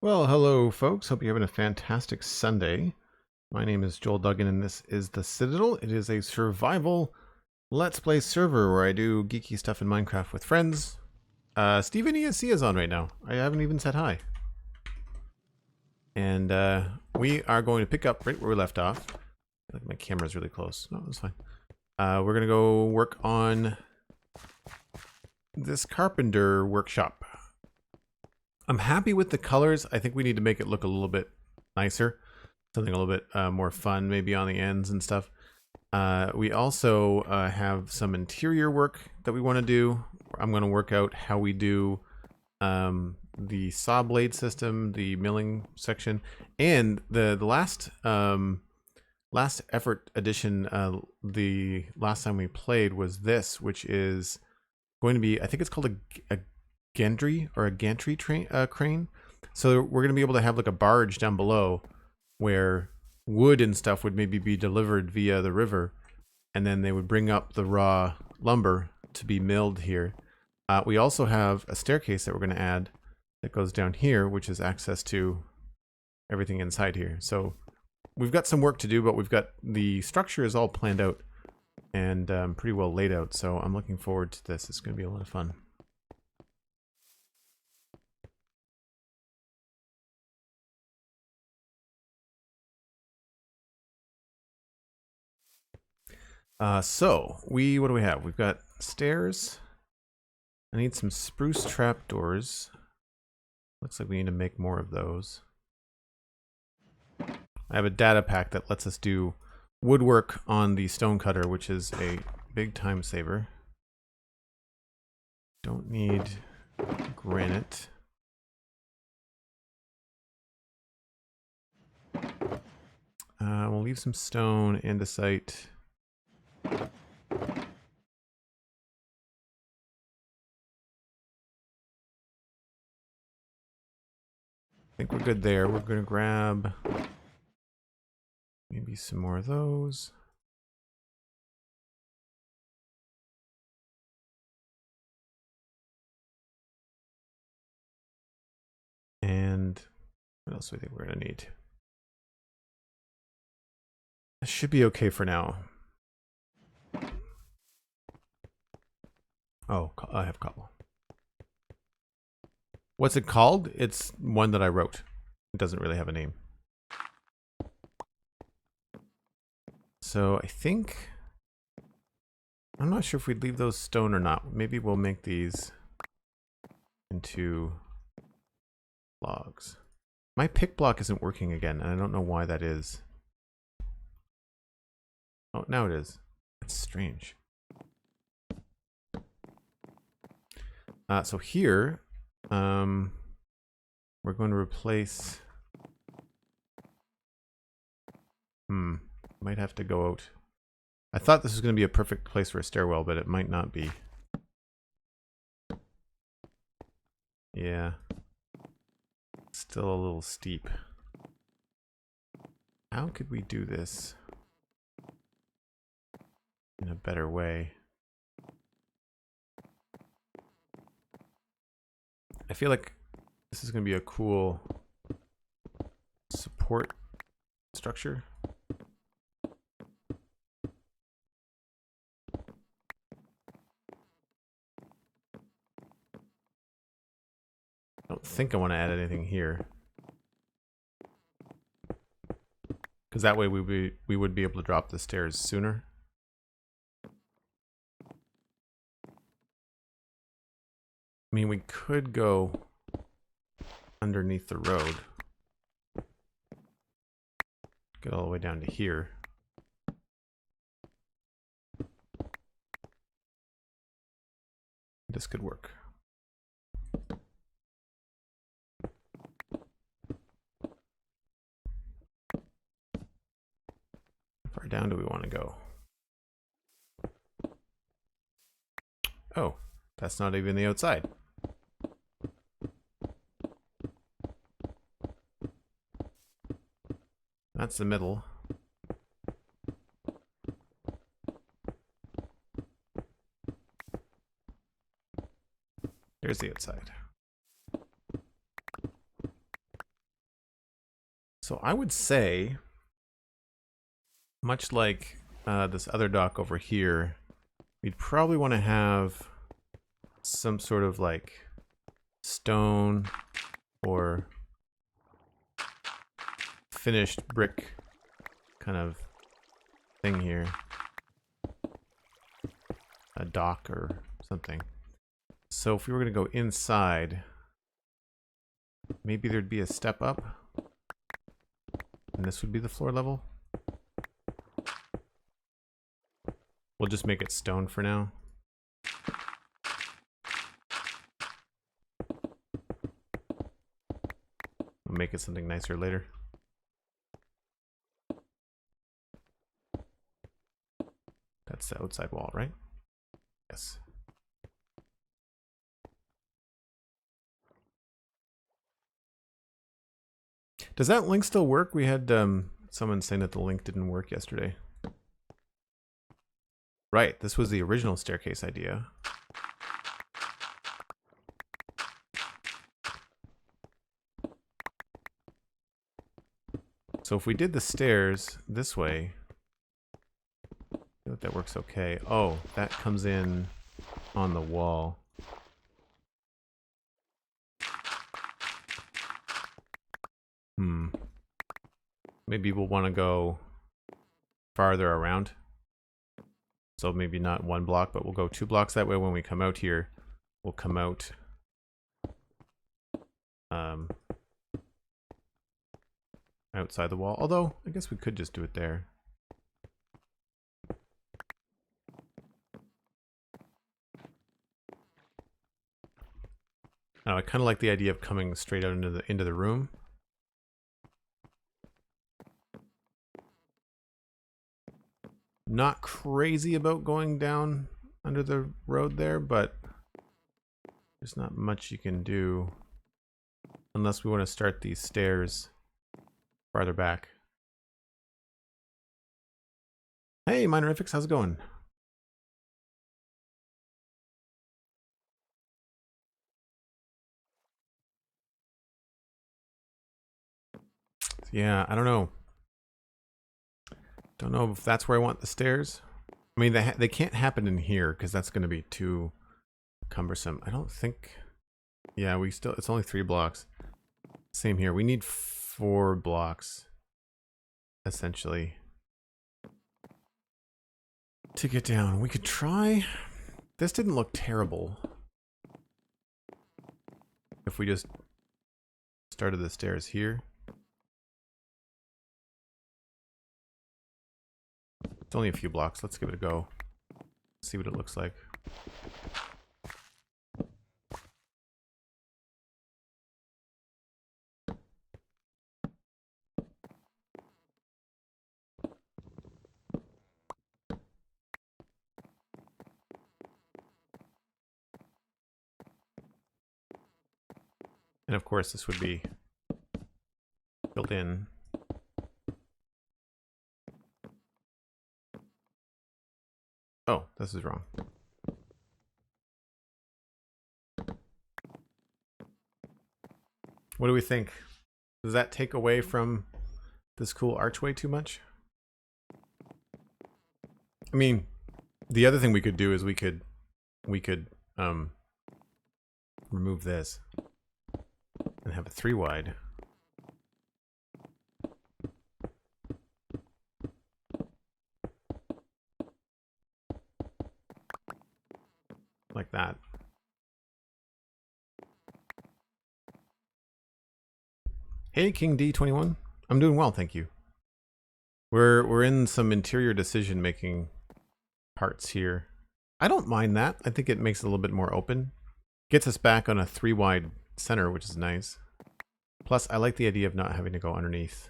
Well, hello folks. Hope you're having a fantastic Sunday. My name is Joel Duggan and this is the Citadel. It is a survival Let's Play server where I do geeky stuff in Minecraft with friends. Steven ESC is on right now. I haven't even said hi. And we are going to pick up right where we left off. I feel like my camera's really close. No, that's fine. We're going to go work on this Carpenter workshop. I'm happy with the colors. I think we need to make it look a little bit nicer. Something a little bit more fun maybe on the ends and stuff. We also have some interior work that we want to do. I'm going to work out how we do the saw blade system, the milling section, and the last effort edition. The last time we played was this, which is going to be, I think it's called a gantry or a gantry crane. So we're going to be able to have like a barge down below where wood and stuff would maybe be delivered via the river, and then they would bring up the raw lumber to be milled here. We also have a staircase that we're going to add that goes down here, which is access to everything inside here. So we've got some work to do, but we've got the structure is all planned out and pretty well laid out. So I'm looking forward to this. It's going to be a lot of fun. So what do we have? We've got stairs. I need some spruce trapdoors. Looks like we need to make more of those. I have a data pack that lets us do woodwork on the stone cutter, which is a big time saver. Don't need granite. We'll leave some stone, andesite. I think we're good there. We're going to grab maybe some more of those. And what else do we think we're going to need? This should be okay for now. Oh, I have cobble. What's it called? It's one that I wrote. It doesn't really have a name. So I think, I'm not sure if we'd leave those stone or not. Maybe we'll make these into logs. My pick block isn't working again, and I don't know why that is. Oh, now it is. That's strange. So here, we're going to replace. Might have to go out. I thought this was going to be a perfect place for a stairwell, but it might not be. Yeah. Still a little steep. How could we do this in a better way? I feel like this is going to be a cool support structure. I don't think I want to add anything here, because that way we would be able to drop the stairs sooner. I mean, we could go underneath the road, get all the way down to here. This could work. How far down do we want to go? Oh, that's not even the outside. That's the middle. There's the outside. So I would say, much like this other dock over here, we'd probably want to have some sort of like stone or finished brick kind of thing here. A dock or something. So if we were going to go inside, maybe there'd be a step up. And this would be the floor level. We'll just make it stone for now. We'll make it something nicer later. That's the outside wall, right? Yes. Does that link still work? We had someone saying that the link didn't work yesterday. Right, this was the original staircase idea. So if we did the stairs this way, I feel like that works okay. Oh, that comes in on the wall. Maybe we'll want to go farther around. So maybe not 1 block, but we'll go 2 blocks. That way when we come out here, we'll come out outside the wall. Although, I guess we could just do it there. Now, I kind of like the idea of coming straight out into the room. Not crazy about going down under the road there, but there's not much you can do unless we want to start these stairs farther back. Hey, Minorifics, how's it going? Yeah, I don't know. Don't know if that's where I want the stairs. I mean, they can't happen in here because that's going to be too cumbersome. I don't think... Yeah, it's only 3 blocks. Same here. We need 4 blocks, essentially, to get down. We could try... This didn't look terrible. If we just started the stairs here. It's only a few blocks. Let's give it a go. See what it looks like. And of course, this would be built in. Oh, this is wrong. What do we think? Does that take away from this cool archway too much? I mean, the other thing we could do is we could remove this and have a 3 wide. Like that. Hey, King D21. I'm doing well, thank you. We're in some interior decision making parts here. I don't mind that. I think it makes it a little bit more open. Gets us back on a 3 wide center, which is nice. Plus, I like the idea of not having to go underneath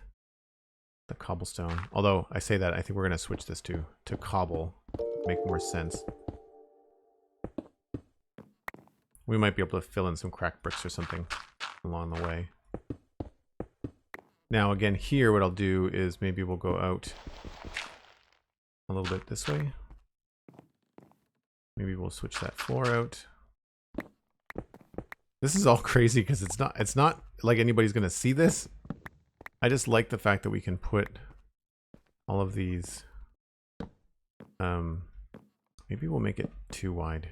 the cobblestone. Although I say that, I think we're gonna switch this to cobble. Make more sense. We might be able to fill in some cracked bricks or something along the way. Now again, here what I'll do is maybe we'll go out a little bit this way. Maybe we'll switch that floor out. This is all crazy because it's not like anybody's gonna see this. I just like the fact that we can put all of these. Maybe we'll make it too wide.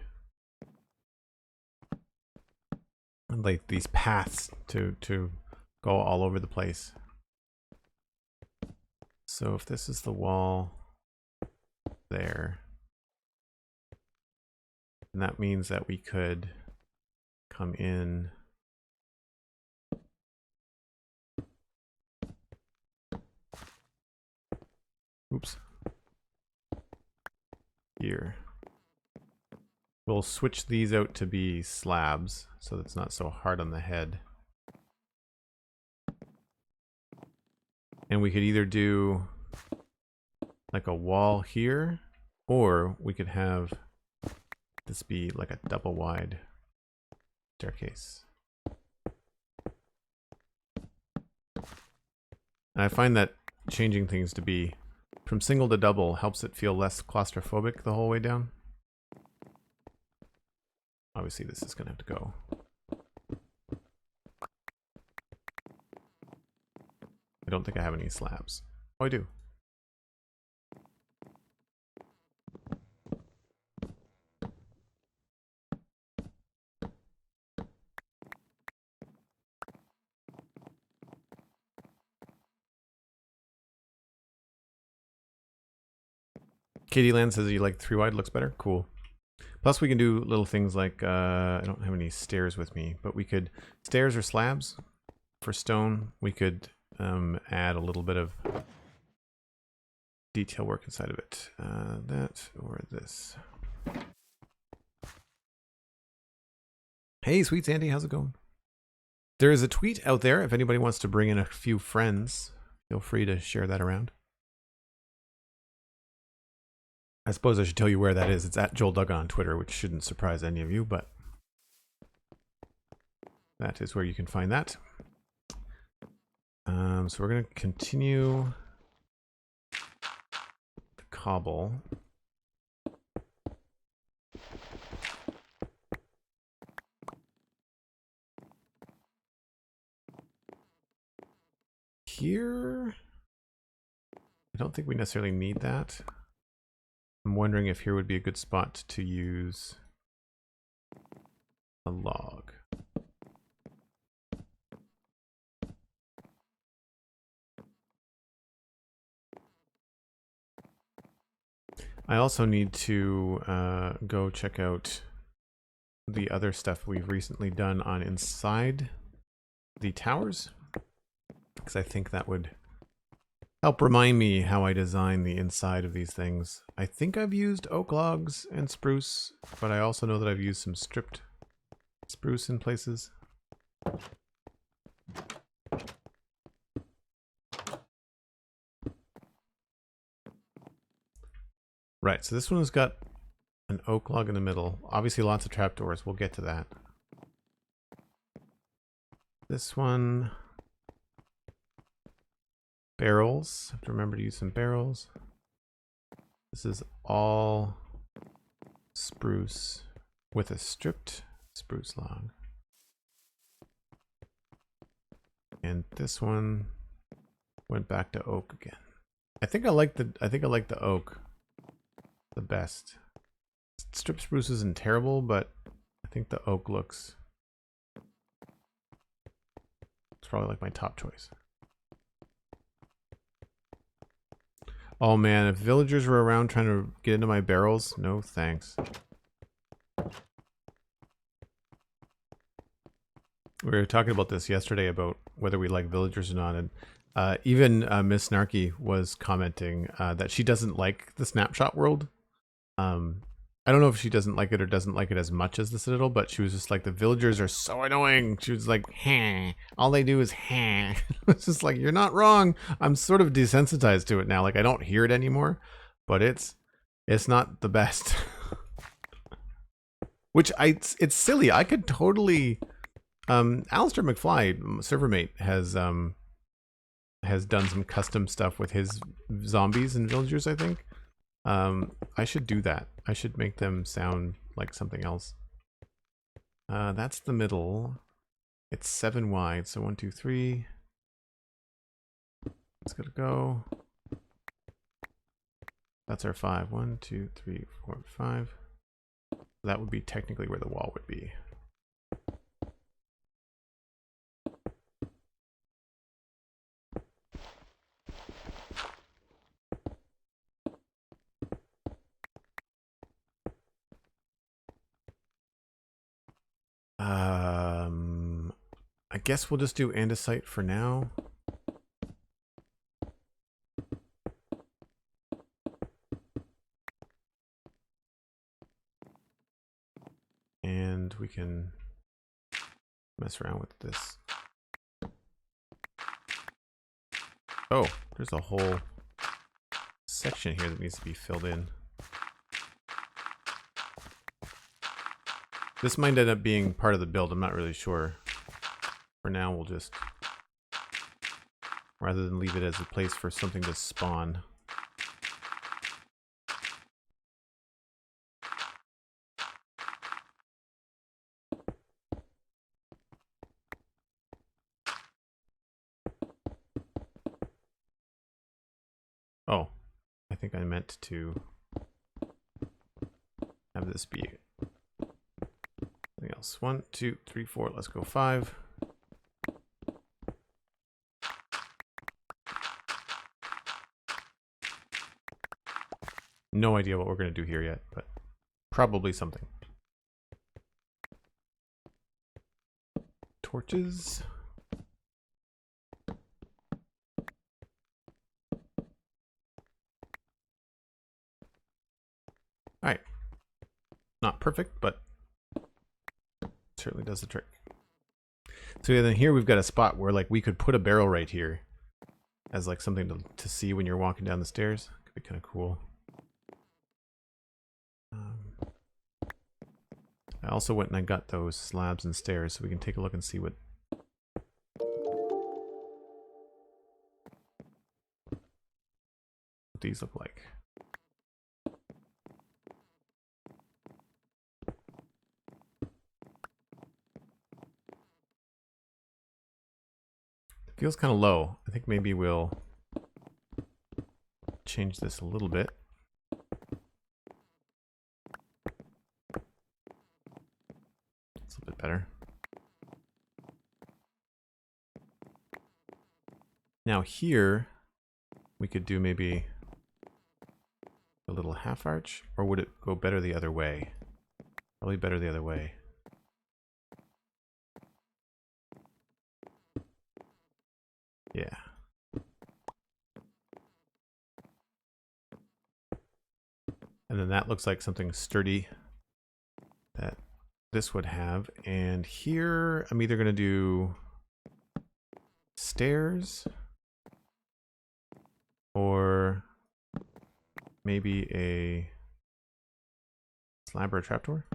Like these paths to go all over the place. So if this is the wall there, and that means that we could come in here. We'll switch these out to be slabs so that it's not so hard on the head. And we could either do like a wall here, or we could have this be like a double wide staircase. And I find that changing things to be from single to double helps it feel less claustrophobic the whole way down. Obviously this is gonna have to go. I don't think I have any slabs. Oh, I do. Katie Land says you like 3 wide, looks better. Cool. Plus we can do little things like, I don't have any stairs with me, but we could, stairs or slabs for stone, we could add a little bit of detail work inside of it. That or this. Hey, Sweet Sandy, how's it going? There is a tweet out there. If anybody wants to bring in a few friends, feel free to share that around. I suppose I should tell you where that is. It's at Joel Duggan on Twitter, which shouldn't surprise any of you, but that is where you can find that. So we're going to continue the cobble. Here, I don't think we necessarily need that. I'm wondering if here would be a good spot to use a log. I also need to go check out the other stuff we've recently done on inside the towers, because I think that would help remind me how I design the inside of these things. I think I've used oak logs and spruce, but I also know that I've used some stripped spruce in places. Right, so this one has got an oak log in the middle. Obviously lots of trapdoors, we'll get to that. This one, barrels, have to remember to use some barrels. This is all spruce with a stripped spruce log. And this one went back to oak again. I think I like the oak the best. Strip spruce isn't terrible, but I think the oak looks, it's probably like my top choice. Oh man, if villagers were around trying to get into my barrels, no thanks. We were talking about this yesterday about whether we like villagers or not, and even Miss Snarky was commenting that she doesn't like the snapshot world. I don't know if she doesn't like it or doesn't like it as much as the Citadel, but she was just like, the villagers are so annoying. She was like, "Huh." All they do is, "Huh." It's just like, you're not wrong. I'm sort of desensitized to it now. Like, I don't hear it anymore, but it's not the best. Which it's silly. I could totally, Alistair McFly, servermate, has done some custom stuff with his zombies and villagers, I think. I should do that. I should make them sound like something else. That's the middle. It's 7 wide, so 1, 2, 3. It's gonna go. That's our 5. 1, 2, 3, 4, 5. That would be technically where the wall would be. I guess we'll just do andesite for now. And we can mess around with this. Oh, there's a whole section here that needs to be filled in. This might end up being part of the build, I'm not really sure. For now, we'll just, rather than leave it as a place for something to spawn. Oh, I think I meant to have this be something else. 1, 2, 3, 4, let's go 5. No idea what we're going to do here yet, but probably something. Torches. Alright. Not perfect, but certainly does the trick. So then here we've got a spot where like we could put a barrel right here as like something to see when you're walking down the stairs. Could be kind of cool. I also went and I got those slabs and stairs so we can take a look and see what these look like. It feels kind of low. I think maybe we'll change this a little bit. It's a little bit better. Now here, we could do maybe a little half arch, or would it go better the other way? Probably better the other way. Yeah. And then that looks like something sturdy that this would have. And here, I'm either going to do stairs or maybe a slab or a trapdoor.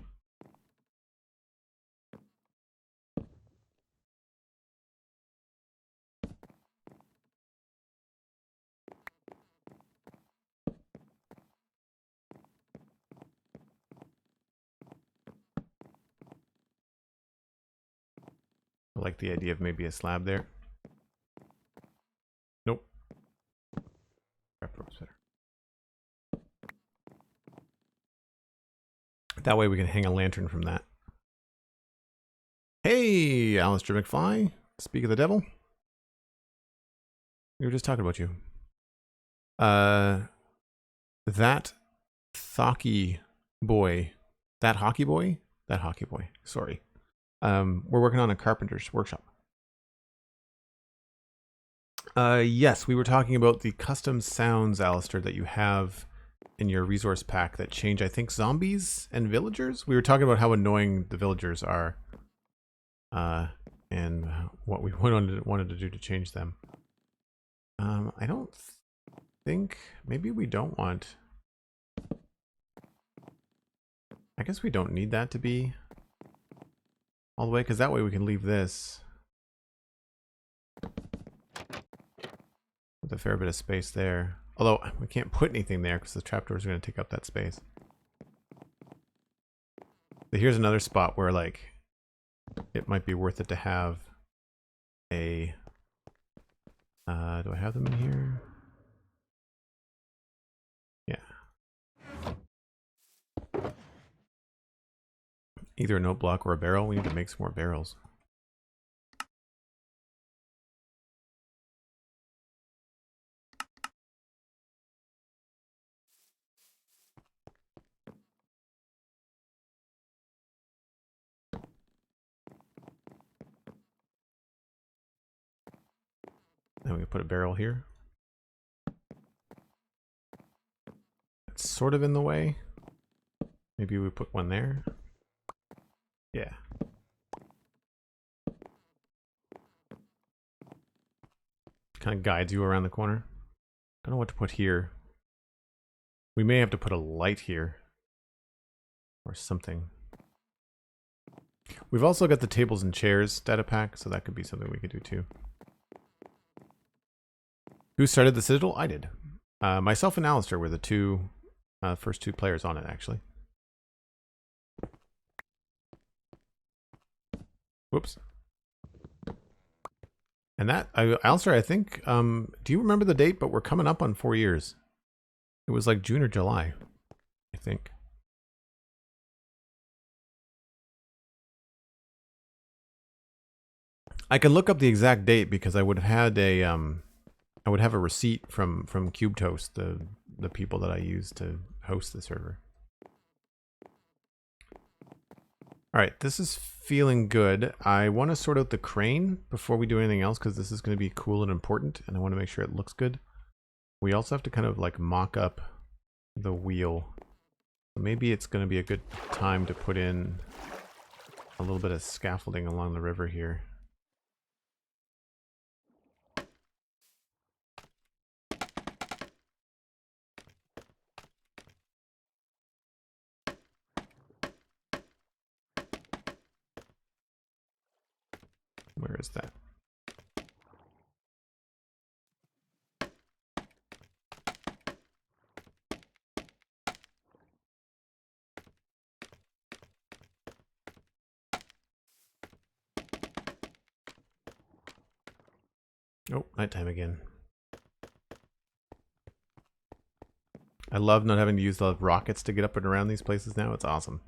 I like the idea of maybe a slab there. Nope. Trapdoor's better. That way we can hang a lantern from that. Hey, Alistair McFly. Speak of the devil. We were just talking about you. That hockey boy. That hockey boy? That hockey boy. Sorry. We're working on a carpenter's workshop. Yes, we were talking about the custom sounds, Alistair, that you have in your resource pack that change, I think, zombies and villagers. We were talking about how annoying the villagers are, and what we wanted to do to change them. I don't think, maybe we don't want, I guess we don't need that to be all the way, because that way we can leave this with a fair bit of space there. Although we can't put anything there because the trapdoors are going to take up that space. But here's another spot where like it might be worth it to have a Do I have them in here? Yeah. Either a note block or a barrel. We need to make some more barrels. Then we put a barrel here. It's sort of in the way. Maybe we put one there. Yeah. Kind of guides you around the corner. I don't know what to put here. We may have to put a light here. Or something. We've also got the tables and chairs data pack, so that could be something we could do too. Who started the Citadel? I did. Myself and Alistair were the first two players on it, actually. Whoops. And that, Alistair, I think, do you remember the date? But we're coming up on 4 years. It was like June or July, I think. I can look up the exact date because I would have had I would have a receipt from CubeToast, the people that I use to host the server. All right, this is feeling good. I want to sort out the crane before we do anything else because this is going to be cool and important, and I want to make sure it looks good. We also have to kind of like mock up the wheel. Maybe it's going to be a good time to put in a little bit of scaffolding along the river here. Where is that? Oh, nighttime again. I love not having to use the rockets to get up and around these places now. It's awesome.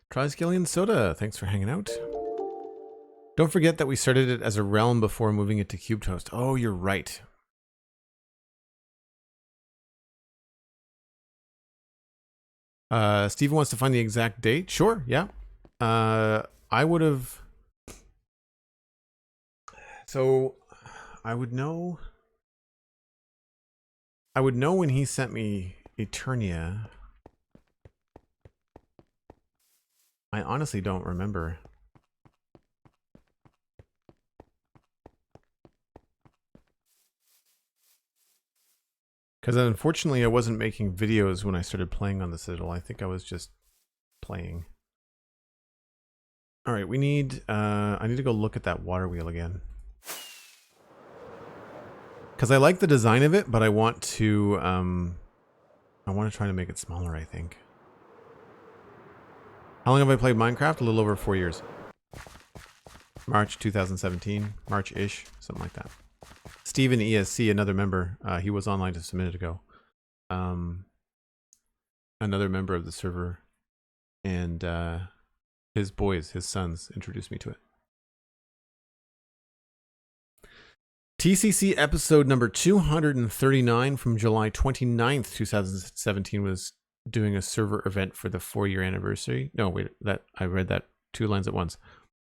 Triskelion Soda, thanks for hanging out. Don't forget that we started it as a realm before moving it to CubeToast. Oh, you're right. Steven wants to find the exact date. Sure, yeah. I would have... So, I would know when he sent me Eternia. I honestly don't remember. Because unfortunately I wasn't making videos when I started playing on the Citadel. I think I was just playing. Alright, we need... I need to go look at that water wheel again. Because I like the design of it, but I want to... I want to try to make it smaller, I think. How long have I played Minecraft? A little over 4 years. March 2017. March-ish. Something like that. Steven ESC, another member. He was online just a minute ago. Another member of the server. And his boys, his sons, introduced me to it. TCC episode number 239 from July 29th, 2017 was doing a server event for the 4-year anniversary. No, wait, I read that 2 lines at once.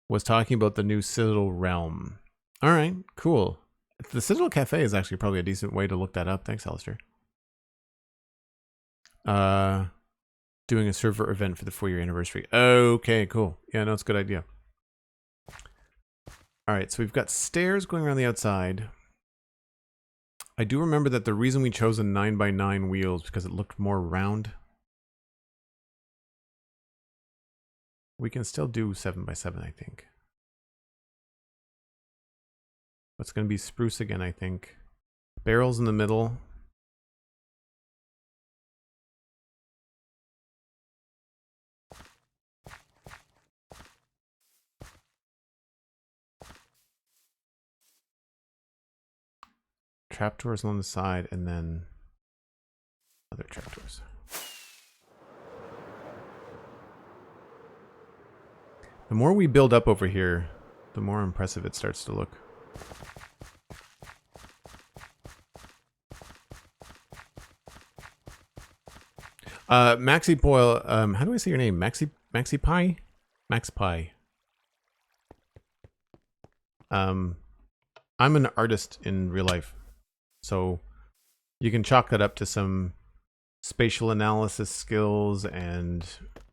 Was talking about the new Citadel realm. All right, cool. The Citadel Cafe is actually probably a decent way to look that up. Thanks, Alistair. Doing a server event for the 4-year anniversary. Okay, cool. Yeah, no, it's a good idea. All right, so we've got stairs going around the outside. I do remember that the reason we chose a 9x9 wheel is because it looked more round. We can still do 7x7, I think. It's going to be spruce again, I think. Barrels in the middle. trapdoors along the side, and then other trapdoors. The more we build up over here, the more impressive it starts to look. Maxi Boyle, how do I say your name? Maxi Pie? Max Pie. I'm an artist in real life, so you can chalk that up to some spatial analysis skills and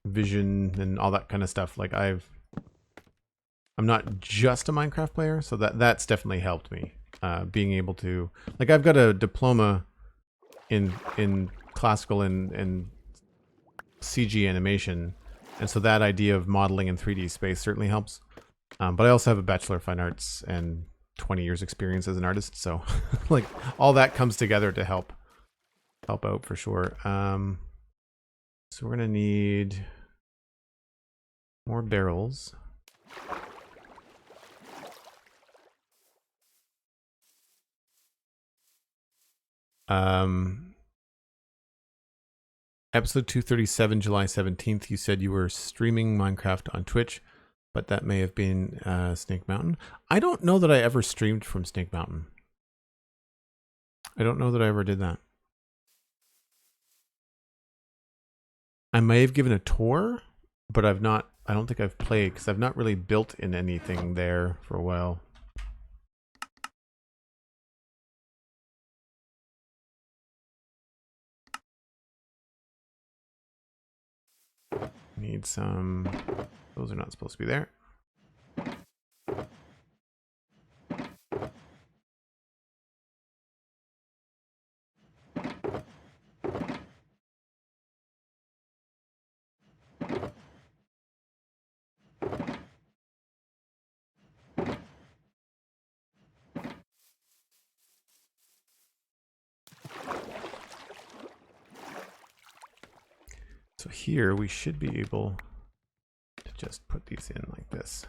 vision and all that kind of stuff. Like I'm not just a Minecraft player, so that's definitely helped me. Being able to, like, I've got a diploma in classical and CG animation, and so that idea of modeling in 3D space certainly helps. But I also have a Bachelor of Fine Arts and 20 years experience as an artist, so like all that comes together to help out for sure. So we're gonna need more barrels. Episode 237, July 17th, you said you were streaming Minecraft on Twitch, but that may have been Snake Mountain. I don't know that I ever streamed from Snake Mountain. I don't know that I ever did that. I may have given a tour, but I don't think I've played, because I've not really built in anything there for a while. Need some, those are not supposed to be there. So here we should be able to just put these in like this.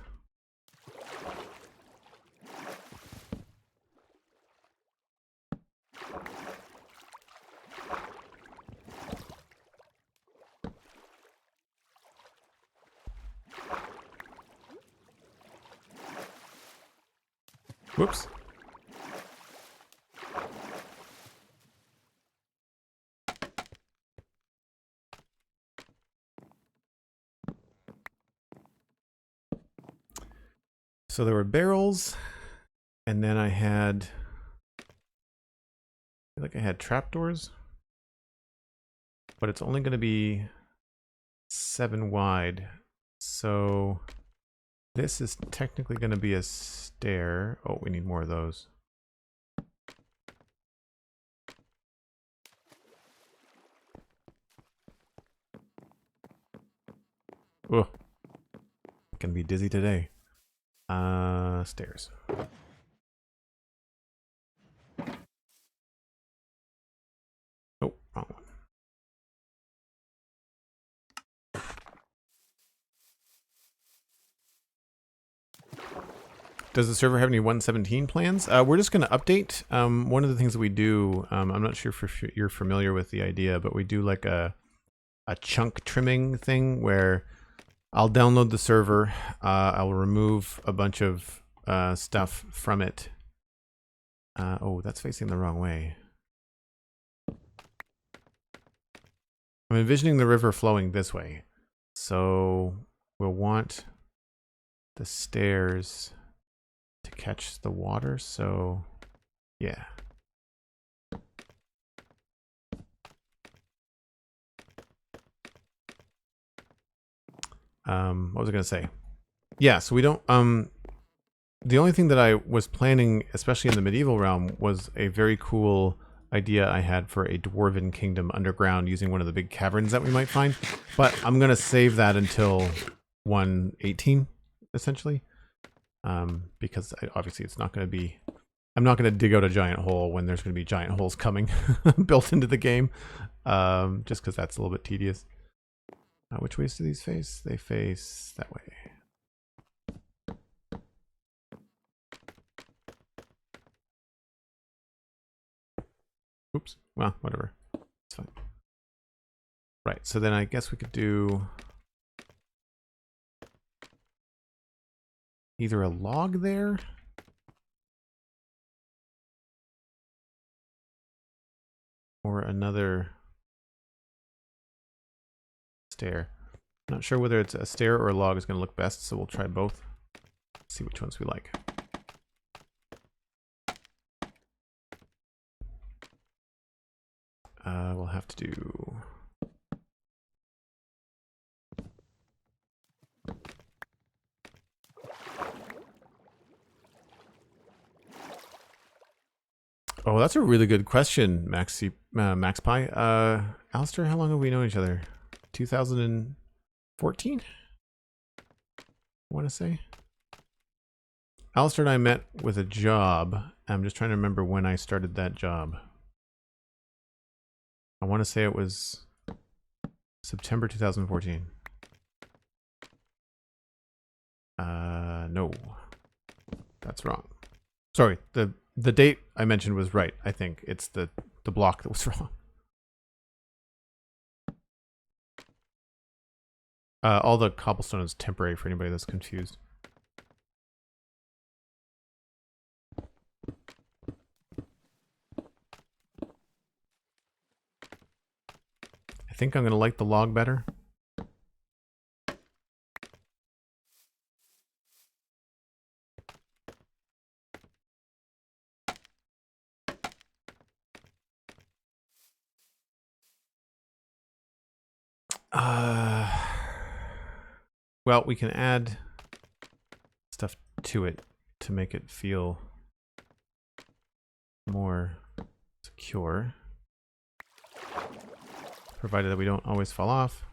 Whoops. So there were barrels, and then I had, I feel like I had trapdoors, but it's only going to be 7 wide. So this is technically going to be a stair. Oh, we need more of those. Oh, gonna be dizzy today. Stairs. Oh, wrong one. Does the server have any 117 plans? We're just going to update. One of the things that we do, I'm not sure if you're familiar with the idea, but we do like a chunk trimming thing where I'll download the server, I'll remove a bunch of stuff from it. Oh, that's facing the wrong way. I'm envisioning the river flowing this way. So we'll want the stairs to catch the water, so yeah. What was I gonna say? Yeah, so we don't, the only thing that I was planning, especially in the medieval realm, was a very cool idea I had for a dwarven kingdom underground using one of the big caverns that we might find. But I'm going to save that until 118, essentially. Because obviously it's not going to be, I'm not going to dig out a giant hole when there's going to be giant holes coming built into the game. Just because that's a little bit tedious. Which ways do these face? They face that way. Oops. Well, whatever. It's fine. Right. So then I guess we could do either a log there. Or another stair. I'm not sure whether it's a stair or a log is going to look best, so we'll try both. See which ones we like. We'll have to do... Oh, that's a really good question, Max Pie. Alistair, how long have we known each other? 2014? I want to say. Alistair and I met with a job. I'm just trying to remember when I started that job. I want to say it was September 2014. No. That's wrong. Sorry, the date I mentioned was right, I think. It's the block that was wrong. All the cobblestone is temporary for anybody that's confused. I think I'm going to like the log better. Well, we can add stuff to it to make it feel more secure, provided that we don't always fall off.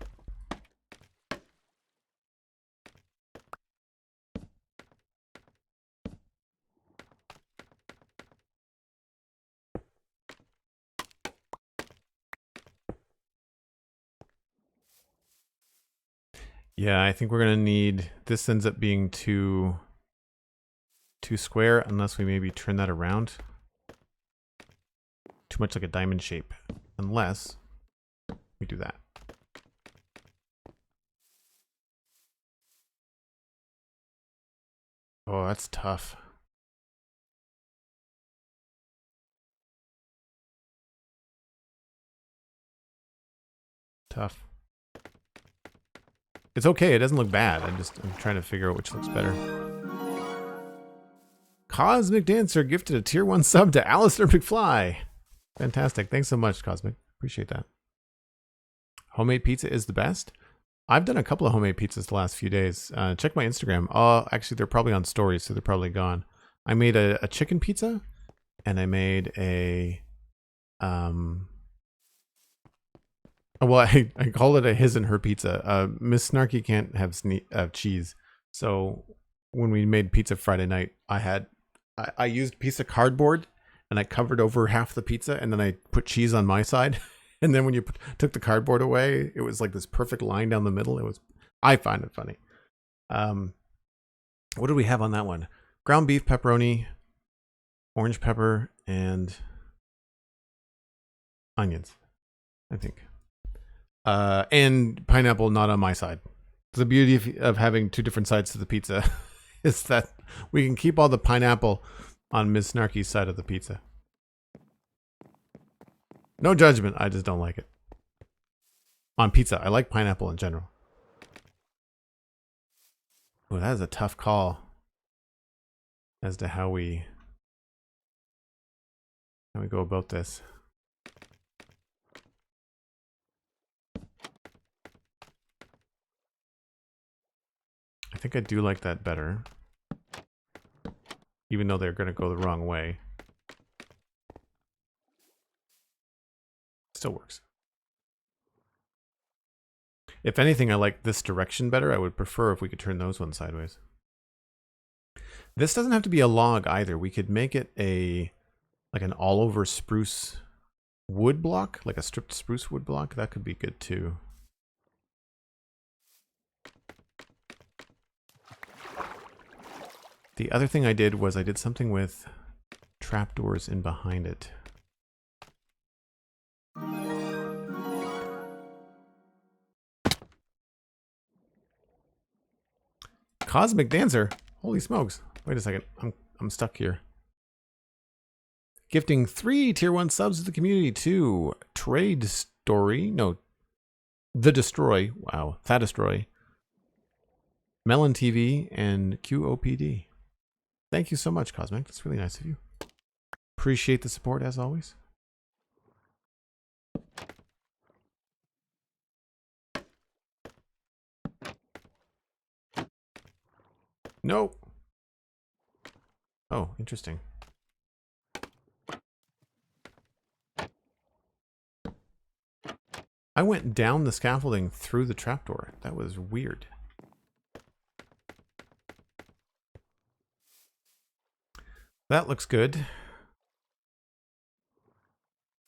Yeah, I think we're gonna need, this ends up being too square unless we maybe turn that around. Too much like a diamond shape, unless we do that. Oh, that's tough. Tough. It's okay, it doesn't look bad. I'm trying to figure out which looks better. Cosmic Dancer gifted a tier 1 sub to Alistair McFly. Fantastic. Thanks so much, Cosmic. Appreciate that. Homemade pizza is the best. I've done a couple of homemade pizzas the last few days. Check my Instagram. Actually, they're probably on stories, so they're probably gone. I made a chicken pizza, and I made a... well, I call it a his and her pizza. Miss Snarky can't have cheese. So when we made pizza Friday night, I used a piece of cardboard and I covered over half the pizza, and then I put cheese on my side. And then when you took the cardboard away, it was like this perfect line down the middle. I find it funny. What did we have on that one? Ground beef, pepperoni, orange pepper, and onions, I think. And pineapple not on my side. The beauty of having two different sides to the pizza is that we can keep all the pineapple on Ms. Snarky's side of the pizza. No judgment, I just don't like it. On pizza, I like pineapple in general. Oh, that is a tough call as to how we go about this. I think I do like that better, even though they're going to go the wrong way. Still works. If anything, I like this direction better. I would prefer if we could turn those ones sideways. This doesn't have to be a log either. We could make it like an all-over spruce wood block, like a stripped spruce wood block. That could be good too. The other thing I did was I did something with trapdoors in behind it. Cosmic Dancer. Holy smokes. Wait a second. I'm stuck here. Gifting 3 tier 1 subs to the community. 2 Trade Story. No. The Destroy. Wow. That Destroy. Melon TV and QOPD. Thank you so much, Cosmic. That's really nice of you. Appreciate the support as always. No. Oh, interesting. I went down the scaffolding through the trapdoor. That was weird. That looks good.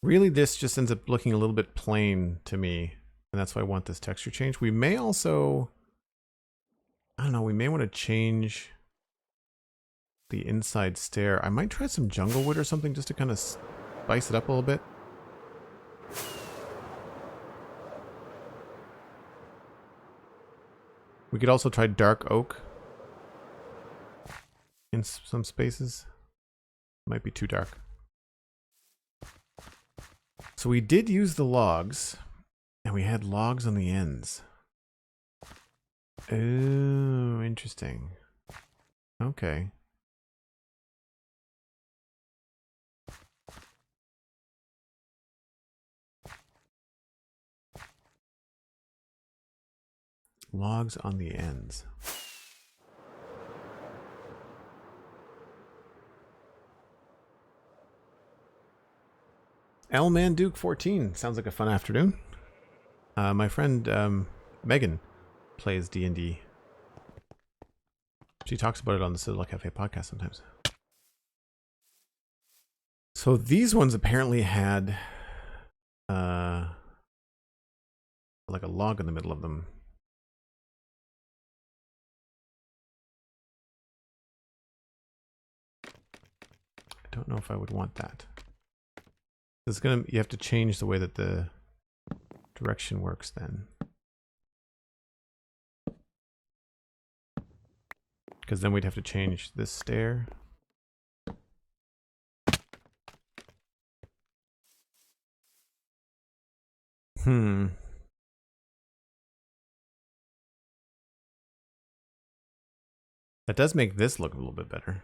Really, this just ends up looking a little bit plain to me, and that's why I want this texture change. We may also, I don't know, we may want to change the inside stair. I might try some jungle wood or something just to kind of spice it up a little bit. We could also try dark oak in some spaces. Might be too dark. So we did use the logs, and we had logs on the ends. Oh, interesting. Okay. Logs on the ends. L-Man Duke 14 sounds like a fun afternoon. My friend Megan plays D&D. She talks about it on the Citadel Cafe podcast sometimes. So these ones apparently had like a log in the middle of them. I don't know if I would want that. It's gonna, you have to change the way that the direction works then. Because then we'd have to change this stair. That does make this look a little bit better.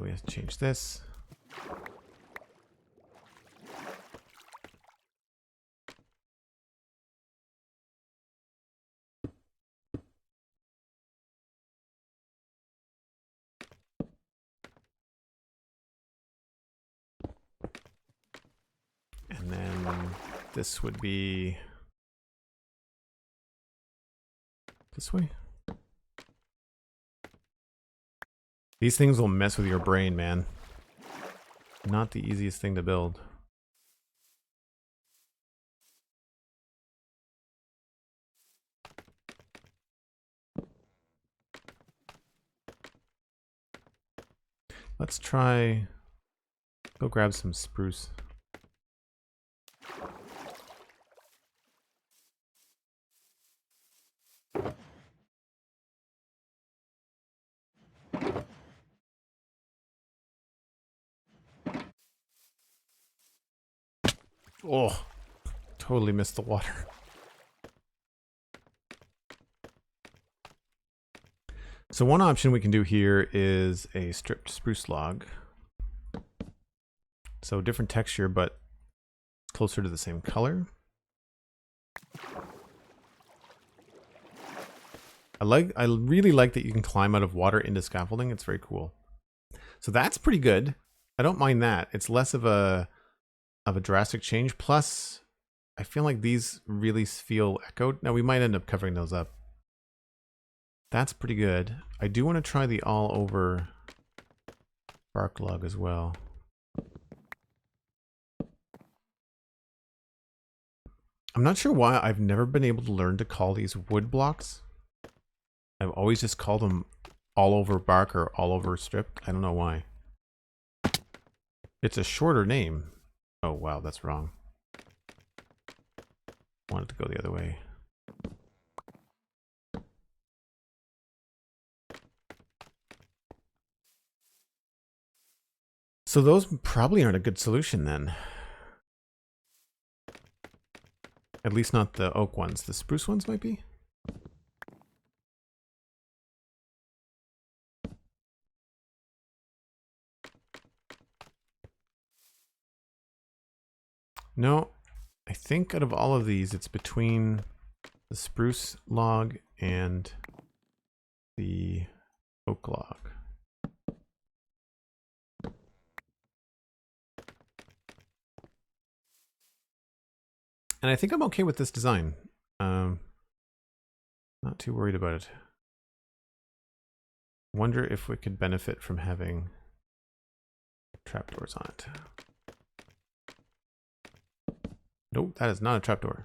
We have to change this. And then this would be this way. These things will mess with your brain, man. Not the easiest thing to build. Let's try, go grab some spruce. Oh, totally missed the water. So one option we can do here is a stripped spruce log. So different texture, but closer to the same color. I really like that you can climb out of water into scaffolding. It's very cool. So that's pretty good. I don't mind that. It's less of a drastic change. Plus, I feel like these really feel echoed. Now we might end up covering those up. That's pretty good. I do want to try the all over bark log as well. I'm not sure why I've never been able to learn to call these wood blocks. I've always just called them all over bark or all over strip. I don't know why. It's a shorter name. Oh, wow, that's wrong. I wanted to go the other way. So those probably aren't a good solution then. At least not the oak ones. The spruce ones might be. No, I think out of all of these, it's between the spruce log and the oak log. And I think I'm okay with this design. Not too worried about it. Wonder if we could benefit from having trapdoors on it. Nope, that is not a trapdoor.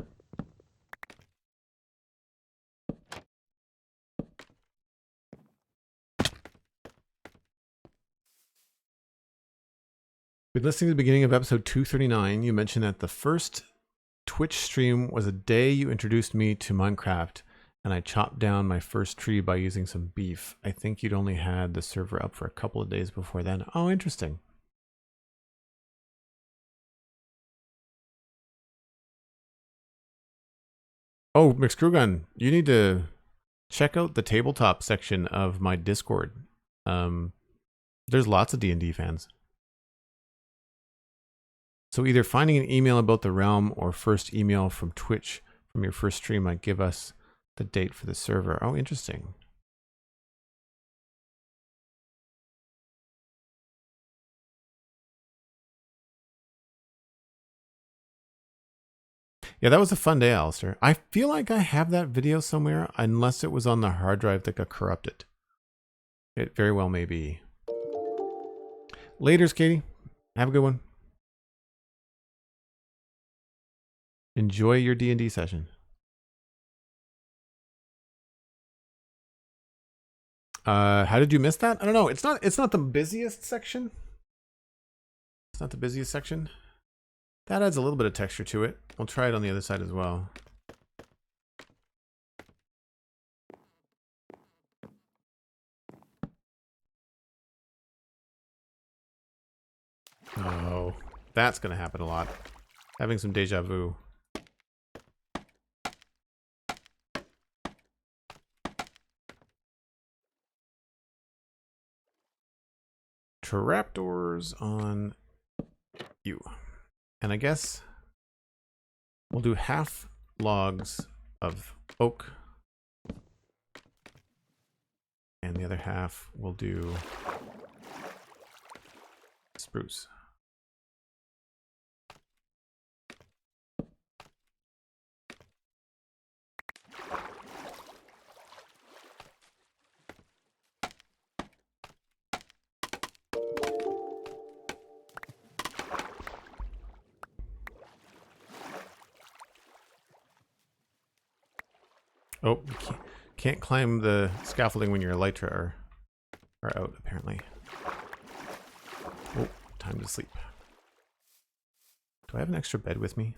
Been listening to the beginning of episode 239. You mentioned that the first Twitch stream was a day you introduced me to Minecraft, and I chopped down my first tree by using some beef. I think you'd only had the server up for a couple of days before then. Oh, interesting. Oh, McScrewgun, you need to check out the tabletop section of my Discord. There's lots of D&D fans. So either finding an email about the realm or first email from Twitch from your first stream might give us the date for the server. Oh, interesting. Yeah, that was a fun day, Alistair. I feel like I have that video somewhere, unless it was on the hard drive that got corrupted. It very well may be. Laters, Katie. Have a good one. Enjoy your D&D session. How did you miss that? I don't know. It's not the busiest section. It's not the busiest section. That adds a little bit of texture to it. We'll try it on the other side as well. Oh, that's going to happen a lot. Having some deja vu. Trapdoors on you. And I guess we'll do half logs of oak. And the other half we'll do spruce. Oh, you can't climb the scaffolding when your elytra are out, apparently. Oh, time to sleep. Do I have an extra bed with me?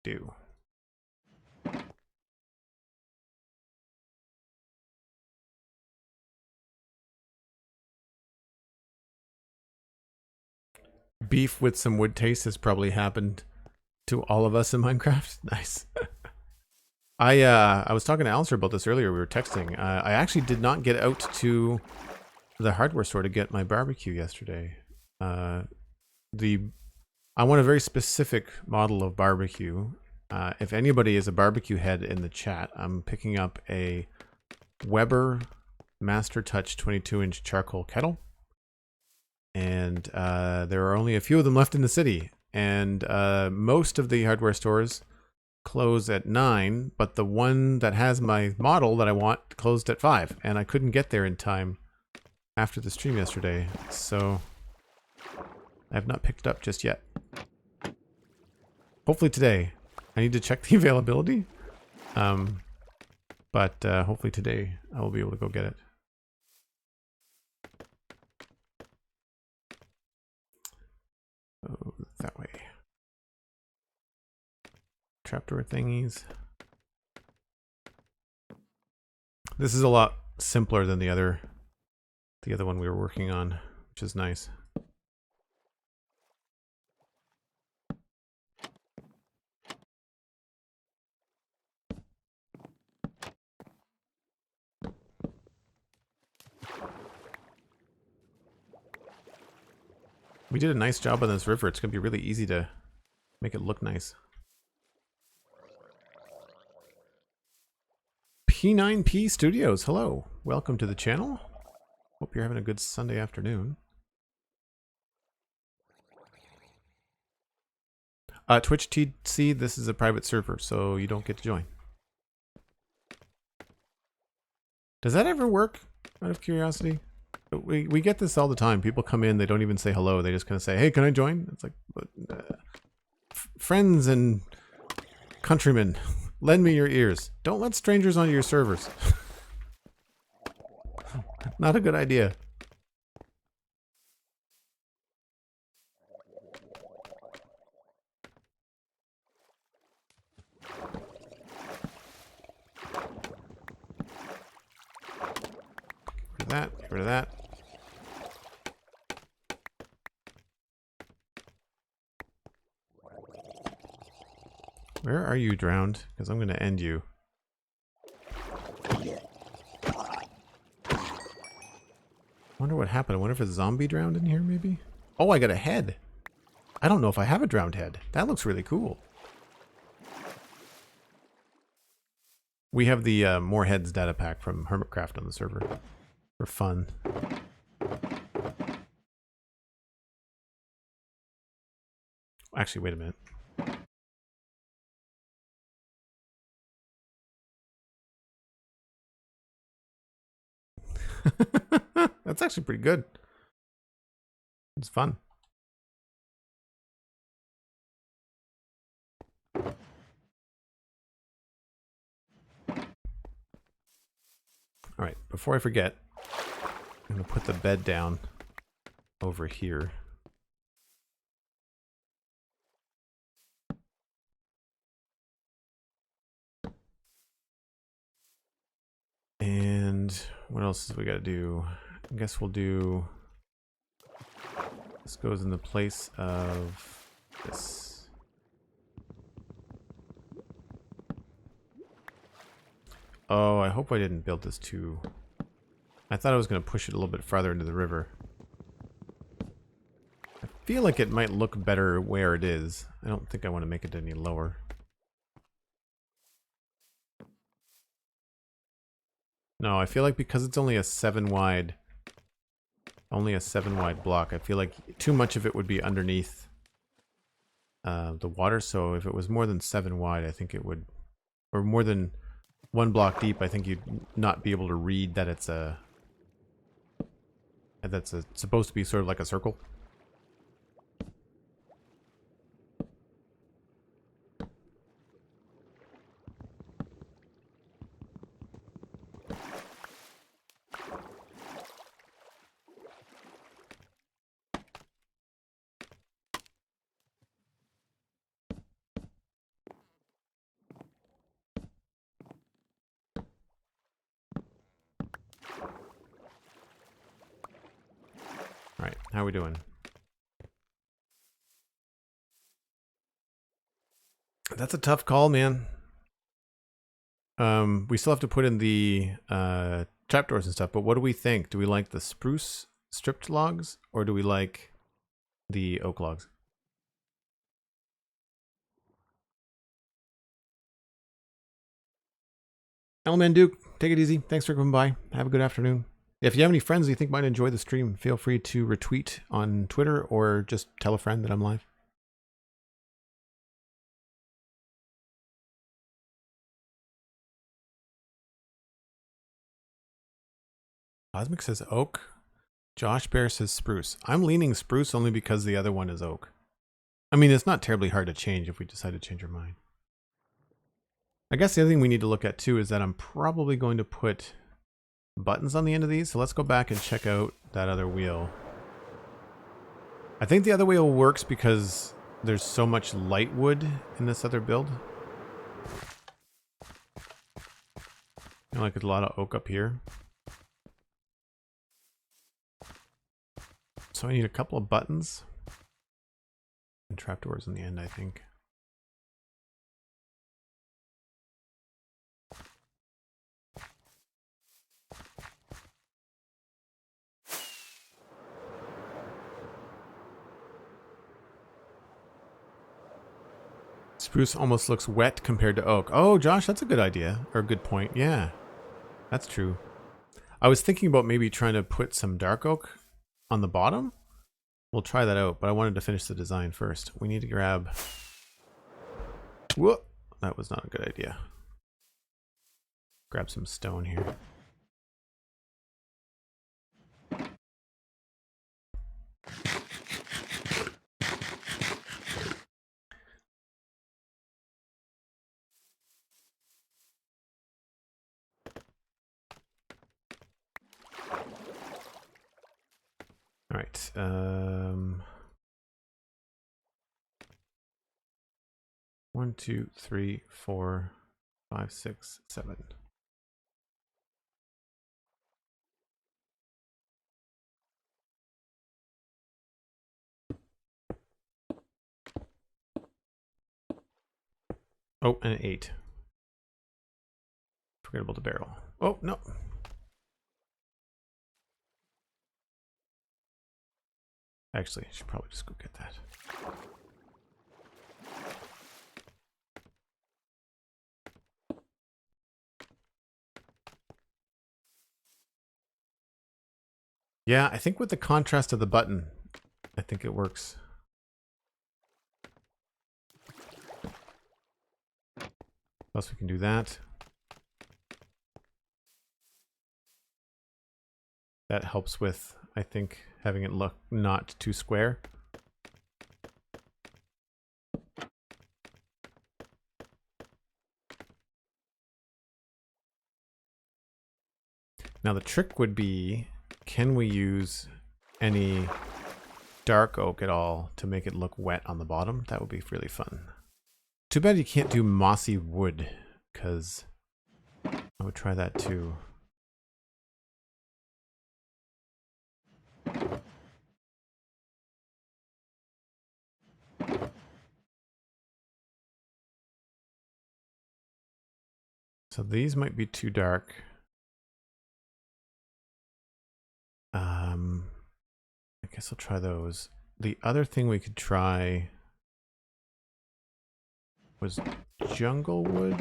Do. Beef with some wood taste has probably happened to all of us in Minecraft. Nice. I was talking to Alistair about this earlier. We were texting. I actually did not get out to the hardware store to get my barbecue yesterday. I want a very specific model of barbecue. If anybody is a barbecue head in the chat, I'm picking up a Weber Master Touch 22-inch charcoal kettle. And there are only a few of them left in the city. And most of the hardware stores close at 9, but the one that has my model that I want closed at 5. And I couldn't get there in time after the stream yesterday. So I have not picked it up just yet. Hopefully today. I need to check the availability. But hopefully today I will be able to go get it. Oh, that way. Trapdoor thingies. This is a lot simpler than the other one we were working on, which is nice. We did a nice job on this river. It's going to be really easy to make it look nice. P9P Studios, hello. Welcome to the channel. Hope you're having a good Sunday afternoon. Twitch TC, this is a private server, so you don't get to join. Does that ever work, out of curiosity? We get this all the time. People come in, they don't even say hello. They just kind of say, hey, can I join? It's like, friends and countrymen, lend me your ears. Don't let strangers onto your servers. Not a good idea. Get rid of that. Where are you, drowned? Because I'm going to end you. Wonder what happened. I wonder if a zombie drowned in here, maybe? Oh, I got a head. I don't know if I have a drowned head. That looks really cool. We have the More Heads data pack from Hermitcraft on the server. For fun. Actually, wait a minute. That's actually pretty good. It's fun. All right, before I forget, I'm going to put the bed down over here. And what else do we got to do? I guess we'll do... This goes in the place of this. Oh, I hope I didn't build this too... I thought I was going to push it a little bit farther into the river. I feel like it might look better where it is. I don't think I want to make it any lower. No, I feel like because it's only a 7 wide block, I feel like too much of it would be underneath the water. So if it was more than 7 wide, I think it would, or more than 1 block deep, I think you'd not be able to read that it's supposed to be sort of like a circle. All right, how are we doing? That's a tough call, man. We still have to put in the trapdoors and stuff, but what do we think? Do we like the spruce stripped logs, or do we like the oak logs? Elman Duke, take it easy. Thanks for coming by. Have a good afternoon. If you have any friends you think might enjoy the stream, feel free to retweet on Twitter or just tell a friend that I'm live. Cosmic says oak. Josh Bear says spruce. I'm leaning spruce only because the other one is oak. I mean, it's not terribly hard to change if we decide to change our mind. I guess the other thing we need to look at too is that I'm probably going to put buttons on the end of these. So let's go back and check out that other wheel. I think the other wheel works because there's so much light wood in this other build. You know, like a lot of oak up here. So I need a couple of buttons. And trapdoors in the end, I think. Spruce almost looks wet compared to oak. Oh, Josh, that's a good idea. Or a good point. Yeah, that's true. I was thinking about maybe trying to put some dark oak on the bottom. We'll try that out, but I wanted to finish the design first. We need to grab... Whoa! That was not a good idea. Grab some stone here. All right. 1, 2, 3, 4, 5, 6, 7. Oh, and an 8. Forget about the barrel. Oh, no. Actually, I should probably just go get that. Yeah, I think with the contrast of the button, I think it works. Plus we can do that. That helps with, I think, having it look not too square. Now the trick would be, can we use any dark oak at all to make it look wet on the bottom? That would be really fun. Too bad you can't do mossy wood, because I would try that too. So these might be too dark. I guess I'll try those. The other thing we could try was jungle wood.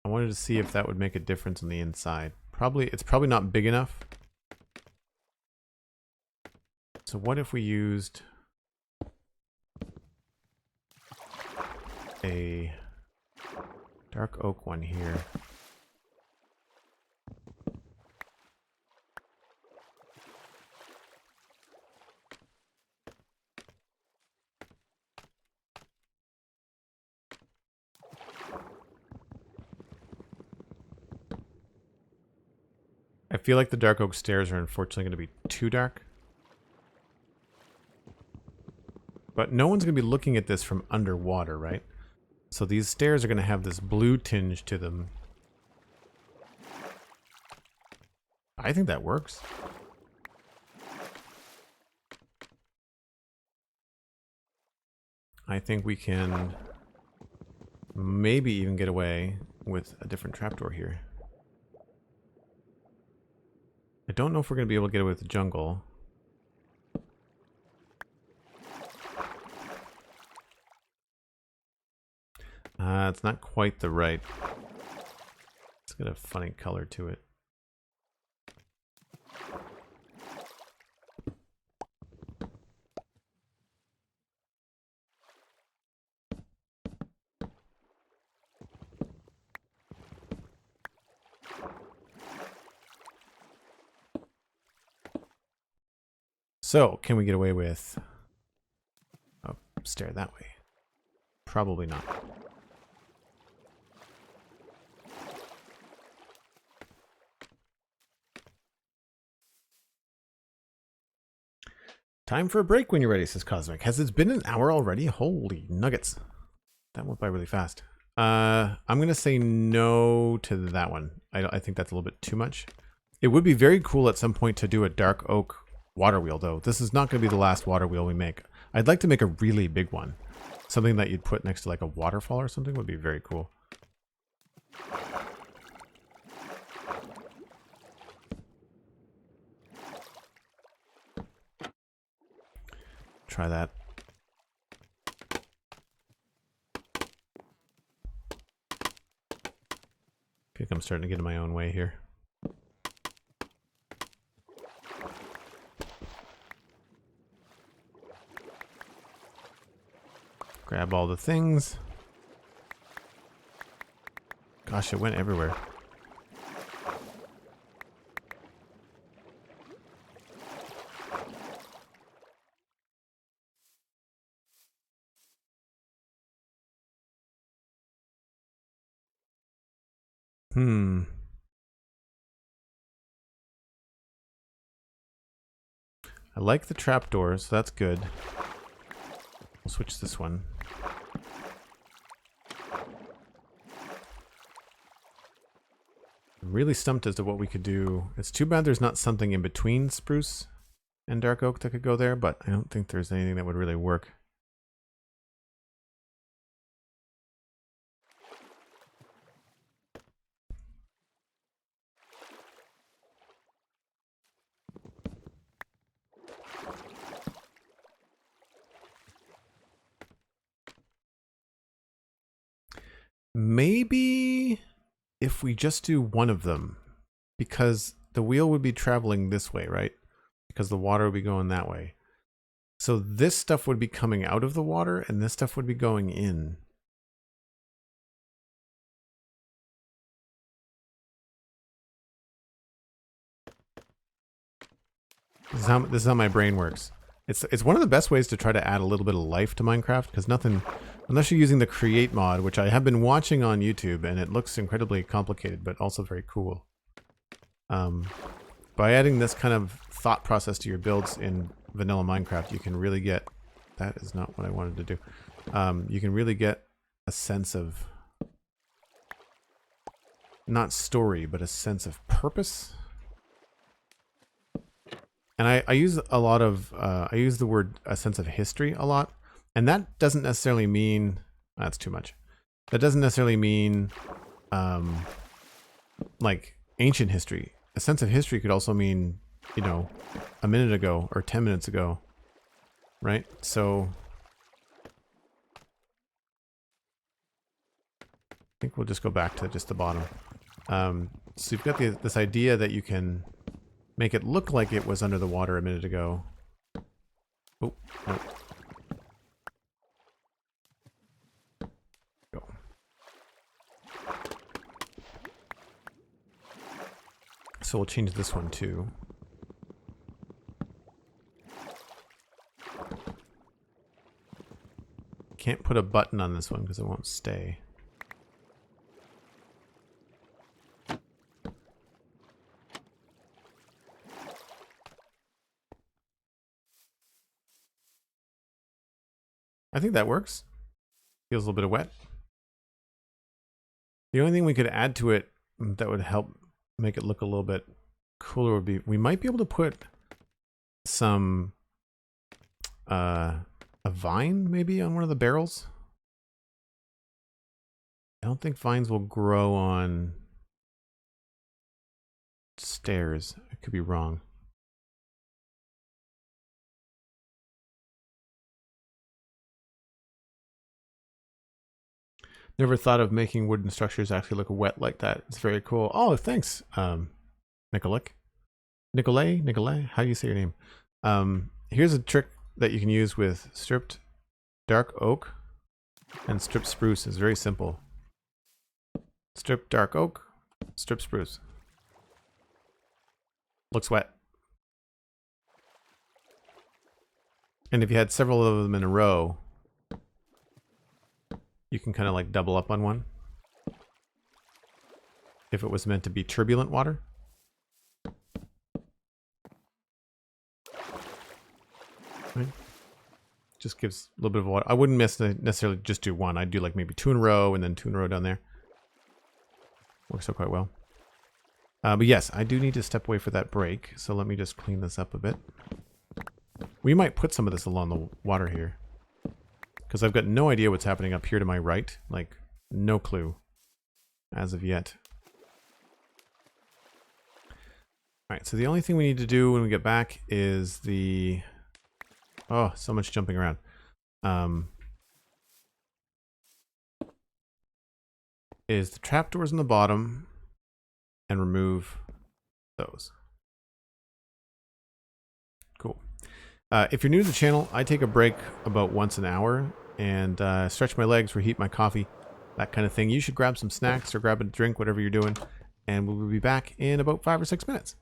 I wanted to see if that would make a difference on the inside. It's probably not big enough. So what if we used a dark oak one here? I feel like the dark oak stairs are unfortunately going to be too dark. But no one's going to be looking at this from underwater, right? So these stairs are going to have this blue tinge to them. I think that works. I think we can maybe even get away with a different trapdoor here. I don't know if we're going to be able to get away with the jungle. It's not quite the right. It's got a funny color to it. So, can we get away with a stair that way? Probably not. Time for a break when you're ready, says Cosmic. Has it been an hour already? Holy nuggets. That went by really fast. I'm going to say no to that one. I think that's a little bit too much. It would be very cool at some point to do a dark oak water wheel, though. This is not going to be the last water wheel we make. I'd like to make a really big one. Something that you'd put next to like a waterfall or something would be very cool. Try that. I think I'm starting to get in my own way here. Grab all the things. Gosh, it went everywhere. I like the trapdoor, so that's good. We'll switch this one. I'm really stumped as to what we could do. It's too bad there's not something in between spruce and dark oak that could go there, but I don't think there's anything that would really work. Maybe if we just do one of them, because the wheel would be traveling this way, right? Because the water would be going that way. So this stuff would be coming out of the water and this stuff would be going in. This is how my brain works. It's one of the best ways to try to add a little bit of life to Minecraft, because nothing, unless you're using the create mod, which I have been watching on YouTube, and it looks incredibly complicated, but also very cool. By adding this kind of thought process to your builds in vanilla Minecraft, you can really get, that is not what I wanted to do. You can really get a sense of, not story, but a sense of purpose. And I use a lot of, I use the word a sense of history a lot. And that doesn't necessarily mean, that's too much. That doesn't necessarily mean like ancient history. A sense of history could also mean, you know, a minute ago or 10 minutes ago, right? So I think we'll just go back to just the bottom. So you've got this idea that you can make it look like it was under the water a minute ago. Oh, no. Go. So we'll change this one too. Can't put a button on this one because it won't stay. I think that works. Feels a little bit of wet. The only thing we could add to it that would help make it look a little bit cooler would be, we might be able to put some a vine maybe on one of the barrels. I don't think vines will grow on stairs. I could be wrong. Never thought of making wooden structures actually look wet like that. It's very cool. Oh, thanks, Nicolai, how do you say your name? Here's a trick that you can use with stripped dark oak and stripped spruce. It's very simple. Strip dark oak, strip spruce. Looks wet. And if you had several of them in a row, you can kind of like double up on one. If it was meant to be turbulent water. Right? Just gives a little bit of water. I wouldn't necessarily just do one. I'd do like maybe 2 in a row and then 2 in a row down there. Works out quite well. But yes, I do need to step away for that break. So let me just clean this up a bit. We might put some of this along the water here. Because I've got no idea what's happening up here to my right. Like, no clue. As of yet. Alright, so the only thing we need to do when we get back is the... Oh, so much jumping around. Is the trapdoors on the bottom and remove those. Cool. If you're new to the channel, I take a break about once an hour and stretch my legs, reheat my coffee, that kind of thing. You should grab some snacks or grab a drink, whatever you're doing, and we'll be back in about 5 or 6 minutes.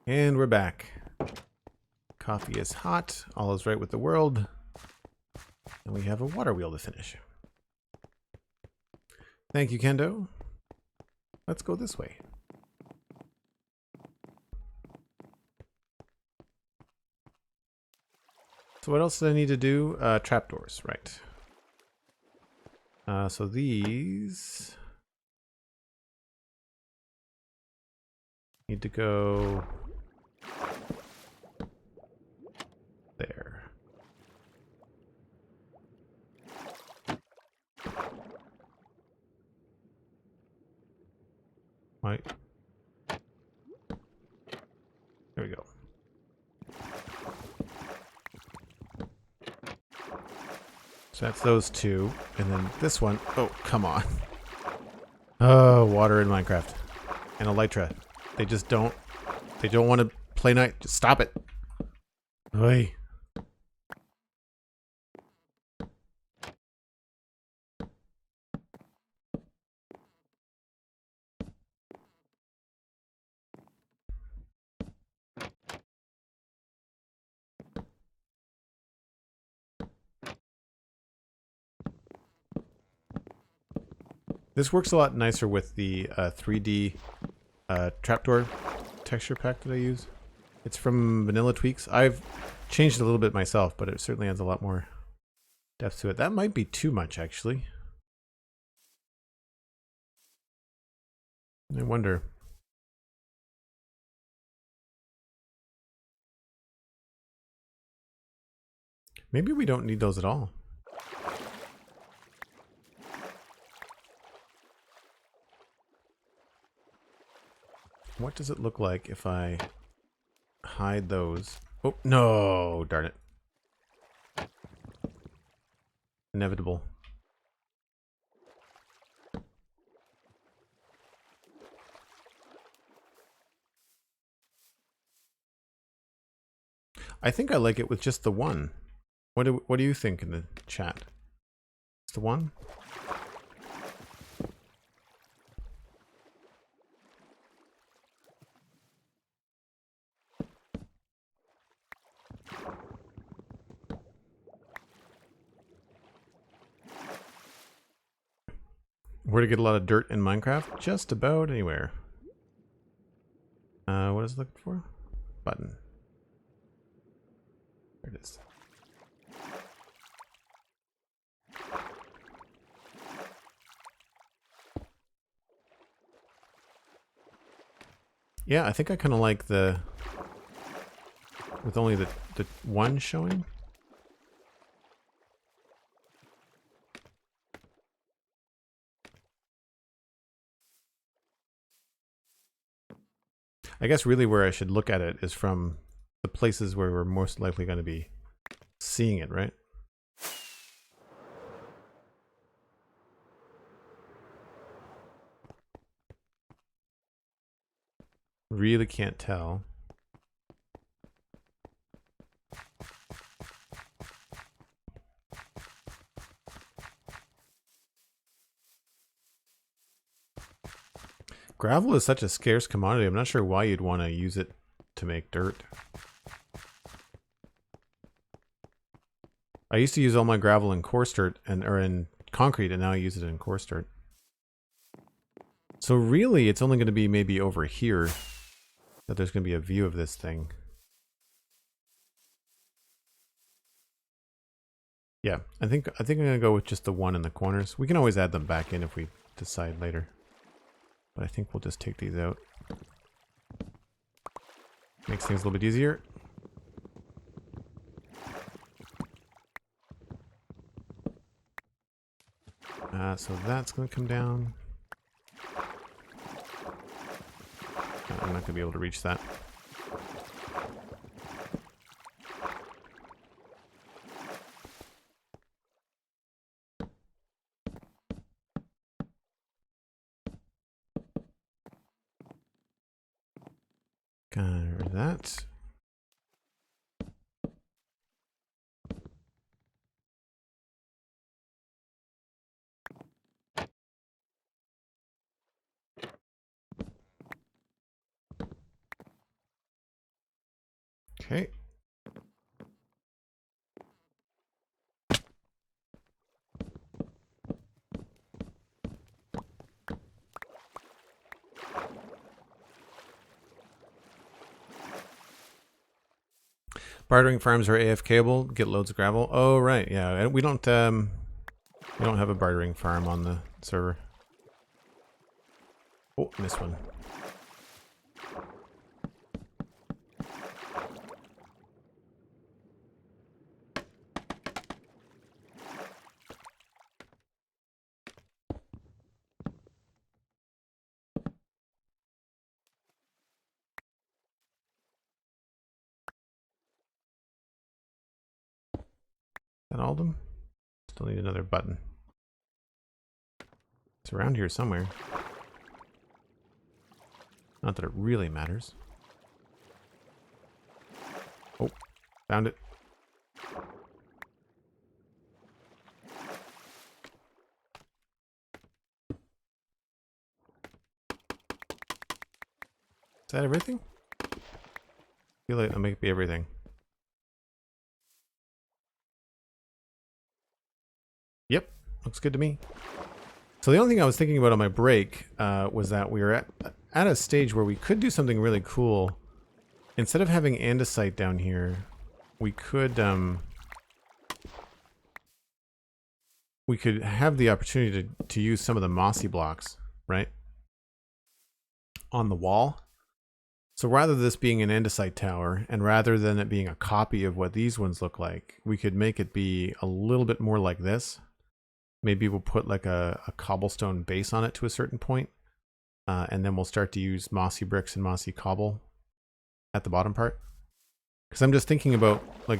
And we're back. Coffee is hot. All is right with the world. And we have a water wheel to finish. Thank you, Kendo. Let's go this way. So what else do I need to do? Trapdoors, right. So these need to go there. Right. There we go. So that's those two. And then this one. Oh, come on. Oh, water in Minecraft. And Elytra. They just don't. They don't want to play night. Just stop it. Oi. This works a lot nicer with the 3D trapdoor texture pack that I use. It's from Vanilla Tweaks. I've changed it a little bit myself, but it certainly adds a lot more depth to it. That might be too much, actually. I wonder. Maybe we don't need those at all. What does it look like if I hide those? Oh, no! Darn it. Inevitable. I think I like it with just the one. What do you think in the chat? Just the one? Where to get a lot of dirt in Minecraft? Just about anywhere. What is it looking for? Button. There it is. Yeah, I think I kind of like the... with only the one showing. I guess really where I should look at it is from the places where we're most likely going to be seeing it, right? Really can't tell. Gravel is such a scarce commodity. I'm not sure why you'd want to use it to make dirt. I used to use all my gravel in coarse dirt or in concrete, and now I use it in coarse dirt. So really, it's only going to be maybe over here that there's going to be a view of this thing. Yeah, I think I'm going to go with just the one in the corners. We can always add them back in if we decide later. But I think we'll just take these out. Makes things a little bit easier. So that's going to come down. I'm not going to be able to reach that. Got that. Okay. Bartering farms are AFKable. Get loads of gravel. Oh right, yeah. We don't have a bartering farm on the server. Oh, missed one. That all of them? Still need another button. It's around here somewhere. Not that it really matters. Oh, found it. Is that everything? I feel like that might be everything. Yep, looks good to me. So the only thing I was thinking about on my break was that we were at a stage where we could do something really cool. Instead of having andesite down here, we could have the opportunity to use some of the mossy blocks, right, on the wall. So rather than this being an andesite tower, and rather than it being a copy of what these ones look like, we could make it be a little bit more like this. Maybe we'll put like a cobblestone base on it to a certain point, and then we'll start to use mossy bricks and mossy cobble at the bottom part. Because I'm just thinking about like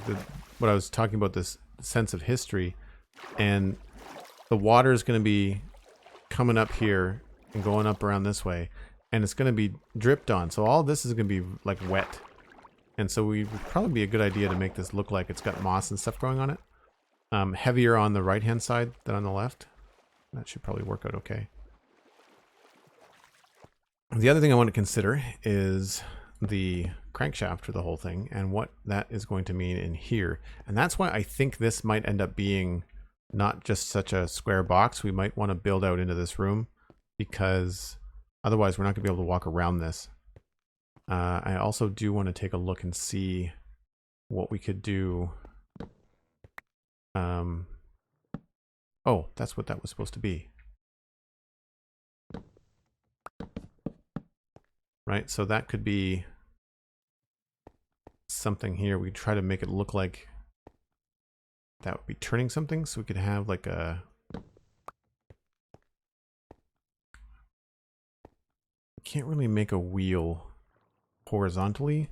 what I was talking about, this sense of history, and the water is going to be coming up here and going up around this way, and it's going to be dripped on. So all this is going to be like wet, and so we would probably be a good idea to make this look like it's got moss and stuff growing on it. Heavier on the right hand side than on the left. That should probably work out okay. The other thing I want to consider is the crankshaft for the whole thing and what that is going to mean in here. And that's why I think this might end up being not just such a square box. We might want to build out into this room, because otherwise we're not going to be able to walk around this. I also do want to take a look and see what we could do. Oh, that's what that was supposed to be. Right, so that could be something here. We could try to make it look like that would be turning something, so we could have like a... Can't really make a wheel horizontally.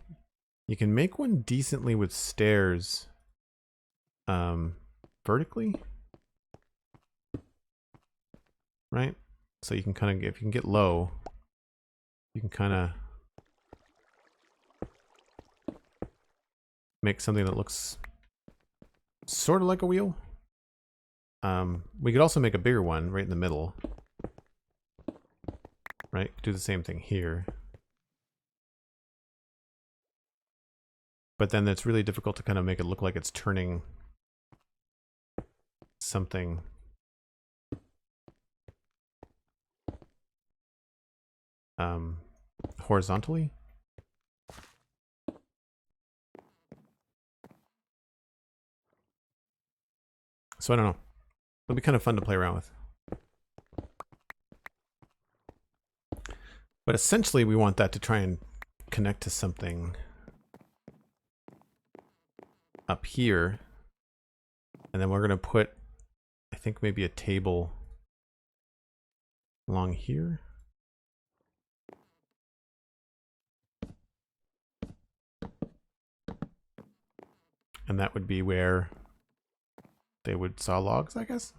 You can make one decently with stairs vertically. Right? So you can kind of, if you can get low, you can kind of make something that looks sort of like a wheel. We could also make a bigger one right in the middle. Right? Do the same thing here. But then it's really difficult to kind of make it look like it's turning something. Horizontally. So I don't know. It'll be kind of fun to play around with. But essentially we want that to try and connect to something up here. And then we're going to put, I think, maybe a table along here. And that would be where they would saw logs, I guess.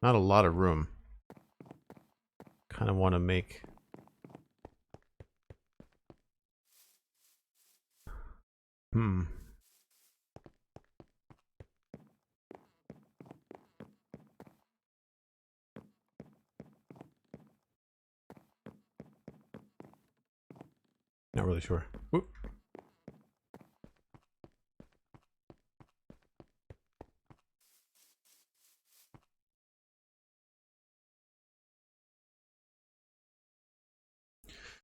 Not a lot of room. Kind of want to make... Not really sure. Whoop.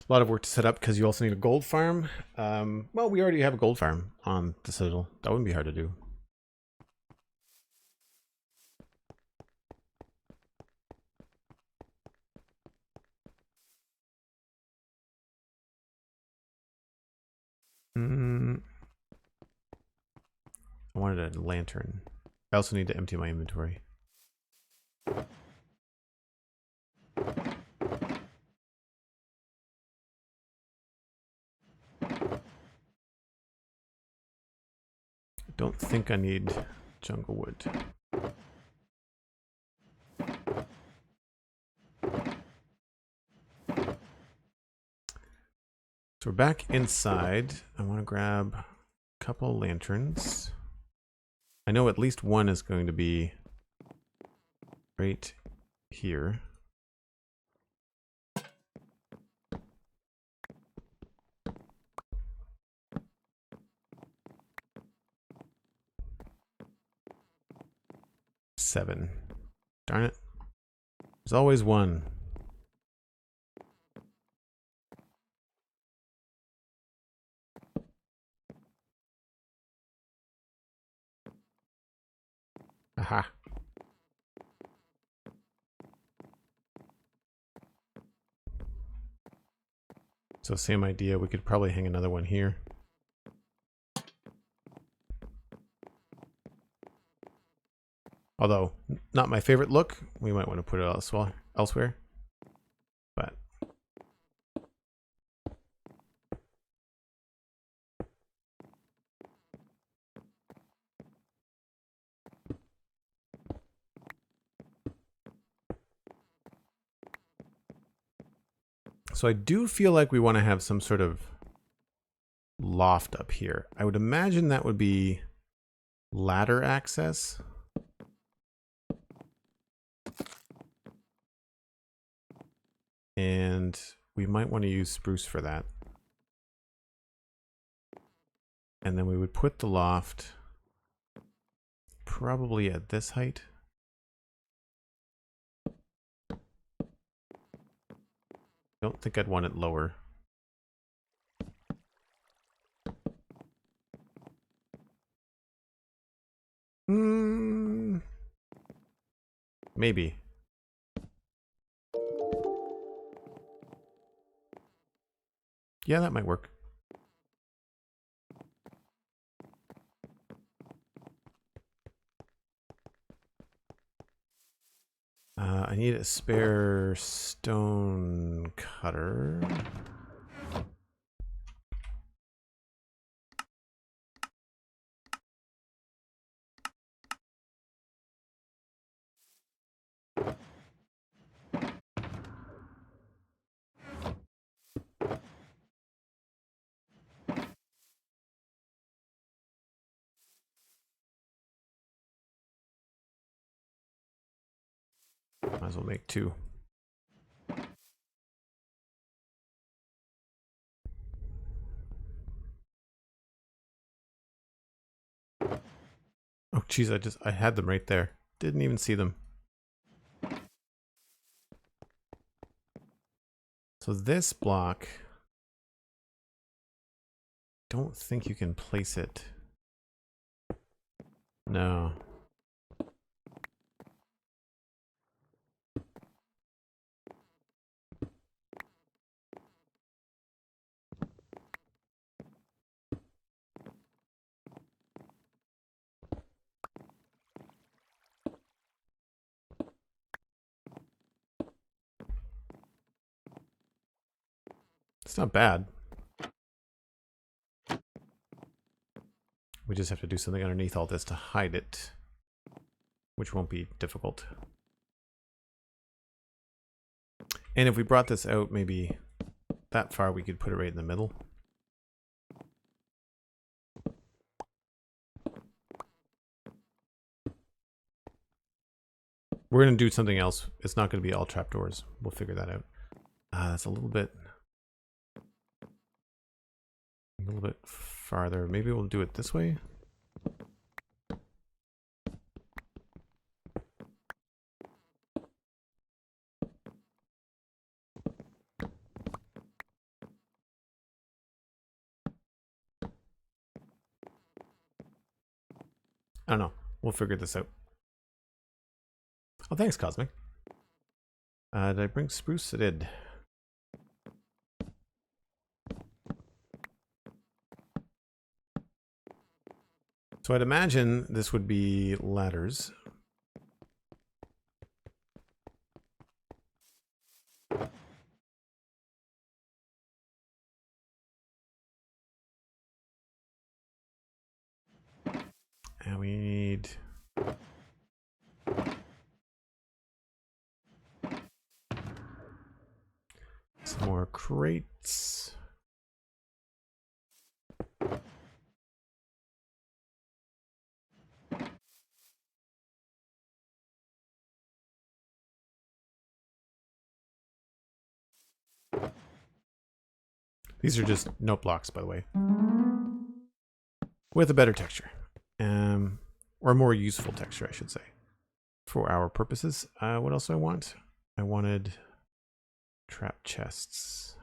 A lot of work to set up because you also need a gold farm. Well, we already have a gold farm on the Citadel. That wouldn't be hard to do. I wanted a lantern. I also need to empty my inventory. Don't think I need jungle wood. So we're back inside. I want to grab a couple of lanterns. I know at least one is going to be right here. 7. Darn it. There's always one. Aha. So same idea, we could probably hang another one here. Although, not my favorite look. We might want to put it elsewhere. But so I do feel like we want to have some sort of loft up here. I would imagine that would be ladder access. And we might want to use spruce for that. And then we would put the loft probably at this height. Don't think I'd want it lower. Maybe. Yeah, that might work. I need a spare stone cutter. Might as well make 2. Oh geez, I had them right there. Didn't even see them. So this block, don't think you can place it. No. It's not bad. We just have to do something underneath all this to hide it, which won't be difficult. And if we brought this out maybe that far, we could put it right in the middle. We're going to do something else. It's not going to be all trapdoors. We'll figure that out. That's a little bit farther. Maybe we'll do it this way. I don't know. We'll figure this out. Oh, thanks, Cosmic. Did I bring spruce? I did. So I'd imagine this would be ladders. And we need some more crates. These are just note blocks, by the way, with a better texture, or more useful texture, I should say. for our purposes. What else do I want? I wanted trap chests.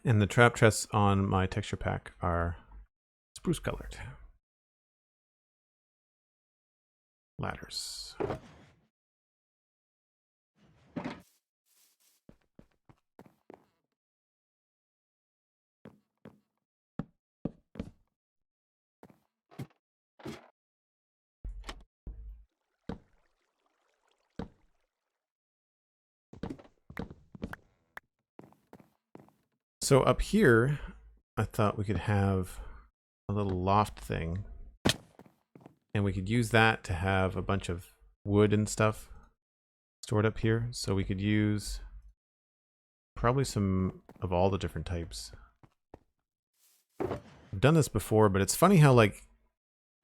And the trap chests on my texture pack are spruce colored. Ladders. So up here, I thought we could have a little loft thing. And we could use that to have a bunch of wood and stuff stored up here. So we could use probably some of all the different types. I've done this before, but it's funny how, like,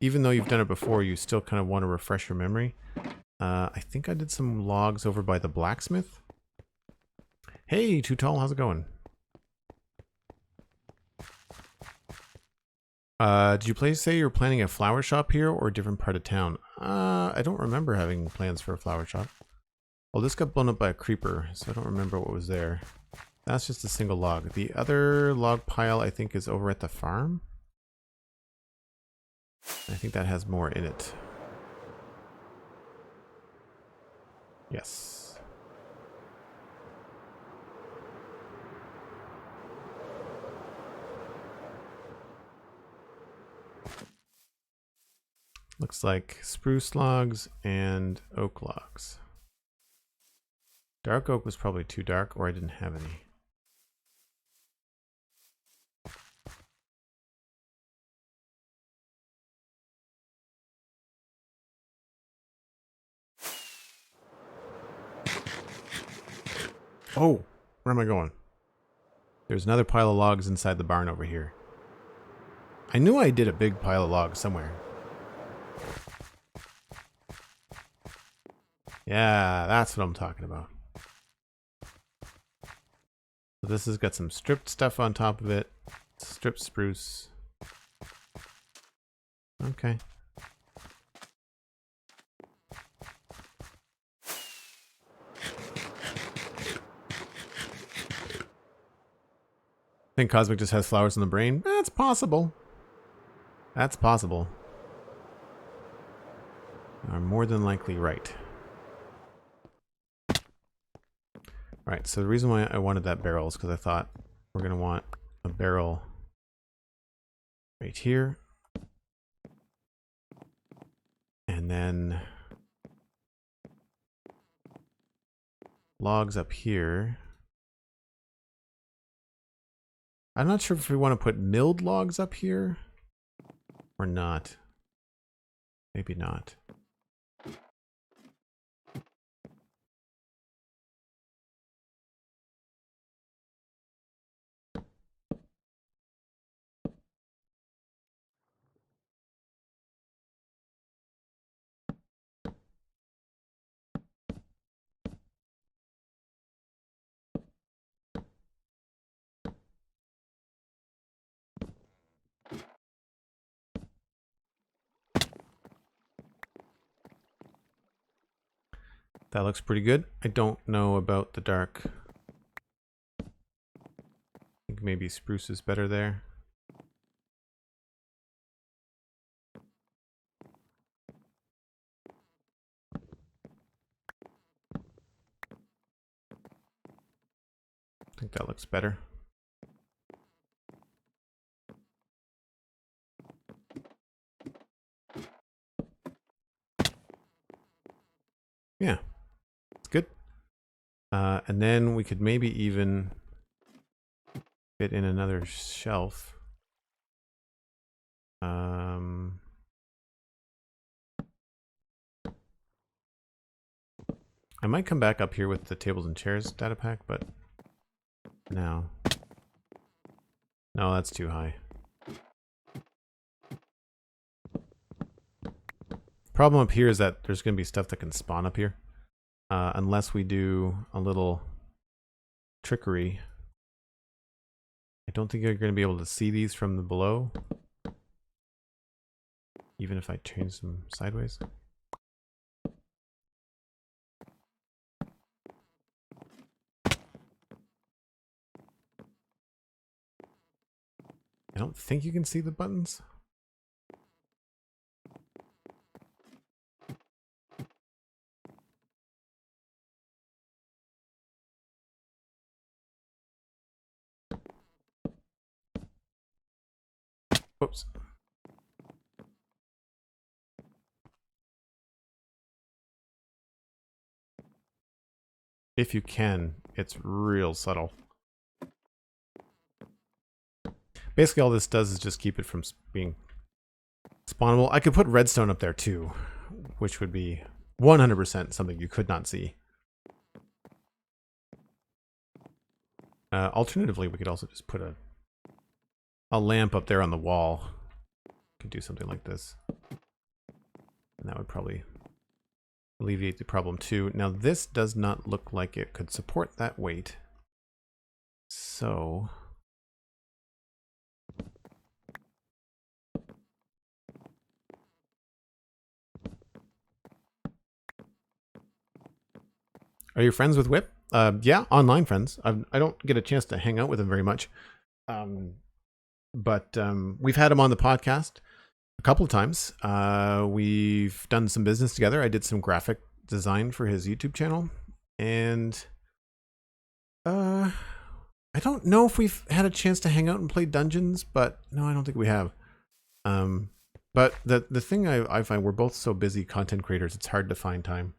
even though you've done it before, you still kind of want to refresh your memory. I think I did some logs over by the blacksmith. Hey, Too Tall, how's it going? Did you say you were planning a flower shop here or a different part of town? I don't remember having plans for a flower shop. Well, this got blown up by a creeper, so I don't remember what was there. That's just a single log. The other log pile, I think, is over at the farm. I think that has more in it. Yes. Looks like spruce logs and oak logs. Dark oak was probably too dark, or I didn't have any. Oh, where am I going? There's another pile of logs inside the barn over here. I knew I did a big pile of logs somewhere. Yeah, that's what I'm talking about. So this has got some stripped stuff on top of it. Stripped spruce. Okay. I think Cosmic just has flowers in the brain. That's possible. That's possible. You are more than likely right. Right, so the reason why I wanted that barrel is because I thought we're going to want a barrel right here. And then logs up here. I'm not sure if we want to put milled logs up here or not. Maybe not. That looks pretty good. I don't know about the dark. I think maybe spruce is better there. I think that looks better. Yeah, it's good. And then we could maybe even fit in another shelf. I might come back up here with the tables and chairs data pack, but no. No, that's too high. Problem up here is that there's going to be stuff that can spawn up here. unless we do a little trickery. I don't think you're going to be able to see these from the below, even if I change them sideways. I don't think you can see the buttons. Whoops. If you can, it's real subtle. Basically, all this does is just keep it from being spawnable. I could put redstone up there too, which would be 100% something you could not see. Alternatively, we could also just put a lamp up there on the wall. Could do something like this. And that would probably alleviate the problem too. Now this does not look like it could support that weight. So are you friends with Whip? Yeah, online friends. I don't get a chance to hang out with him very much. But we've had him on the podcast a couple of times. We've done some business together. I did some graphic design for his YouTube channel. And I don't know if we've had a chance to hang out and play dungeons, but no, I don't think we have. But the thing I find, we're both so busy content creators, it's hard to find time.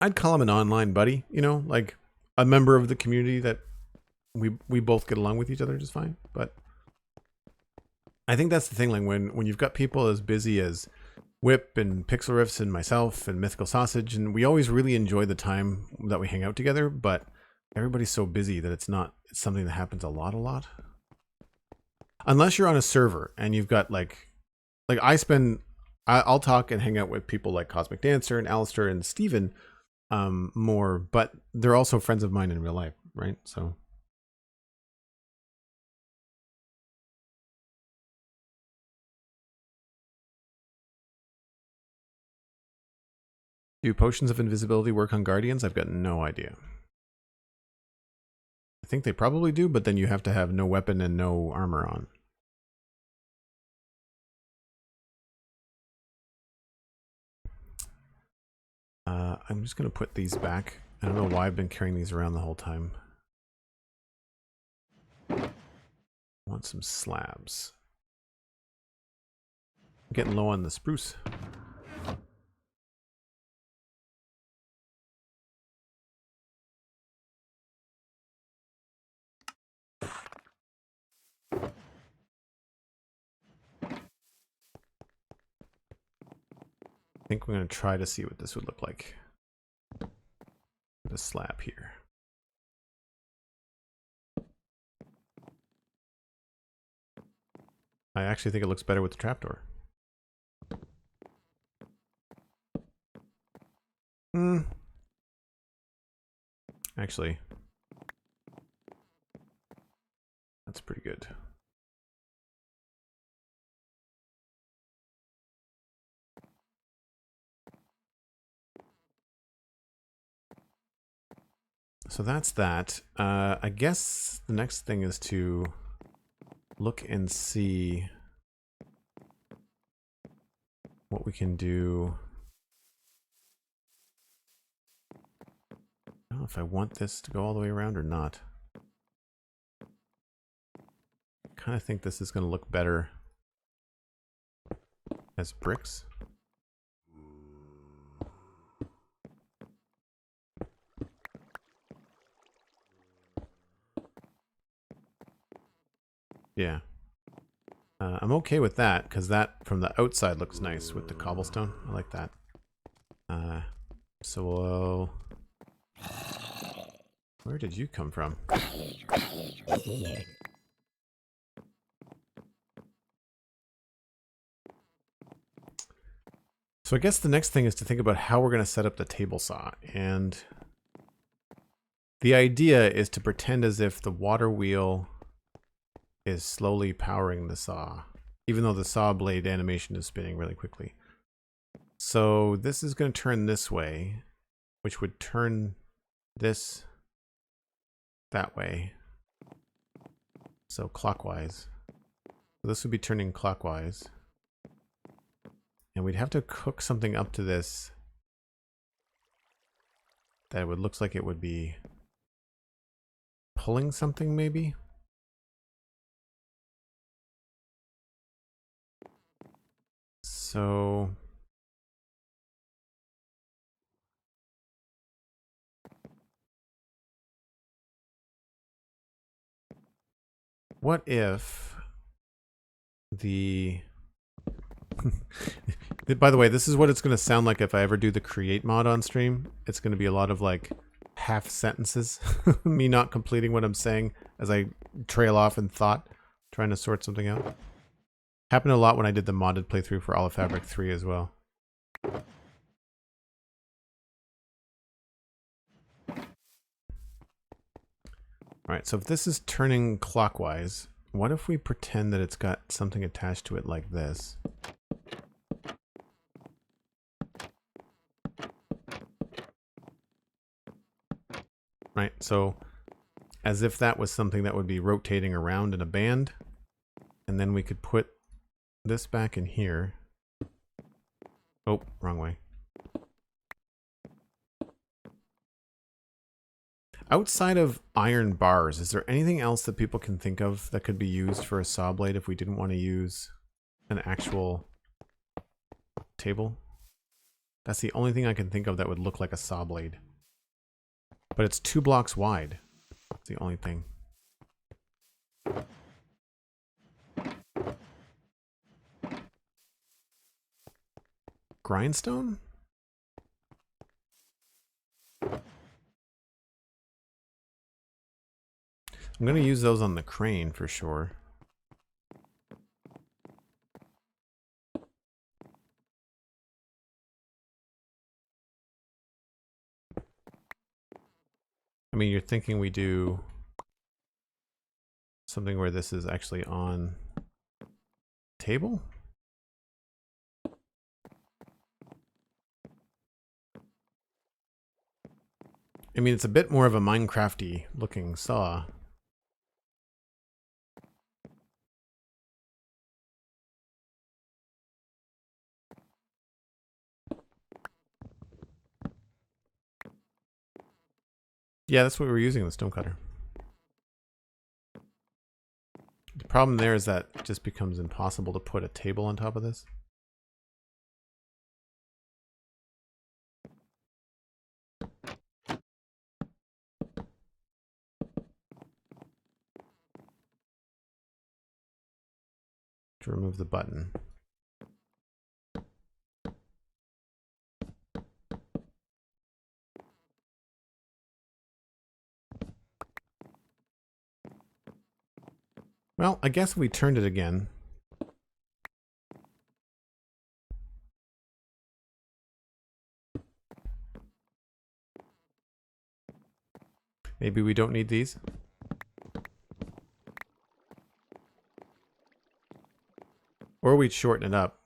I'd call him an online buddy, you know, like a member of the community that we both get along with each other just fine. But I think that's the thing, like when you've got people as busy as Whip and Pixel Riffs and myself and Mythical Sausage, and we always really enjoy the time that we hang out together, but everybody's so busy that it's something that happens a lot. Unless you're on a server and you've got like I'll talk and hang out with people like Cosmic Dancer and Alistair and Steven more, but they're also friends of mine in real life, right? So do potions of invisibility work on guardians? I've got no idea. I think they probably do, but then you have to have no weapon and no armor on. I'm just going to put these back. I don't know why I've been carrying these around the whole time. I want some slabs. I'm getting low on the spruce. I think we're going to try to see what this would look like. The slab here. I actually think it looks better with the trapdoor. Actually, that's pretty good. So that's that. I guess the next thing is to look and see what we can do. I don't know if I want this to go all the way around or not. I kind of think this is going to look better as bricks. Yeah. I'm okay with that, because that from the outside looks nice with the cobblestone. I like that. So where did you come from? So I guess the next thing is to think about how we're going to set up the table saw. And the idea is to pretend as if the water wheel is slowly powering the saw, even though the saw blade animation is spinning really quickly. So this is going to turn this way, which would turn this that way. So clockwise. So this would be turning clockwise. And we'd have to cook something up to this that would looks like it would be pulling something maybe. So what if the by the way, this is what it's going to sound like if I ever do the create mod on stream. It's going to be a lot of like half sentences, me not completing what I'm saying as I trail off in thought, trying to sort something out. Happened a lot when I did the modded playthrough for Fabric 3 as well. Alright, so if this is turning clockwise, what if we pretend that it's got something attached to it like this? Right, so as if that was something that would be rotating around in a band, and then we could put this back in here. Oh, wrong way. Outside of iron bars, is there anything else that people can think of that could be used for a saw blade if we didn't want to use an actual table? That's the only thing I can think of that would look like a saw blade. But it's 2 blocks wide. That's the only thing. Grindstone? I'm going to use those on the crane for sure. I mean, you're thinking we do something where this is actually on table? I mean, it's a bit more of a Minecrafty looking saw. Yeah, that's what we're using, the stonecutter. The problem there is that it just becomes impossible to put a table on top of this. To remove the button. Well, I guess we turned it again. Maybe we don't need these. Or we'd shorten it up.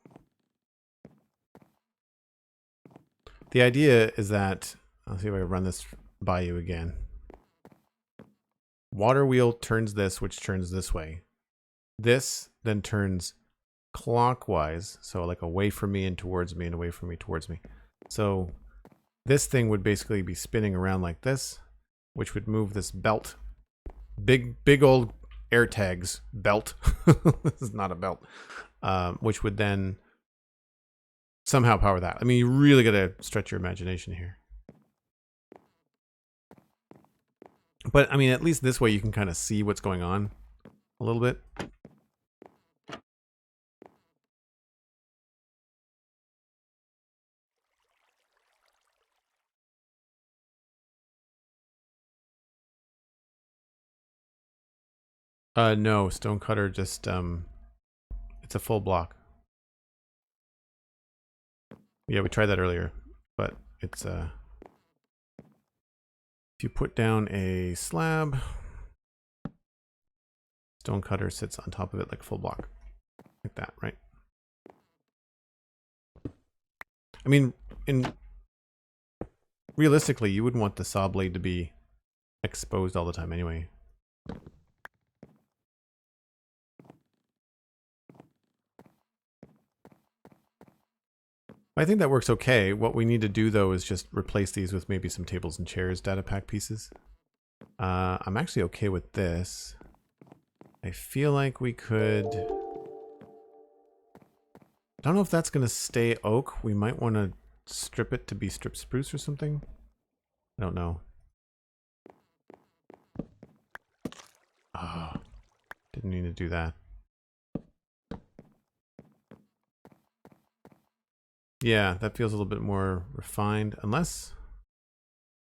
The idea is that, I'll see if I can run this by you again. Water wheel turns this, which turns this way. This then turns clockwise, so like away from me and towards me and away from me towards me. So this thing would basically be spinning around like this, which would move this belt. Big old air tags belt. This is not a belt. Which would then somehow power that. I mean, you really got to stretch your imagination here. But I mean, at least this way you can kind of see what's going on a little bit. No, stonecutter just it's a full block. Yeah, we tried that earlier, but it's if you put down a slab, stone cutter sits on top of it like a full block, like that, right? I mean, realistically, you wouldn't want the saw blade to be exposed all the time anyway. I think that works okay. What we need to do though is just replace these with maybe some tables and chairs data pack pieces. I'm actually okay with this. I feel like we could... I don't know if that's going to stay oak. We might want to strip it to be strip spruce or something. I don't know. Oh, didn't need to do that. Yeah, that feels a little bit more refined, unless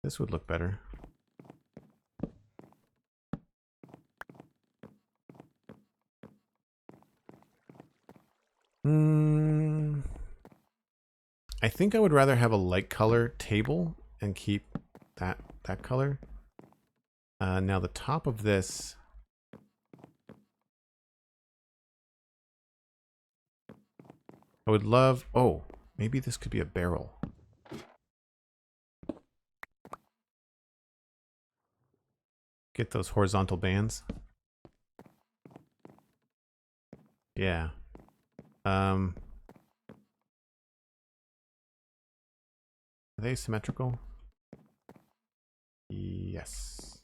this would look better. I think I would rather have a light color table and keep that color. Now the top of this, I would love, oh, maybe this could be a barrel. Get those horizontal bands. Yeah. Are they symmetrical? Yes.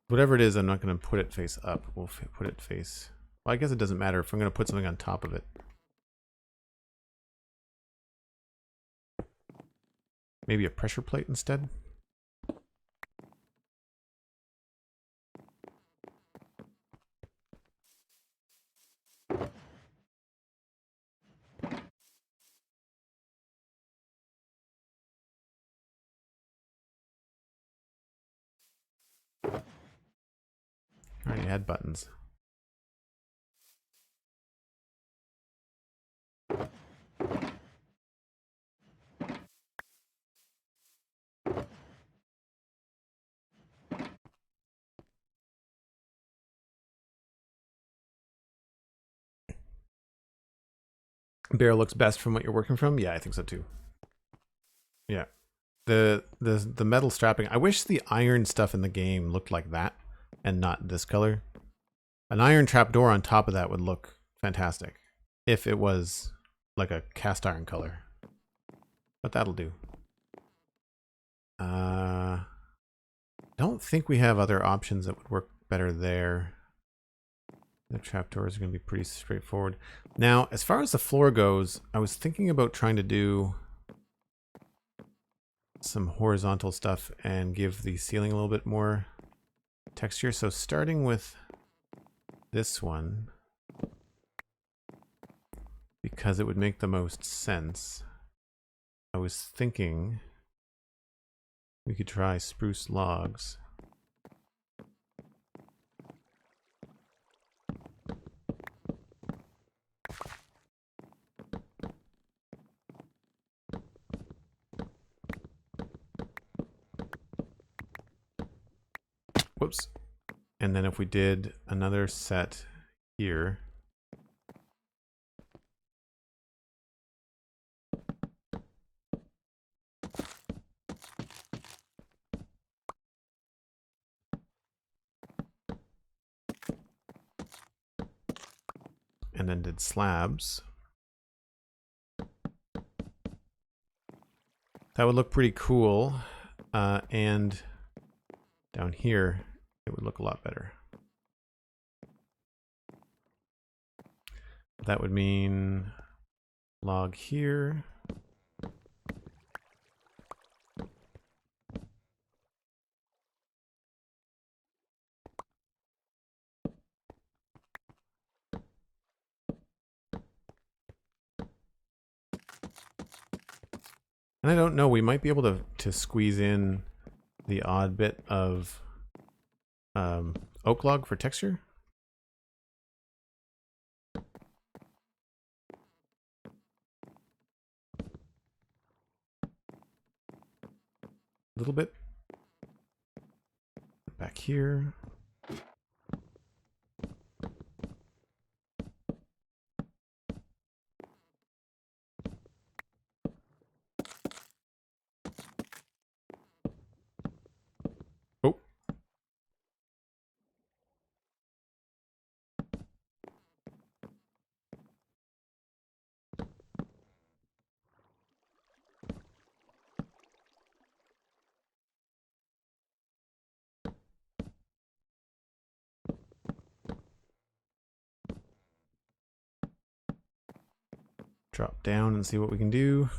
Whatever it is, I'm not going to put it face up. We'll put it face... Well, I guess it doesn't matter if I'm going to put something on top of it. Maybe a pressure plate instead? I already had buttons. Barrel looks best from what you're working from? Yeah, I think so too. Yeah. The metal strapping. I wish the iron stuff in the game looked like that and not this color. An iron trapdoor on top of that would look fantastic if it was like a cast iron color. But that'll do. Don't think we have other options that would work better there. The trapdoors are going to be pretty straightforward. Now, as far as the floor goes, I was thinking about trying to do some horizontal stuff and give the ceiling a little bit more texture. So starting with this one, because it would make the most sense, I was thinking we could try spruce logs. Whoops. And then if we did another set here, and then did slabs, that would look pretty cool. And down here, it would look a lot better. That would mean log here. And I don't know, we might be able to squeeze in the odd bit of oak log for texture. little bit. Back here. Oh. Drop down and see what we can do.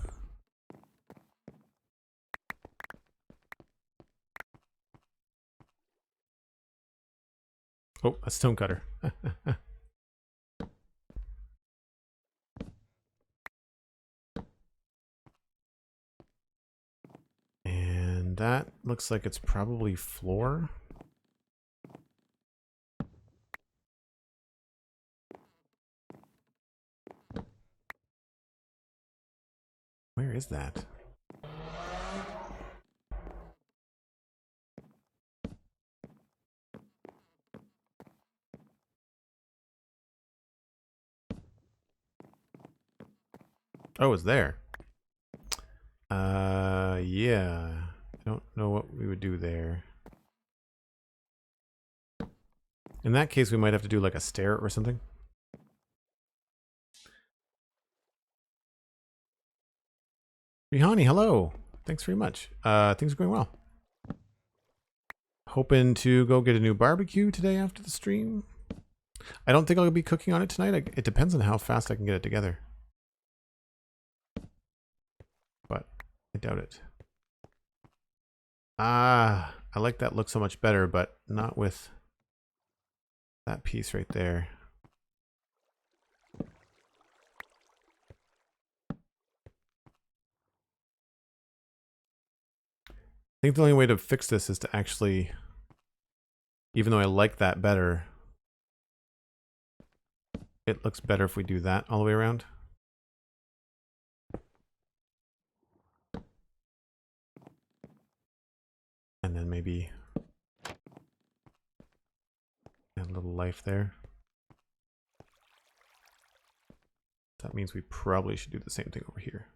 Oh, a stone cutter. And that looks like it's probably floor. Where is that? Oh, it's there. Yeah. I don't know what we would do there. In that case, we might have to do like a stair or something. Rihani, hello. Thanks very much. Things are going well. Hoping to go get a new barbecue today after the stream. I don't think I'll be cooking on it tonight. It depends on how fast I can get it together. But I doubt it. Ah, I like that look so much better, but not with that piece right there. I think the only way to fix this is to actually, even though I like that better, it looks better if we do that all the way around. And then maybe add a little life there. That means we probably should do the same thing over here.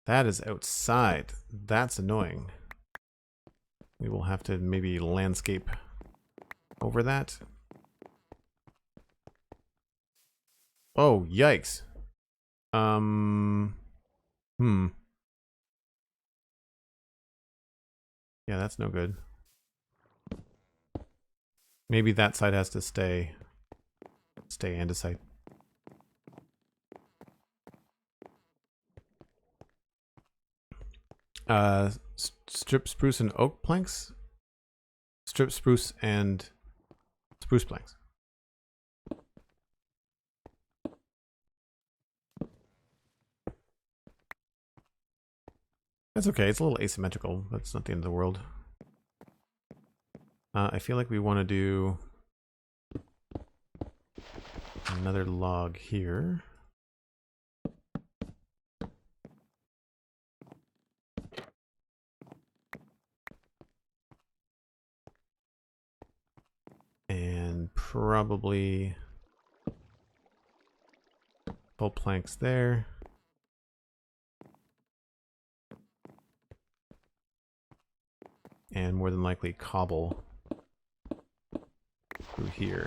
That is outside. That's annoying. We will have to maybe landscape over that. Oh, yikes. Yeah, that's no good. Maybe that side has to stay andesite. Strip spruce and oak planks? Strip spruce and spruce planks. That's okay. It's a little asymmetrical. That's not the end of the world. I feel like we want to do another log here. And probably full planks there. And more than likely cobble through here.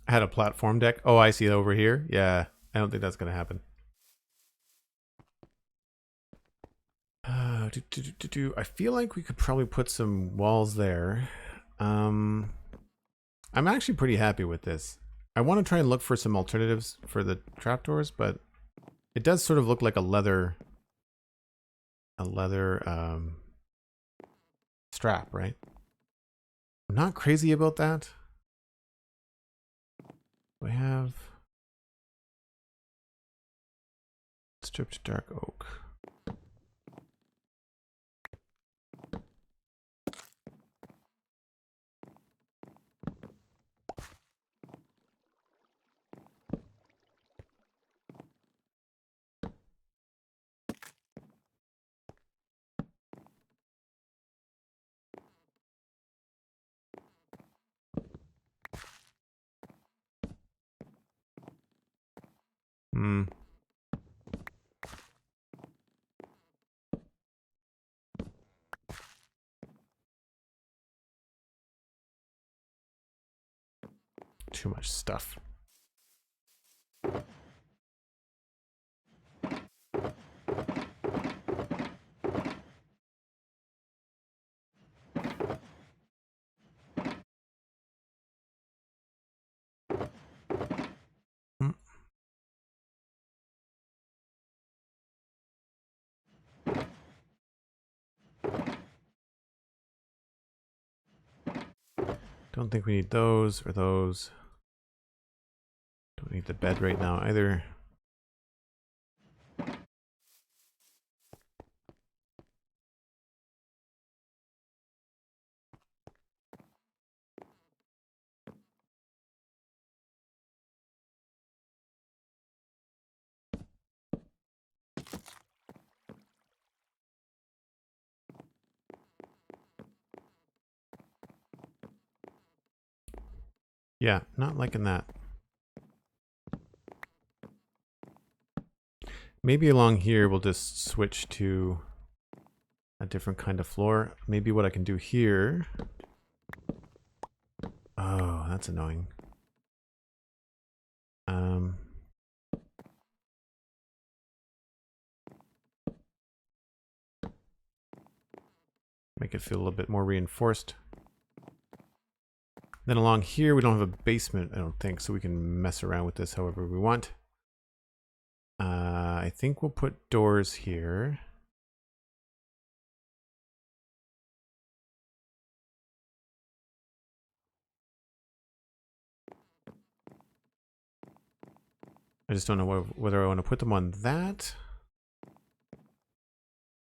I had a platform deck. Oh, I see it over here. Yeah, I don't think that's going to happen. I feel like we could probably put some walls there. I'm actually pretty happy with this. I want to try and look for some alternatives for the trapdoors, but it does sort of look like a leather strap, right? I'm not crazy about that. We have stripped dark oak. Too much stuff. Don't think we need those or those. Don't need the bed right now either. Yeah, not liking that. Maybe along here we'll just switch to a different kind of floor. Maybe what I can do here... Oh, that's annoying. Make it feel a little bit more reinforced. Then along here we don't have a basement, I don't think, so we can mess around with this however we want. I think we'll put doors here. I just don't know whether I want to put them on that.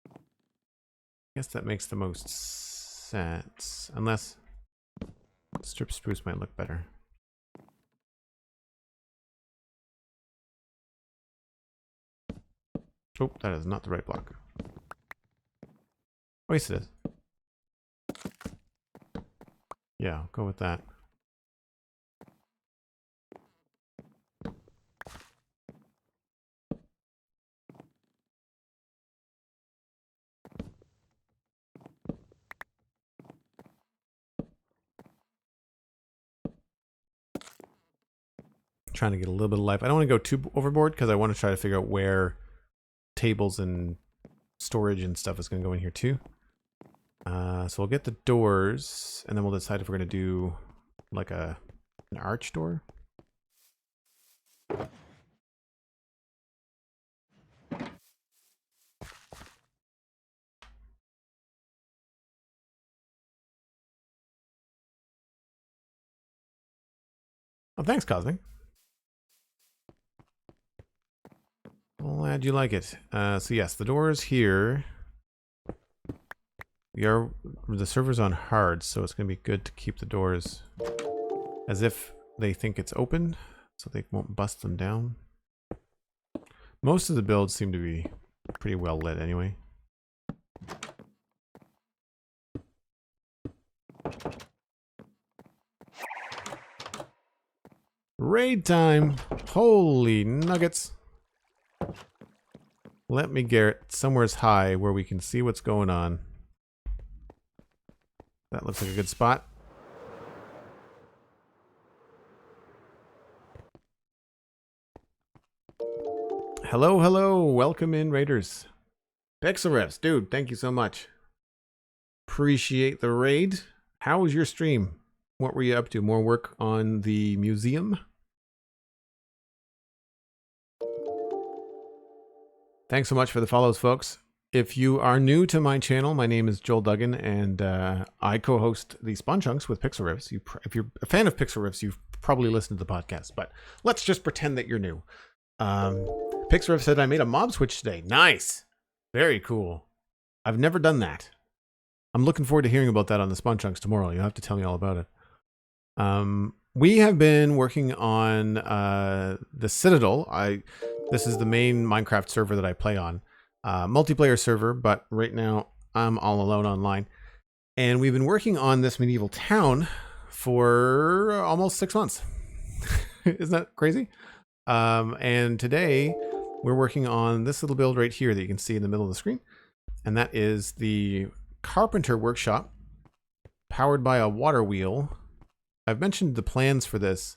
I guess that makes the most sense. Unless strip spruce might look better. Oh, that is not the right block. Oh, yes, it is. Yeah, I'll go with that. Trying to get a little bit of life. I don't want to go too overboard because I want to try to figure out where tables and storage and stuff is going to go in here too. So we'll get the doors and then we'll decide if we're going to do like an arch door. Oh, thanks, Cosmic. Glad you like it. So yes, the doors here. The server's on hard, so it's going to be good to keep the doors as if they think it's open, so they won't bust them down. Most of the builds seem to be pretty well lit anyway. Raid time! Holy nuggets! Let me get it somewhere's high where we can see what's going on. That looks like a good spot. Hello, hello. Welcome in, Raiders. Pixel Revs, dude, thank you so much. Appreciate the raid. How was your stream? What were you up to? More work on the museum? Thanks so much for the follows, folks. If you are new to my channel, my name is Joel Duggan, and I co-host the Spawn Chunks with Pixel Revs. If you're a fan of Pixel Revs, you've probably listened to the podcast, but let's just pretend that you're new. Pixel Revs said I made a mob switch today. Nice. Very cool. I've never done that. I'm looking forward to hearing about that on the Spawn Chunks tomorrow. You'll have to tell me all about it. We have been working on the Citadel. This is the main Minecraft server that I play on. Multiplayer server, but right now I'm all alone online. And we've been working on this medieval town for almost 6 months. Isn't that crazy? And today we're working on this little build right here that you can see in the middle of the screen. And that is the Carpenter workshop powered by a water wheel. I've mentioned the plans for this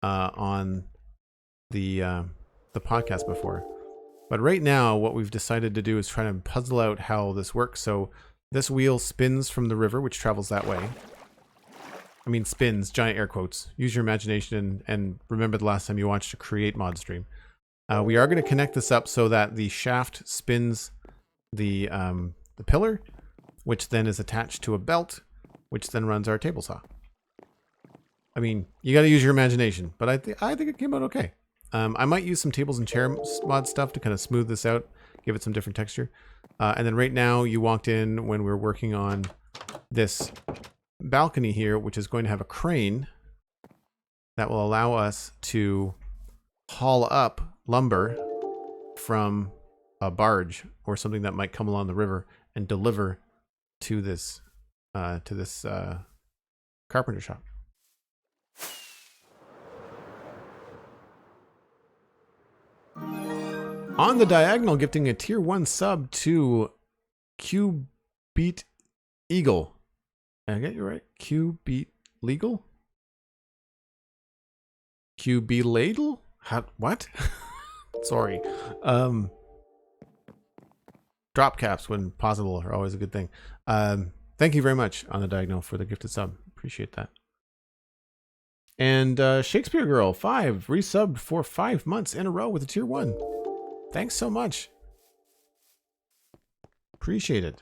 on the podcast before. But right now, what we've decided to do is try to puzzle out how this works. So this wheel spins from the river, which travels that way. I mean, spins, giant air quotes. Use your imagination and remember the last time you watched a Create mod stream. We are going to connect this up so that the shaft spins the pillar, which then is attached to a belt, which then runs our table saw. I mean, you got to use your imagination, but I think it came out okay. I might use some tables and chair mod stuff to kind of smooth this out, give it some different texture. And then right now, you walked in when we were working on this balcony here, which is going to have a crane that will allow us to haul up lumber from a barge or something that might come along the river and deliver to this carpenter shop. On the diagonal, gifting a tier 1 sub to Q Beat Eagle. Did I get you right? Q Beat Legal? Q B Ladle? What? Sorry. Drop caps when possible are always a good thing. Thank you very much on the diagonal for the gifted sub. Appreciate that. And Shakespeare Girl 5 resubbed for 5 months in a row with a tier 1. Thanks so much. Appreciate it.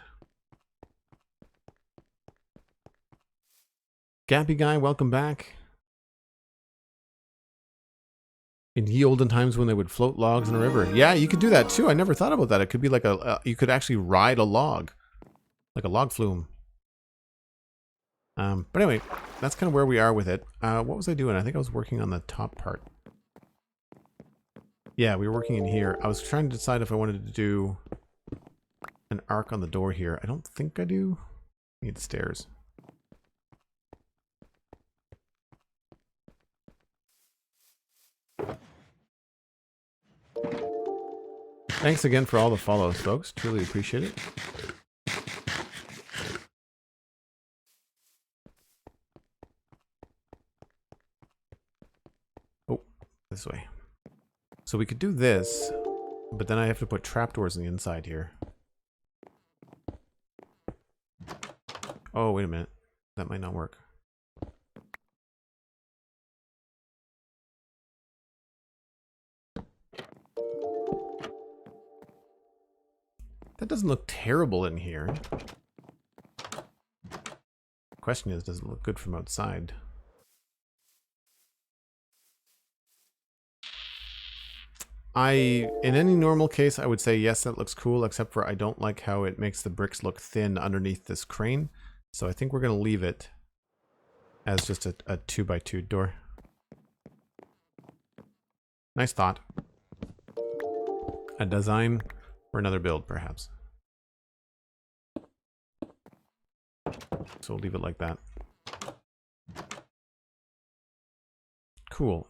Gappy Guy, welcome back. In ye olden times when they would float logs in a river. Yeah, you could do that too. I never thought about that. It could be like you could actually ride a log. Like a log flume. But anyway, that's kind of where we are with it. What was I doing? I think I was working on the top part. Yeah, we were working in here. I was trying to decide if I wanted to do an arc on the door here. I don't think I do. I need stairs. Thanks again for all the follows, folks. Truly appreciate it. Oh, this way. So we could do this, but then I have to put trapdoors on the inside here. Oh, wait a minute. That might not work. That doesn't look terrible in here. The question is, does it look good from outside? In any normal case, I would say yes, that looks cool, except for I don't like how it makes the bricks look thin underneath this crane. So I think we're going to leave it as just a 2x2 door. Nice thought. A design for another build, perhaps. So we'll leave it like that. Cool.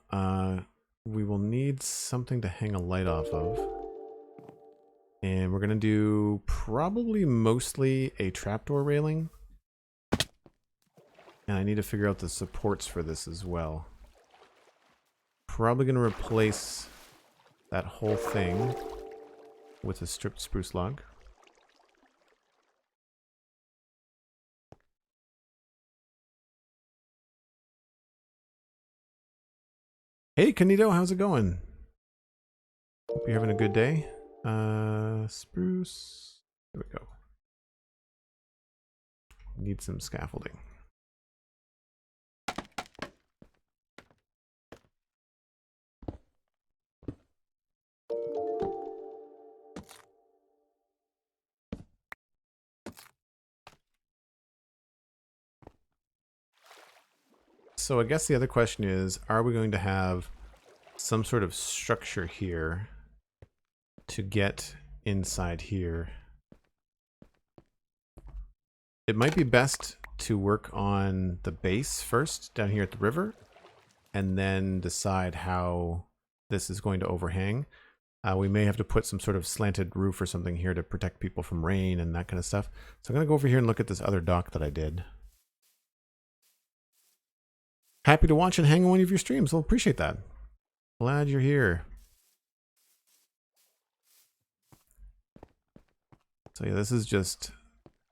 We will need something to hang a light off of. And we're going to do probably mostly a trapdoor railing. And I need to figure out the supports for this as well. Probably going to replace that whole thing with a stripped spruce log. Hey, Canito, how's it going? Hope you're having a good day. Spruce. There we go. Need some scaffolding. So I guess the other question is, are we going to have some sort of structure here to get inside here? It might be best to work on the base first down here at the river and then decide how this is going to overhang. We may have to put some sort of slanted roof or something here to protect people from rain and that kind of stuff. So I'm going to go over here and look at this other dock that I did. Happy to watch and hang on one of your streams. I'll appreciate that. Glad you're here. So yeah, this is just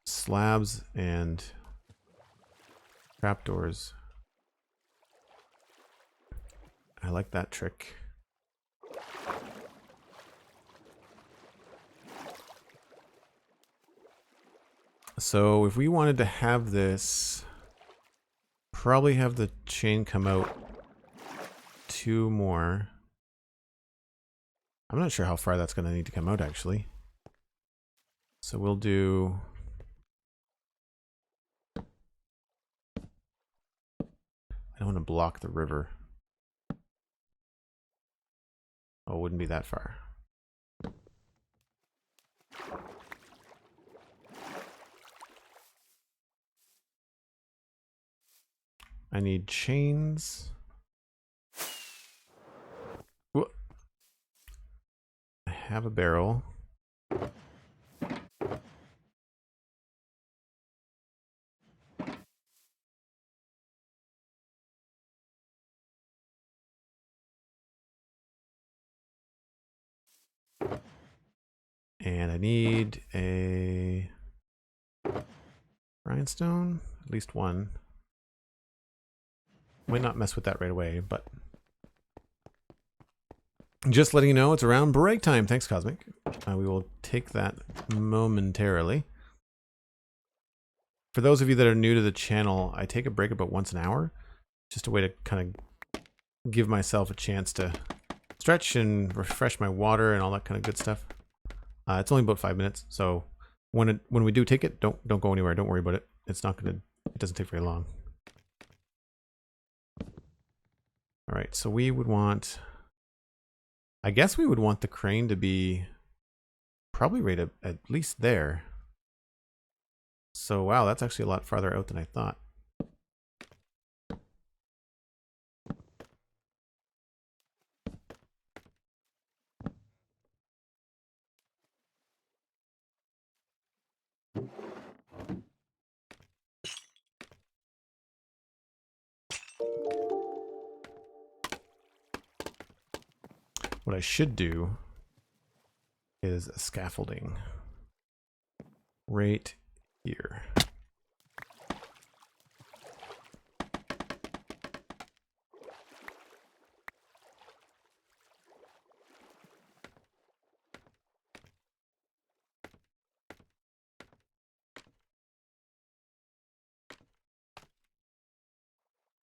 slabs and trapdoors. I like that trick. So if we wanted to have this, probably have the chain come out 2 more. I'm not sure how far that's going to need to come out actually. So we'll do... I don't want to block the river. Oh, it wouldn't be that far. I need chains. Whoa. I have a barrel. And I need a rhinestone, at least one. Might not mess with that right away, but just letting you know it's around break time. Thanks, Cosmic. We will take that momentarily. For those of you that are new to the channel, I take a break about once an hour. Just a way to kind of give myself a chance to stretch and refresh my water and all that kind of good stuff. It's only about 5 minutes, so when we do take it, don't go anywhere. Don't worry about it. It's not gonna. It doesn't take very long. All right, so we would want. I guess we would want the crane to be probably right at least there. So wow, that's actually a lot farther out than I thought. What I should do is a scaffolding right here.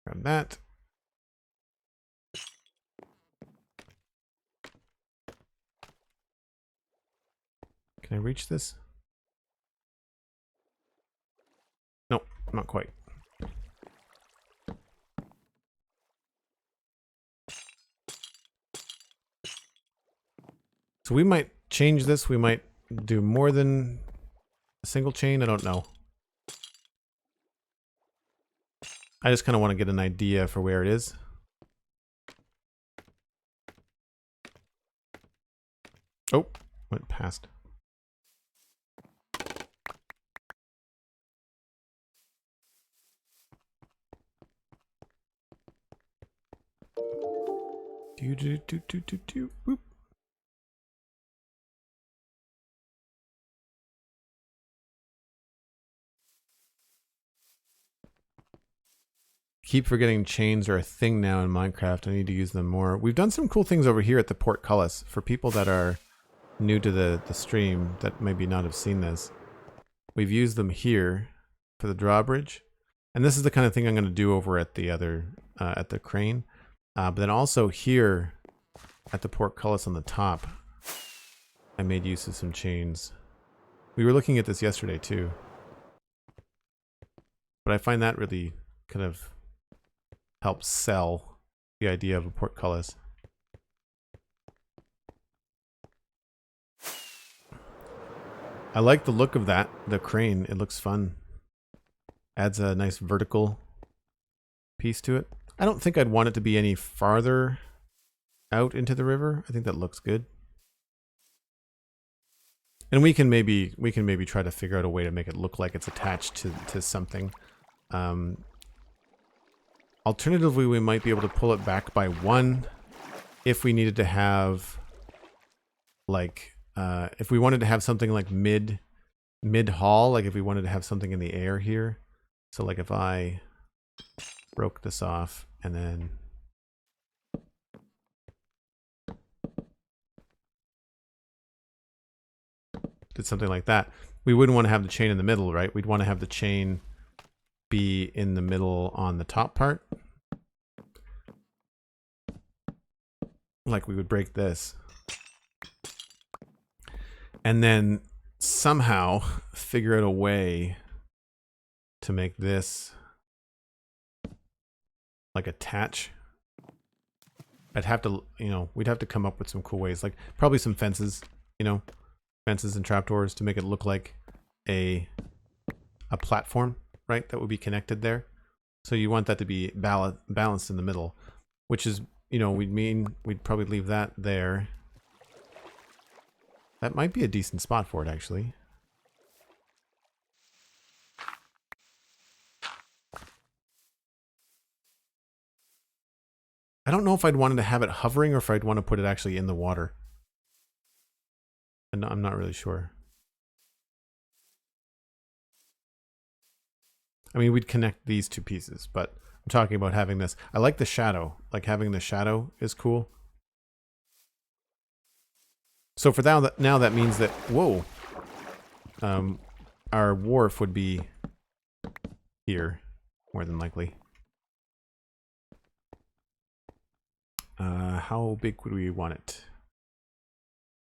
Grab that. Can I reach this? Nope, not quite. So we might change this. We might do more than a single chain. I don't know. I just kind of want to get an idea for where it is. Oh, went past. Whoop. Keep forgetting chains are a thing now in Minecraft. I need to use them more. We've done some cool things over here at the portcullis for people that are new to the stream that maybe not have seen this. We've used them here for the drawbridge, and this is the kind of thing I'm going to do over at the other at the crane. But then also here at the portcullis on the top, I made use of some chains. We were looking at this yesterday too, but I find that really kind of helps sell the idea of a portcullis. I like the look of that, the crane. It looks fun. Adds a nice vertical piece to it. I don't think I'd want it to be any farther out into the river. I think that looks good. And we can maybe try to figure out a way to make it look like it's attached to something. Alternatively, we might be able to pull it back by one if we needed to have like if we wanted to have something like mid haul, like if we wanted to have something in the air here. So like if I broke this off and then did something like that, we wouldn't want to have the chain in the middle, right? We'd want to have the chain be in the middle on the top part. Like we would break this. And then somehow figure out a way to make this like attach. I'd have to, you know, we'd have to come up with some cool ways, like probably some fences, you know, fences and trapdoors to make it look like a platform, right? That would be connected there. So you want that to be balanced in the middle, which is, you know, we'd probably leave that there. That might be a decent spot for it, actually. I don't know if I'd wanted to have it hovering or if I'd want to put it actually in the water. And I'm not really sure. I mean, we'd connect these two pieces, but I'm talking about having this. I like the shadow. Like having the shadow is cool. So for now that means that, whoa, our wharf would be here, more than likely. How big would we want it?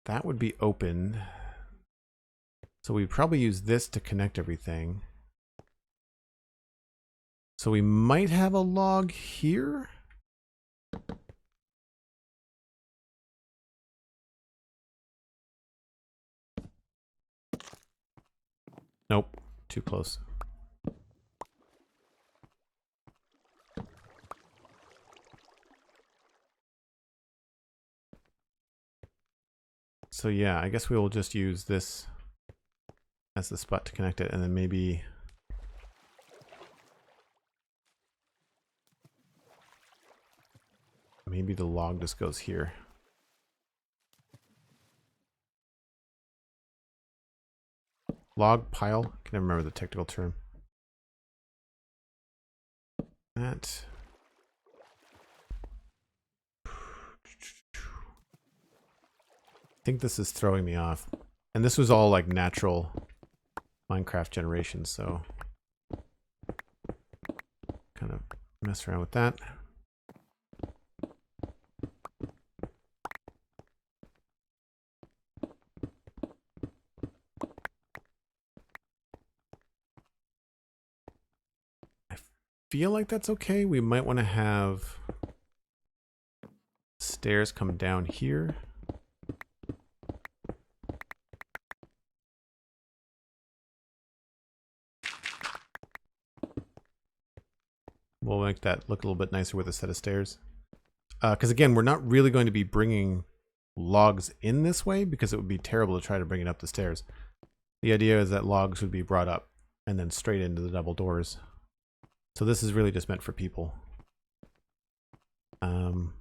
That would be open. So we'd probably use this to connect everything. So we might have a log here. Nope, too close. So yeah, I guess we will just use this as the spot to connect it, and then maybe the log just goes here. Log pile? I can never remember the technical term. That. I think this is throwing me off. And this was all like natural Minecraft generation, so kind of mess around with that. I feel like that's okay. We might want to have stairs come down here. We'll make that look a little bit nicer with a set of stairs. Because again, we're not really going to be bringing logs in this way because it would be terrible to try to bring it up the stairs. The idea is that logs would be brought up and then straight into the double doors. So this is really just meant for people. How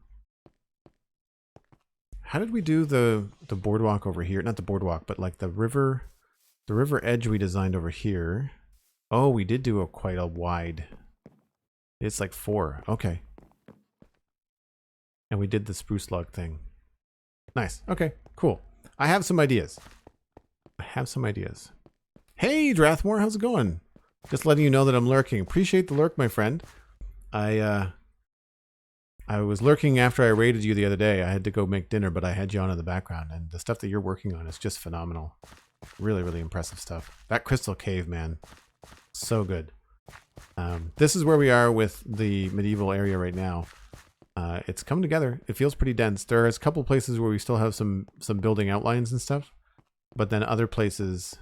did we do the boardwalk over here? Not the boardwalk, but like the river edge we designed over here. Oh, we did do quite a wide. It's like 4. Okay. And we did the spruce log thing. Nice. Okay, cool. I have some ideas. Hey, Drathmore, how's it going? Just letting you know that I'm lurking. Appreciate the lurk, my friend. I was lurking after I raided you the other day. I had to go make dinner, but I had you on in the background, and the stuff that you're working on is just phenomenal. Really, really impressive stuff. That crystal cave, man. So good. This is where we are with the medieval area right now. It's coming together. It feels pretty dense. There's a couple places where we still have some building outlines and stuff, but then other places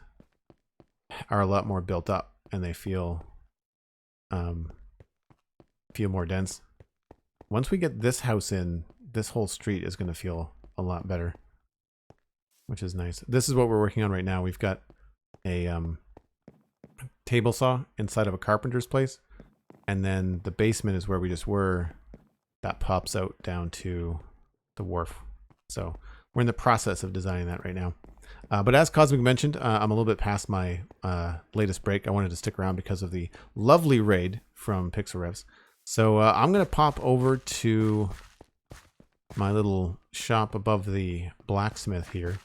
are a lot more built up and they feel more dense. Once we get this house in, this whole street is going to feel a lot better, which is nice. This is what we're working on right now. We've got a table saw inside of a carpenter's place, and then the basement is where we just were. That pops out down to the wharf. So we're in the process of designing that right now. But as Cosmic mentioned, I'm a little bit past my latest break. I wanted to stick around because of the lovely raid from Pixel Revs. So I'm going to pop over to my little shop above the blacksmith here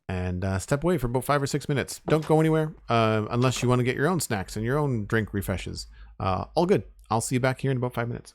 and step away for about 5 or 6 minutes. Don't go anywhere unless you want to get your own snacks and your own drink refreshes. All good. I'll see you back here in about 5 minutes.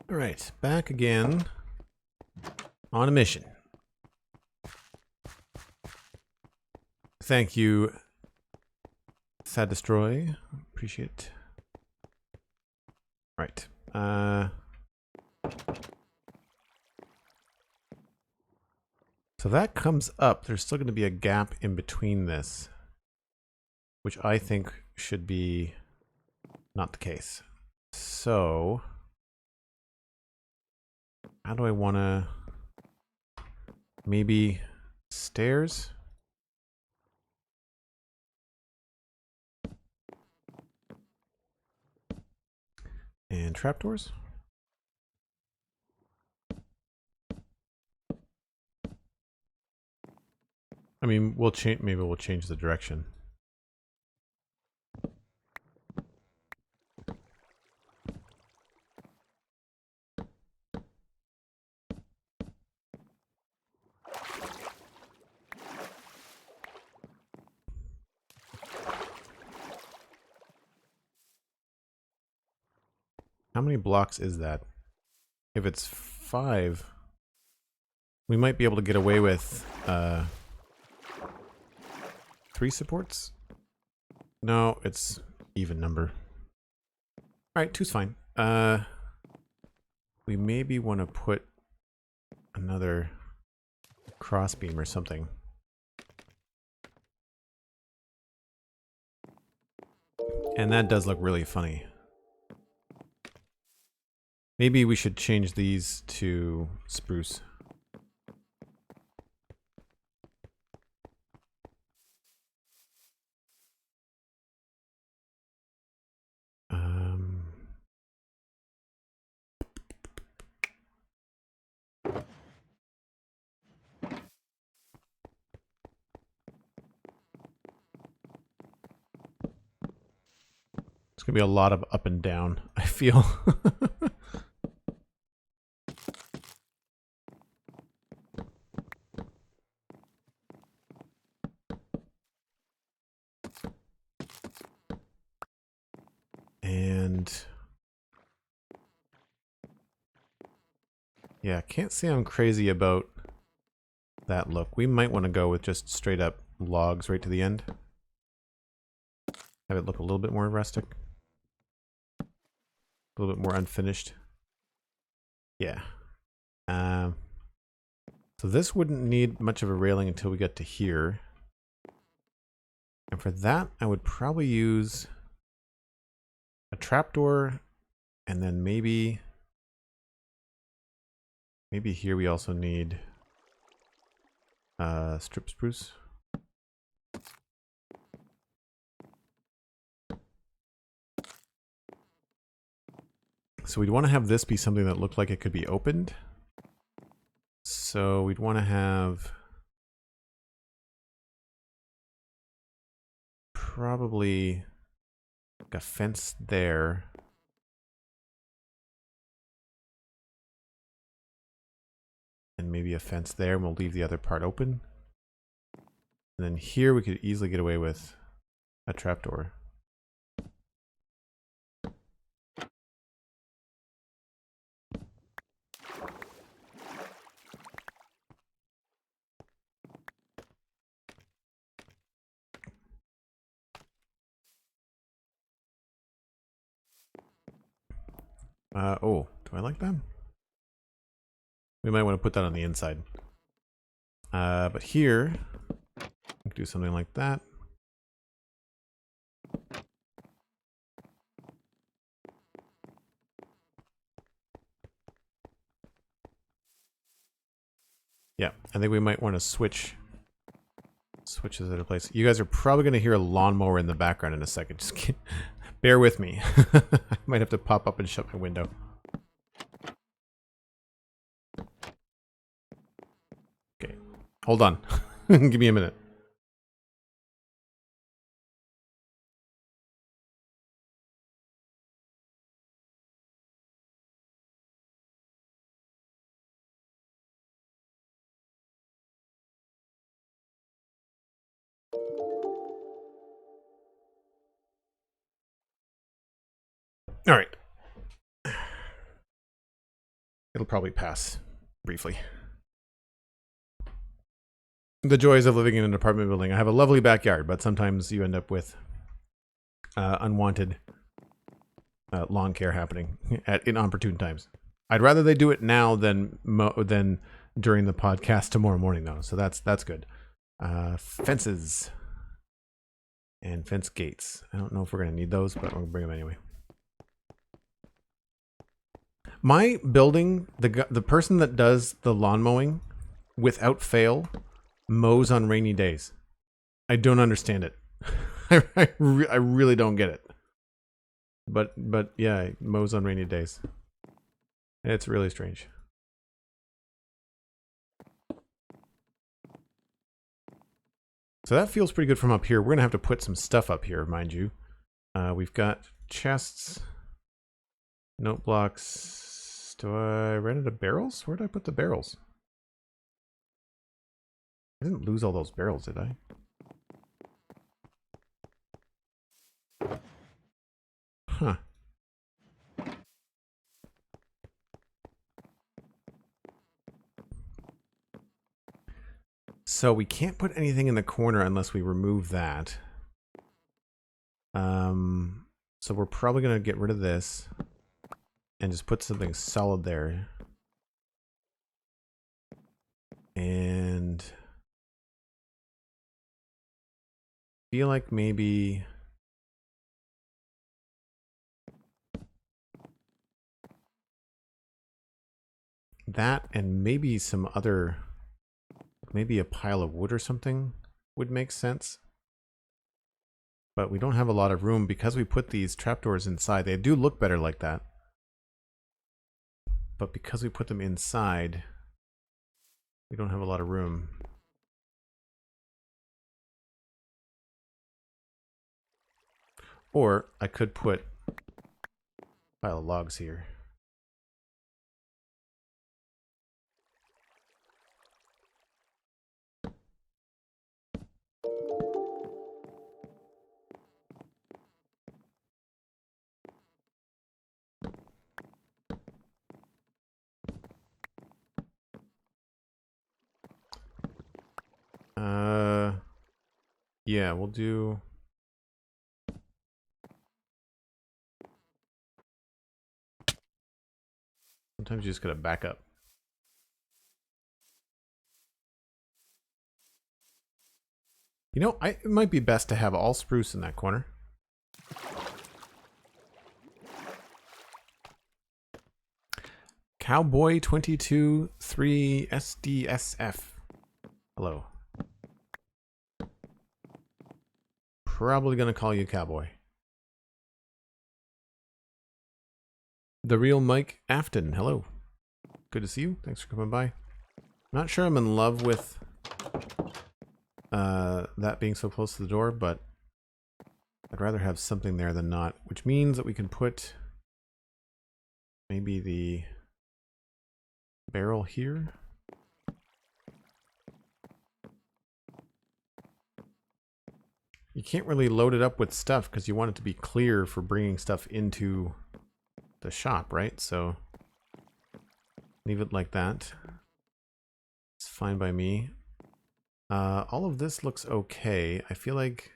All right, back again on a mission. Thank you, Sad Destroy. Appreciate it. Right. So that comes up. There's still going to be a gap in between this, which I think should be not the case. So, how do I want to... Maybe stairs? And trapdoors? I mean, we'll change. Maybe we'll change the direction. How many blocks is that? If it's 5, we might be able to get away with 3 supports. No, it's even number. All right, 2's fine. We maybe want to put another crossbeam or something. And that does look really funny. Maybe we should change these to spruce. It's gonna be a lot of up and down, I feel. And yeah, can't say I'm crazy about that look. We might want to go with just straight up logs right to the end. Have it look a little bit more rustic. A little bit more unfinished. Yeah. So this wouldn't need much of a railing until we get to here. And for that, I would probably use a trapdoor, and then maybe here we also need strip spruce. So we'd want to have this be something that looked like it could be opened. So we'd want to have probably like a fence there. And maybe a fence there, and we'll leave the other part open. And then here we could easily get away with a trapdoor. Oh, do I like that? We might want to put that on the inside. But here, we can do something like that. Yeah, I think we might want to switch this other place. You guys are probably going to hear a lawnmower in the background in a second. Just bear with me. I might have to pop up and shut my window. Okay, hold on. Give me a minute. All right. It'll probably pass briefly. The joys of living in an apartment building. I have a lovely backyard, but sometimes you end up with unwanted lawn care happening at inopportune times. I'd rather they do it now than during the podcast tomorrow morning, though. So that's good. Fences and fence gates. I don't know if we're going to need those, but we'll bring them anyway. My building, the person that does the lawn mowing, without fail, mows on rainy days. I don't understand it. I really don't get it. But yeah, it mows on rainy days. It's really strange. So that feels pretty good from up here. We're going to have to put some stuff up here, mind you. We've got chests, note blocks. Do I run out of barrels? Where did I put the barrels? I didn't lose all those barrels, did I? Huh. So we can't put anything in the corner unless we remove that. So we're probably going to get rid of this and just put something solid there. And feel like maybe that and maybe some other, maybe a pile of wood or something would make sense. But we don't have a lot of room because we put these trapdoors inside. They do look better like that. But because we put them inside, we don't have a lot of room. Or I could put a pile of logs here. Yeah, we'll do. Sometimes you just gotta back up. You know, it might be best to have all spruce in that corner. Cowboy 22-3 SDSF. Hello. Probably gonna call you Cowboy. The real Mike Afton. Hello. Good to see you. Thanks for coming by. Not sure I'm in love with that being so close to the door, but I'd rather have something there than not, which means that we can put maybe the barrel here. You can't really load it up with stuff because you want it to be clear for bringing stuff into the shop, right? So leave it like that. It's fine by me. All of this looks okay. I feel like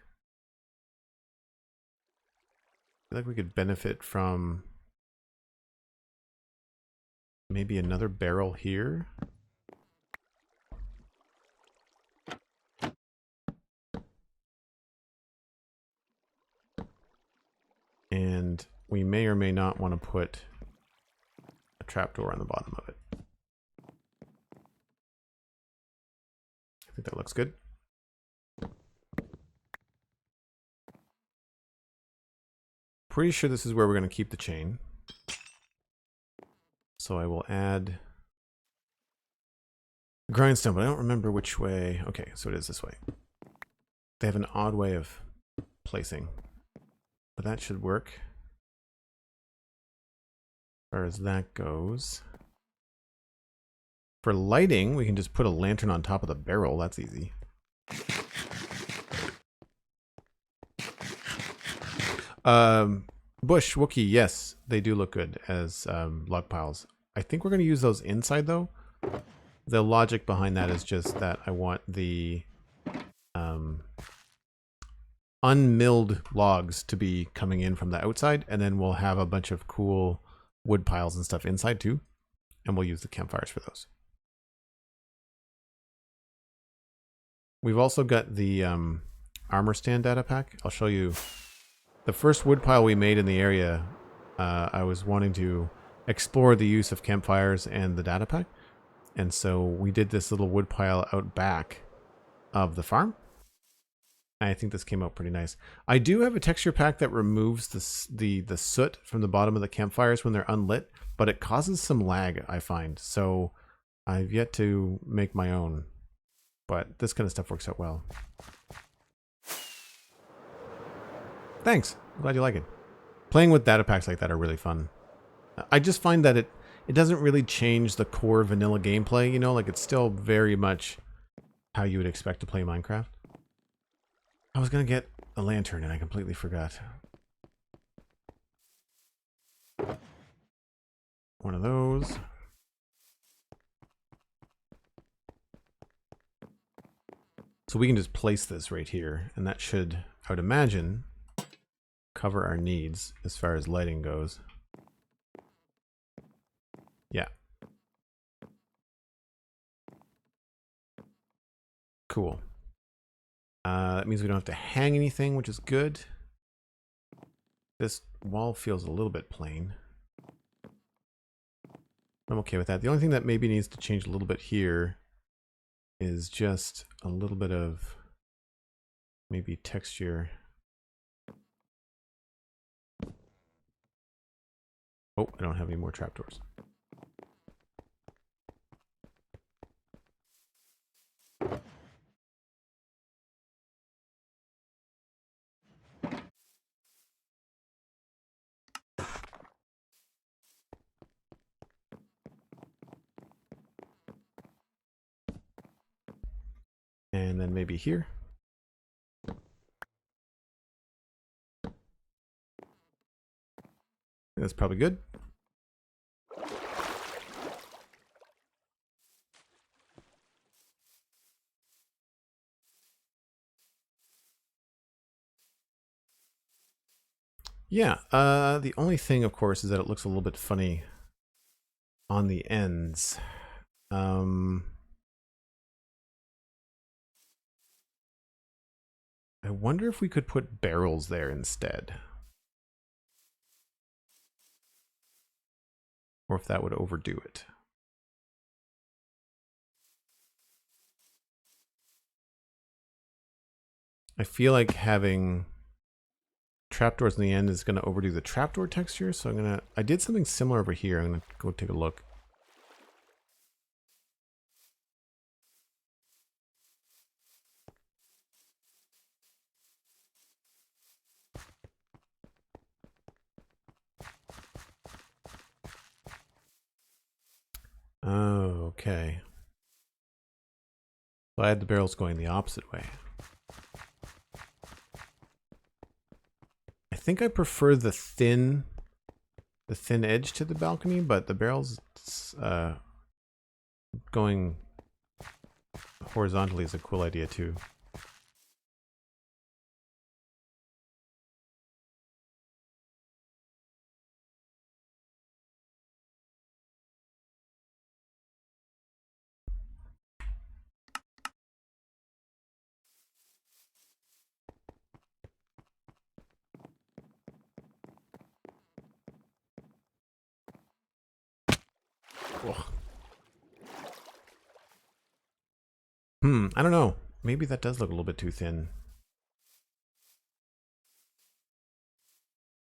we could benefit from maybe another barrel here. And we may or may not want to put a trapdoor on the bottom of it. I think that looks good. Pretty sure this is where we're going to keep the chain. So I will add a grindstone, but I don't remember which way. Okay, so it is this way. They have an odd way of placing, but that should work. As far as that goes. For lighting, we can just put a lantern on top of the barrel. That's easy. Bush, Wookiee, yes, they do look good as log piles. I think we're going to use those inside though. The logic behind that is just that I want the unmilled logs to be coming in from the outside, and then we'll have a bunch of cool wood piles and stuff inside too, and we'll use the campfires for those. We've also got the armor stand data pack. I'll show you the first wood pile we made in the area. I was wanting to explore the use of campfires and the data pack, and so we did this little wood pile out back of the farm. I think this came out pretty nice. I do have a texture pack that removes the soot from the bottom of the campfires when they're unlit, but it causes some lag, I find. So I've yet to make my own, but this kind of stuff works out well. Thanks. I'm glad you like it. Playing with data packs like that are really fun. I just find that it doesn't really change the core vanilla gameplay, you know, like it's still very much how you would expect to play Minecraft. I was going to get a lantern and I completely forgot. One of those. So we can just place this right here, and that should, I would imagine, cover our needs as far as lighting goes. Yeah. Cool. That means we don't have to hang anything, which is good. This wall feels a little bit plain. I'm okay with that. The only thing that maybe needs to change a little bit here is just a little bit of maybe texture. Oh, I don't have any more trapdoors. And then maybe here. That's probably good. Yeah, the only thing, of course, is that it looks a little bit funny on the ends. I wonder if we could put barrels there instead. Or if that would overdo it. I feel like having trapdoors in the end is going to overdo the trapdoor texture, so I did something similar over here. I'm going to go take a look. Oh, okay. So I had the barrels going the opposite way. I think I prefer the thin edge to the balcony, but the barrels going horizontally is a cool idea too. I don't know. Maybe that does look a little bit too thin.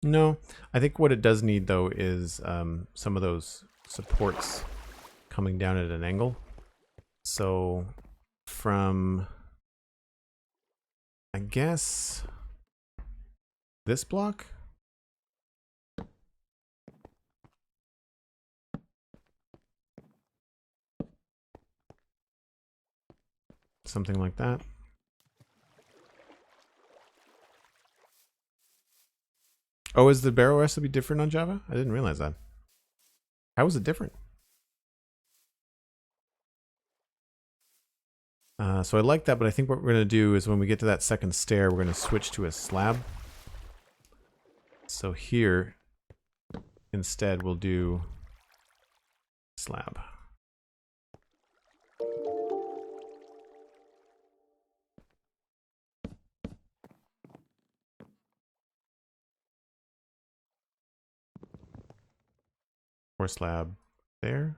No, I think what it does need though is some of those supports coming down at an angle. So from, I guess, this block? Something like that. Oh, is the barrel recipe different on Java? I didn't realize that. How is it different? So I like that, but I think what we're going to do is when we get to that second stair, we're going to switch to a slab. So here, instead, we'll do slab. Or slab there.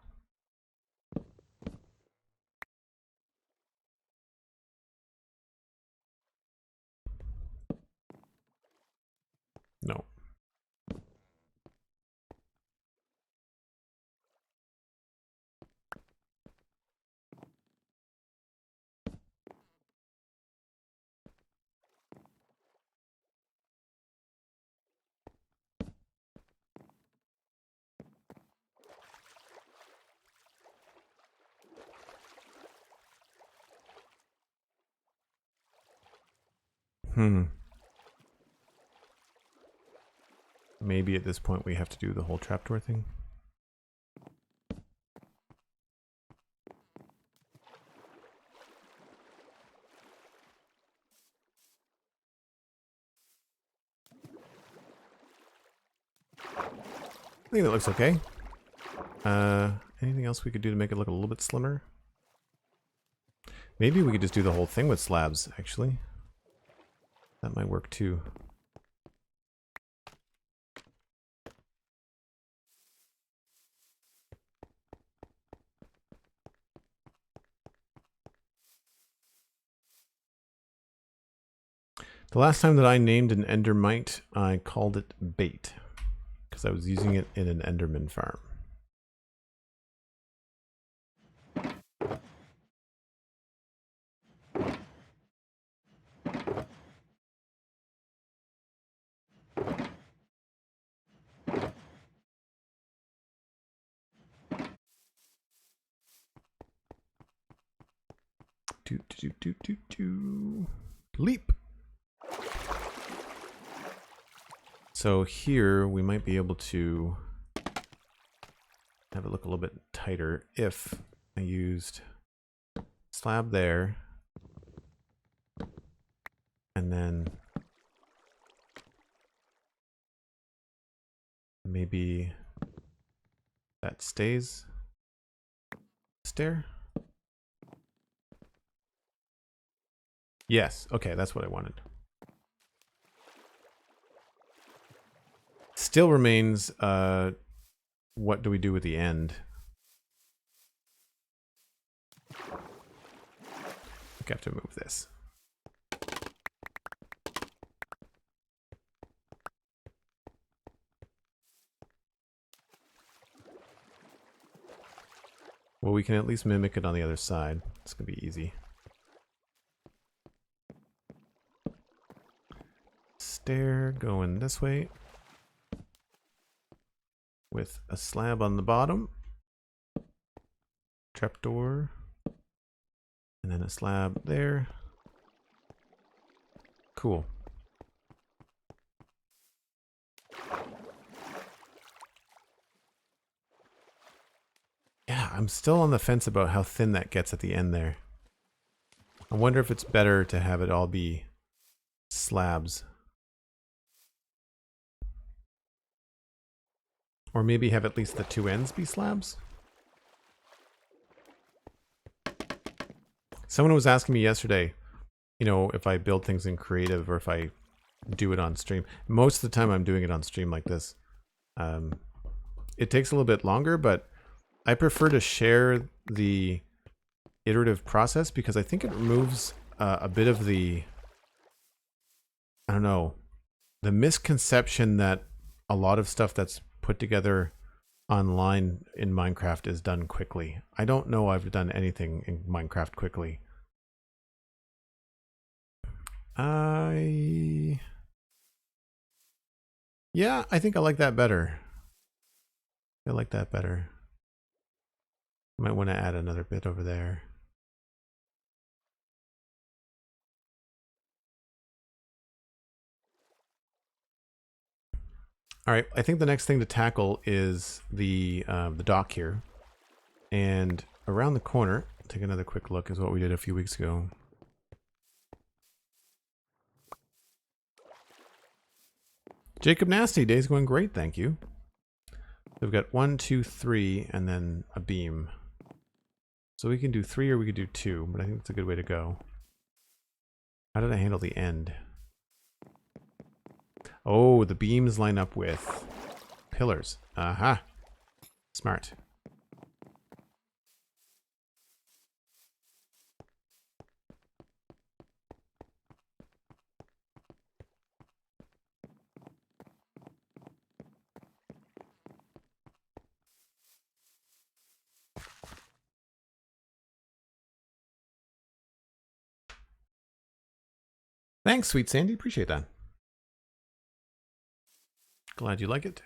No. Maybe at this point we have to do the whole trapdoor thing. I think that looks okay. Anything else we could do to make it look a little bit slimmer? Maybe we could just do the whole thing with slabs, actually. That might work too. The last time that I named an endermite, I called it bait, because I was using it in an enderman farm. Leap! So here we might be able to have it look a little bit tighter if I used slab there and then maybe that stays stair. Yes, okay, that's what I wanted. Still remains, what do we do with the end? We have to move this. Well, we can at least mimic it on the other side. It's gonna be easy. Stair going this way with a slab on the bottom, trapdoor, and then a slab there. Cool. Yeah, I'm still on the fence about how thin that gets at the end there. I wonder if it's better to have it all be slabs. Or maybe have at least the two ends be slabs? Someone was asking me yesterday, you know, if I build things in creative or if I do it on stream. Most of the time I'm doing it on stream like this. It takes a little bit longer, but I prefer to share the iterative process because I think it removes a bit of the, I don't know, the misconception that a lot of stuff that's put together online in Minecraft is done quickly. I don't know I've done anything in Minecraft quickly. Yeah, I think I like that better. I like that better. Might want to add another bit over there. All right, I think the next thing to tackle is the dock here. And around the corner, take another quick look is what we did a few weeks ago. Jacob Nasty, day's going great, thank you. We've got 1, 2, 3, and then a beam. So we can do 3 or we could do 2, but I think that's a good way to go. How did I handle the end? Oh, the beams line up with pillars. Aha. Smart. Thanks, Sweet Sandy. Appreciate that. Glad you like it.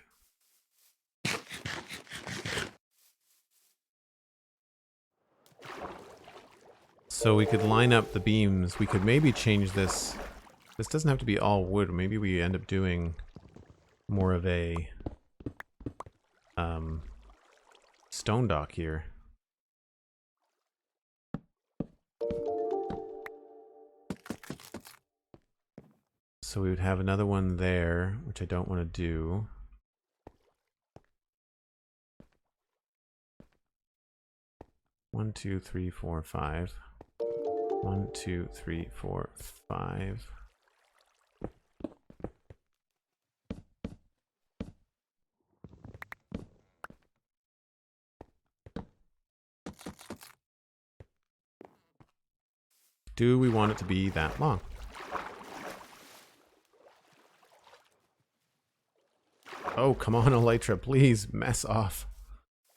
So we could line up the beams. We could maybe change this. This doesn't have to be all wood. Maybe we end up doing more of a stone dock here. So we would have another one there, which I don't want to do. One, 2, 3, 4, 5. 1, 2, 3, 4, 5. Do we want it to be that long? Oh, come on, Elytra, please mess off.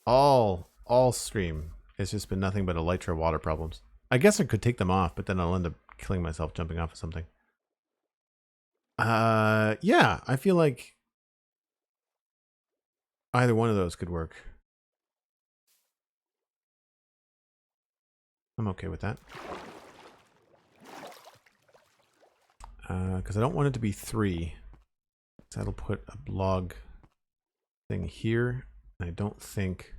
All stream. It's just been nothing but Elytra water problems. I guess I could take them off, but then I'll end up killing myself jumping off of something. Yeah, I feel like either one of those could work. I'm okay with that. Because I don't want it to be 3. So that'll put a log thing here. I don't think...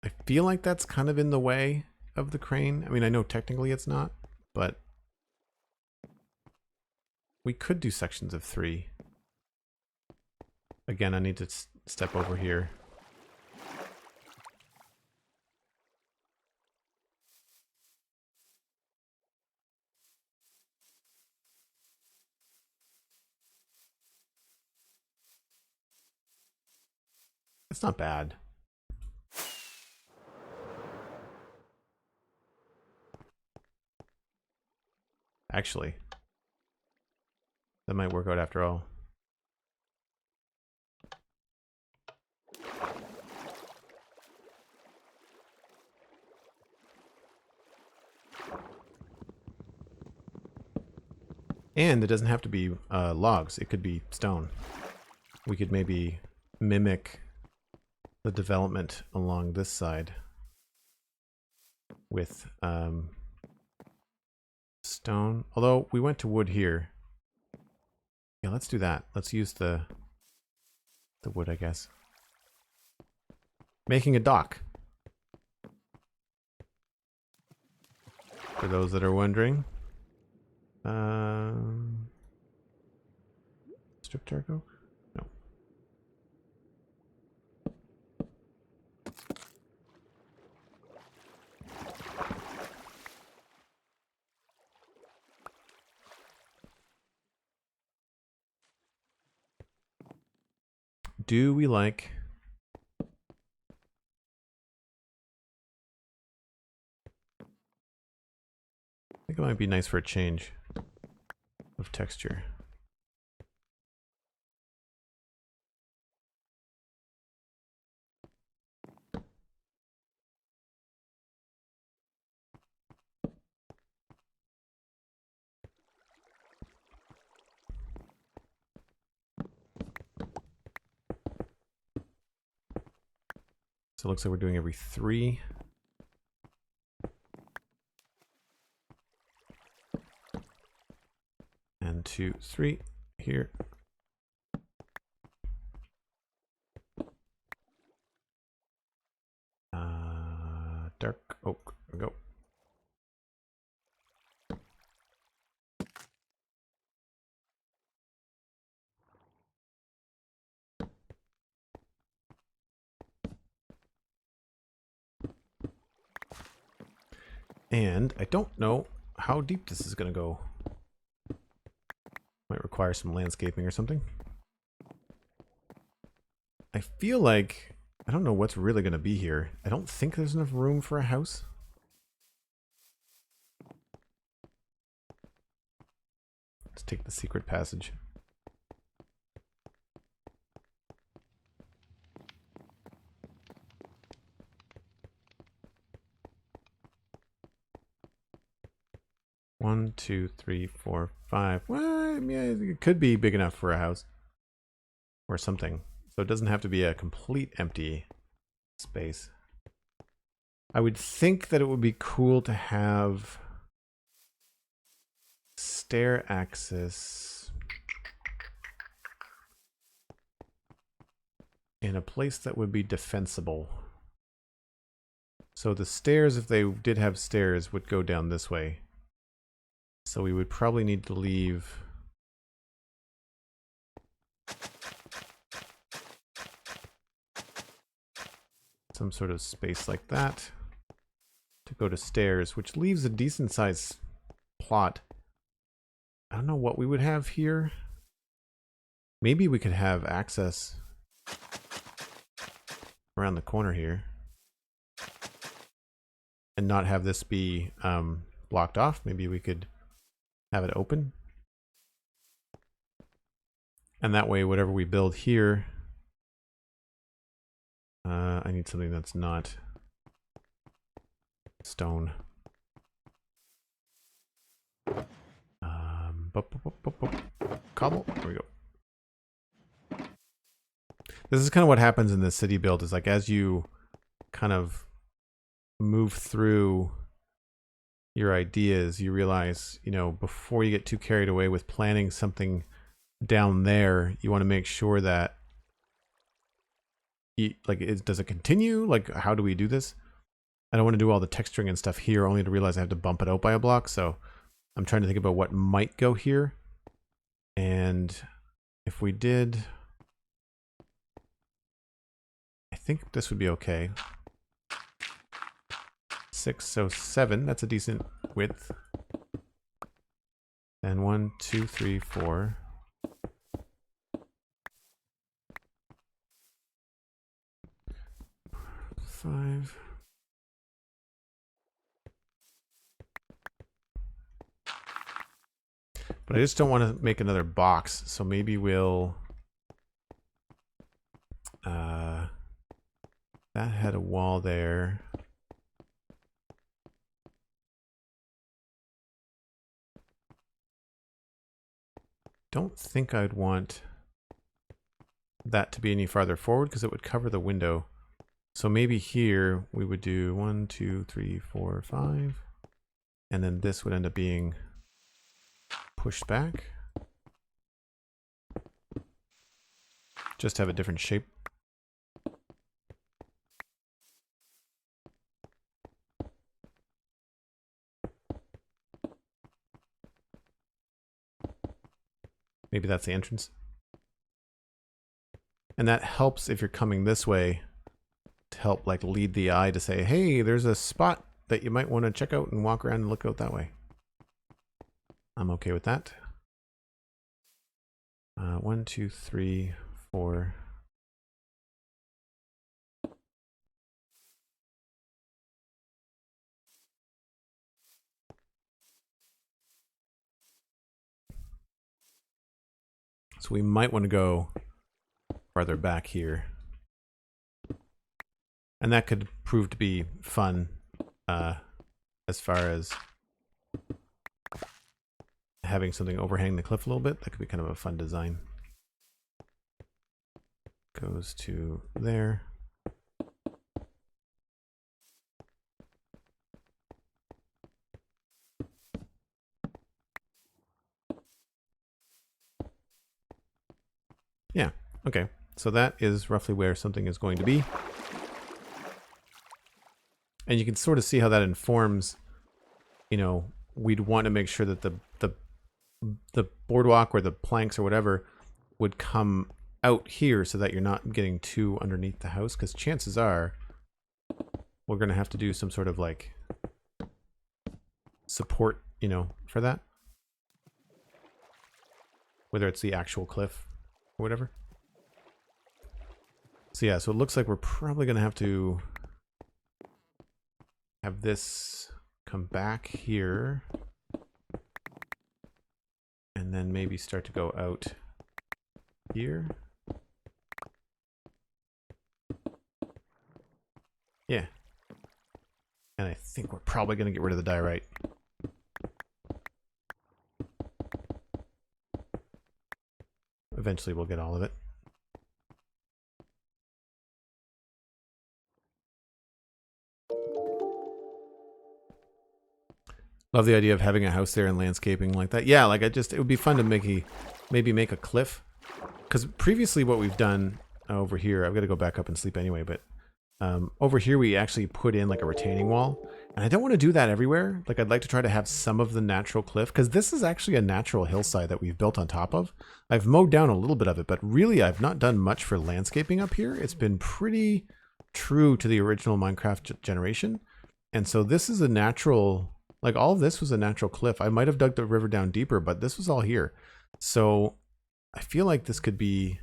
I feel like that's kind of in the way of the crane. I mean, I know technically it's not, but we could do sections of 3. Again, I need to step over here. It's not bad. Actually, that might work out after all. And it doesn't have to be logs. It could be stone. We could maybe mimic the development along this side with stone. Although we went to wood here. Yeah, let's do that. Let's use the wood, I guess. Making a dock. For those that are wondering. Strip Targo? No. Do we like... I think it might be nice for a change of texture. So it looks like we're doing every 3. And 2, 3. here. Dark oak. There we go. And I don't know how deep this is going to go. Might require some landscaping or something. I feel like I don't know what's really going to be here. I don't think there's enough room for a house. Let's take the secret passage. One, two, three, four, five. Well, yeah, it could be big enough for a house or something. So it doesn't have to be a complete empty space. I would think that it would be cool to have stair access in a place that would be defensible. So the stairs, if they did have stairs, would go down this way. So we would probably need to leave some sort of space like that to go to stairs, which leaves a decent sized plot. I don't know what we would have here. Maybe we could have access around the corner here and not have this be blocked off. Maybe we could have it open. And that way, whatever we build here, I need something that's not stone. Cobble. There we go. This is kind of what happens in the city build. Is like as you kind of move through your ideas, you realize, you know, before you get too carried away with planning something down there, you want to make sure that does it continue? Like, how do we do this? I don't want to do all the texturing and stuff here only to realize I have to bump it out by a block. So I'm trying to think about what might go here. And if we did, I think this would be okay. 6, so 7, that's a decent width. And 1, 2, 3, 4. 5. But I just don't want to make another box, so maybe we'll that had a wall there. Don't think I'd want that to be any farther forward because it would cover the window. So maybe here we would do 1, 2, 3, 4, 5. And then this would end up being pushed back. Just have a different shape. Maybe that's the entrance. And that helps if you're coming this way to help like lead the eye to say, hey, there's a spot that you might want to check out and walk around and look out that way. I'm okay with that. 1, 2, 3, 4. So we might want to go farther back here. And that could prove to be fun as far as having something overhang the cliff a little bit. That could be kind of a fun design. Goes to there. Okay, so that is roughly where something is going to be. And you can sort of see how that informs, you know, we'd want to make sure that the boardwalk or the planks or whatever would come out here so that you're not getting too underneath the house, because chances are we're going to have to do some sort of like support, you know, for that. Whether it's the actual cliff or whatever. So yeah, so it looks like we're probably going to have this come back here. And then maybe start to go out here. Yeah. And I think we're probably going to get rid of the diorite. Eventually we'll get all of it. Love the idea of having a house there and landscaping like that. Yeah, like it would be fun to maybe make a cliff. Because previously what we've done over here, I've got to go back up and sleep anyway, but over here we actually put in like a retaining wall. And I don't want to do that everywhere. Like I'd like to try to have some of the natural cliff, because this is actually a natural hillside that we've built on top of. I've mowed down a little bit of it, but really I've not done much for landscaping up here. It's been pretty true to the original Minecraft generation. And so this is a natural, like all of this was a natural cliff. I might have dug the river down deeper, but this was all here. So I feel like this could be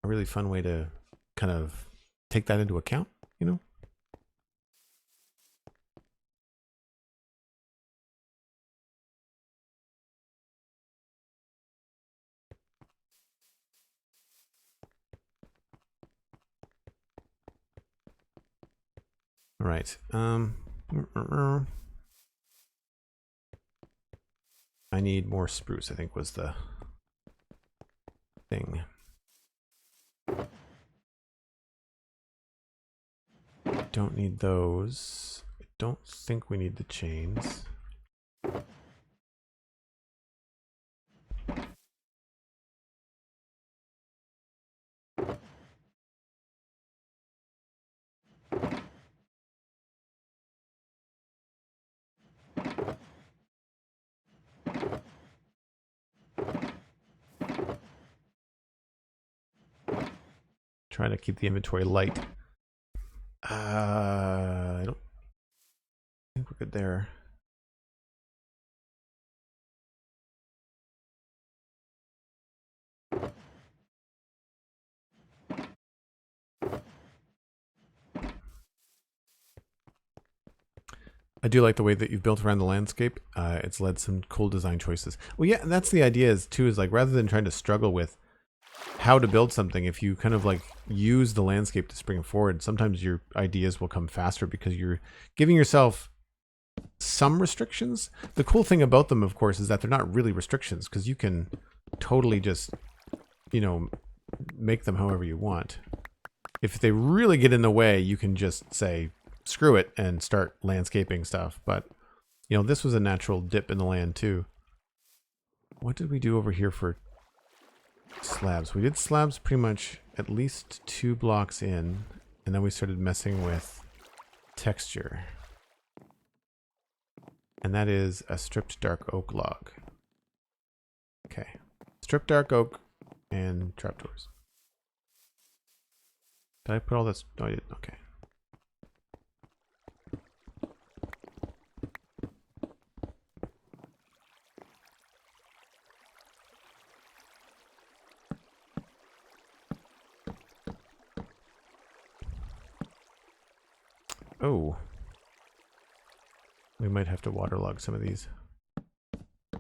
a really fun way to kind of take that into account, you know? All right. I need more spruce, I think was the thing. Don't need those. I don't think we need the chains. Trying to keep the inventory light. I don't think we're good there. I do like the way that you've built around the landscape. It's led some cool design choices. Well, yeah, and that's the idea is like rather than trying to struggle with how to build something, if you kind of like use the landscape to spring forward, sometimes your ideas will come faster because you're giving yourself some restrictions. The cool thing about them, of course, is that they're not really restrictions, because you can totally just, you know, make them however you want. If they really get in the way, you can just say, screw it, and start landscaping stuff. But, you know, this was a natural dip in the land too. What did we do over here for slabs? We did slabs pretty much at least 2 blocks in, and then we started messing with texture. And that is a stripped dark oak log. Okay. Stripped dark oak and trapdoors. Did I put all this? No, I didn't. Okay. Oh. We might have to waterlog some of these. I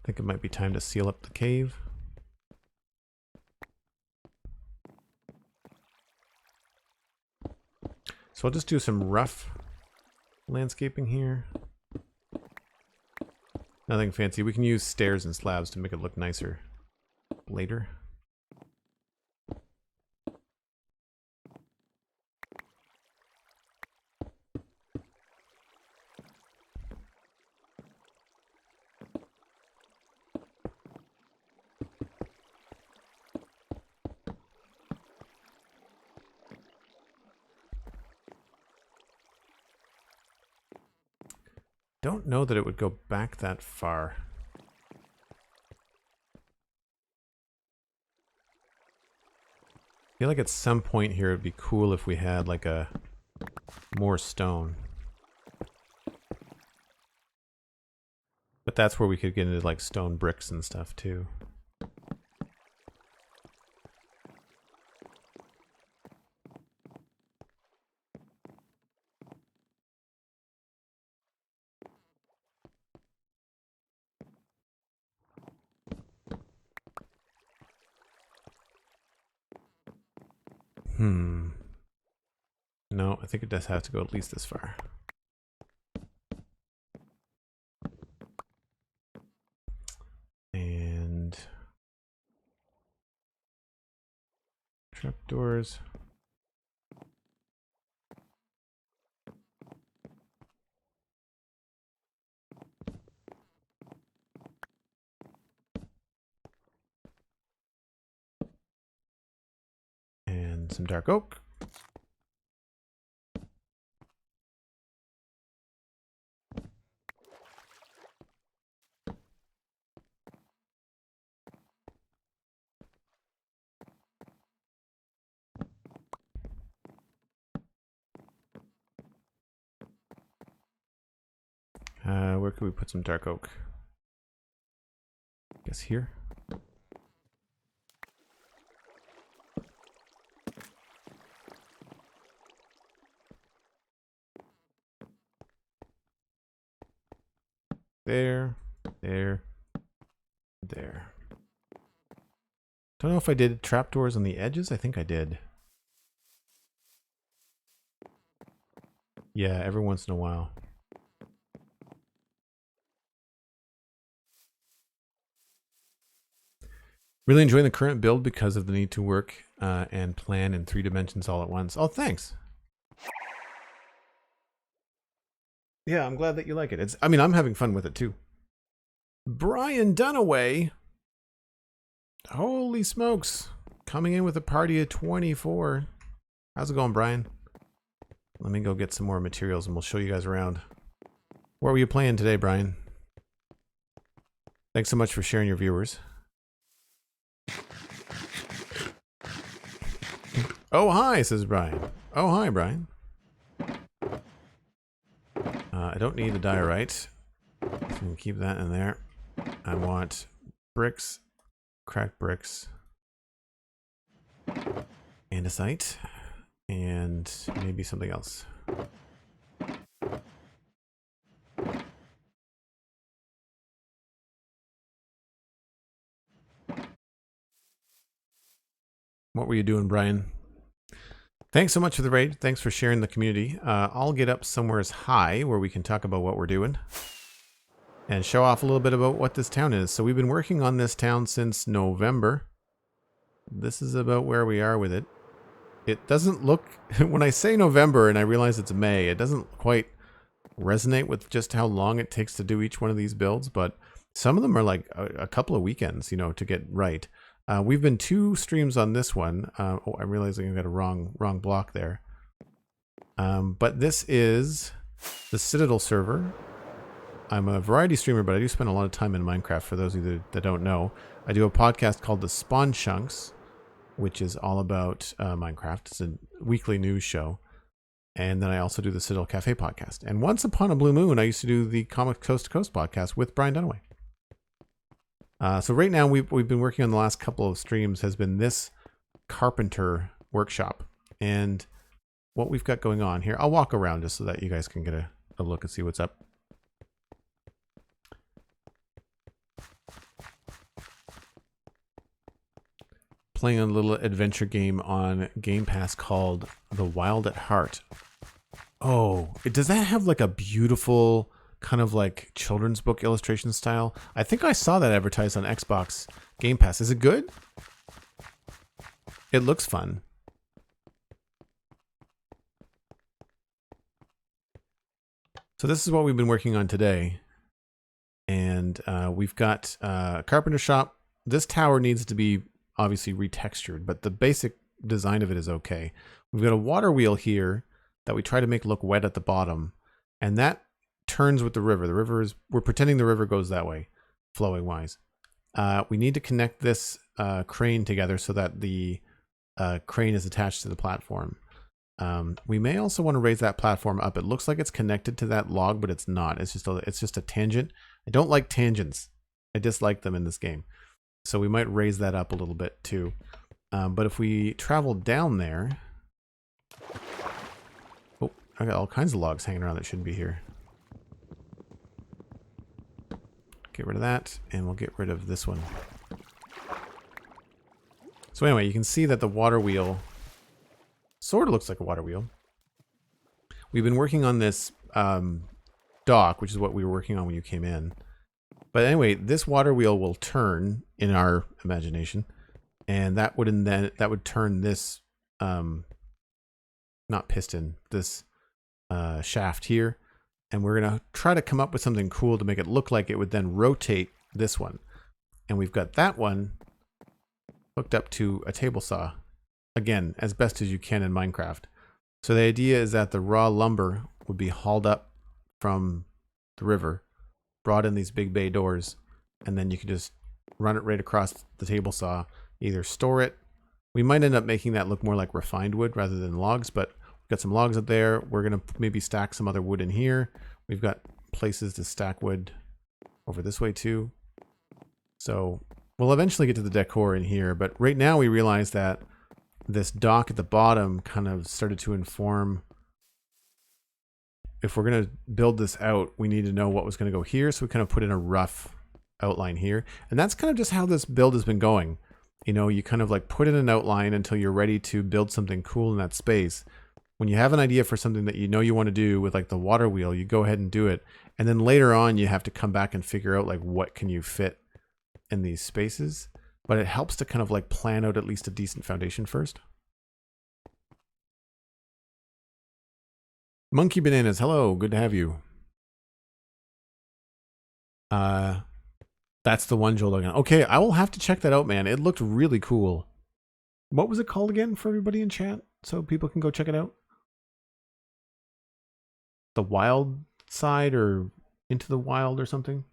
think it might be time to seal up the cave. So I'll just do some rough landscaping here. Nothing fancy. We can use stairs and slabs to make it look nicer later. don't know that it would go back that far. I feel like at some point here it'd be cool if we had like a more stone. But that's where we could get into like stone bricks and stuff too. No, I think it does have to go at least this far. And trapdoors. And some dark oak. Where could we put some dark oak? I guess here. There. Don't know if I did trapdoors on the edges. I think I did. Yeah, every once in a while. Really enjoying the current build because of the need to work and plan in 3 dimensions all at once. Oh, thanks. Yeah, I'm glad that you like it. I mean, I'm having fun with it too. Brian Dunaway. Holy smokes. Coming in with a party of 24. How's it going, Brian? Let me go get some more materials and we'll show you guys around. What were you playing today, Brian? Thanks so much for sharing your viewers. Oh, hi, says Brian. Oh, hi, Brian. I don't need the diorite. So keep that in there. I want bricks, cracked bricks, andesite, and maybe something else. What were you doing, Brian? Thanks so much for the raid. Thanks for sharing the community. I'll get up somewhere as high where we can talk about what we're doing and show off a little bit about what this town is. So we've been working on this town since November. This is about where we are with it. It doesn't look, when I say November and I realize it's May, it doesn't quite resonate with just how long it takes to do each one of these builds, but some of them are like a couple of weekends, you know, to get right. We've been 2 streams on this one. Oh, I'm realizing I've got a wrong block there. But this is the Citadel server. I'm a variety streamer, but I do spend a lot of time in Minecraft. For those of you that don't know, I do a podcast called The Spawn Chunks, which is all about Minecraft. It's a weekly news show. And then I also do the Citadel Cafe podcast. And once upon a blue moon, I used to do the Comic Coast to Coast podcast with Brian Dunaway. So right now we've been working on the last couple of streams has been this Carpenter workshop. And what we've got going on here, I'll walk around just so that you guys can get a look and see what's up. Playing a little adventure game on Game Pass called The Wild at Heart. Oh, does that have like a beautiful kind of like children's book illustration style? I think I saw that advertised on Xbox Game Pass. Is it good? It looks fun. So this is what we've been working on today. And we've got a carpenter shop. This tower needs to be obviously retextured, but the basic design of it is okay. We've got a water wheel here that we try to make look wet at the bottom. And that turns with the river. The river is, we're pretending the river goes that way, flowing wise. We need to connect this crane together so that the crane is attached to the platform. We may also want to raise that platform up. It looks like it's connected to that log, but it's not. It's just a tangent. I don't like tangents. I dislike them in this game. So we might raise that up a little bit too. But if we travel down there... Oh, I got all kinds of logs hanging around that shouldn't be here. Get rid of that, and we'll get rid of this one. So anyway, you can see that the water wheel sort of looks like a water wheel. We've been working on this dock, which is what we were working on when you came in. But anyway, this water wheel will turn in our imagination, and that would turn this not piston, this shaft here. And we're going to try to come up with something cool to make it look like it would then rotate this one. And we've got that one hooked up to a table saw. Again, as best as you can in Minecraft. So the idea is that the raw lumber would be hauled up from the river, brought in these big bay doors, and then you can just run it right across the table saw, either store it. We might end up making that look more like refined wood rather than logs, but we've got some logs up there. We're going to maybe stack some other wood in here. We've got places to stack wood over this way too. So we'll eventually get to the decor in here, but right now we realize that this dock at the bottom kind of started to inform, if we're going to build this out, we need to know what was going to go here. So we kind of put in a rough outline here. And that's kind of just how this build has been going. You know, you kind of like put in an outline until you're ready to build something cool in that space. When you have an idea for something that you know you want to do with like the water wheel, you go ahead and do it. And then later on, you have to come back and figure out like what can you fit in these spaces. But it helps to kind of like plan out at least a decent foundation first. Monkey Bananas, hello, good to have you. That's the one, Joel Duggan. Okay, I will have to check that out, man. It looked really cool. What was it called again for everybody in chat so people can go check it out? The Wild Side or Into the Wild or something?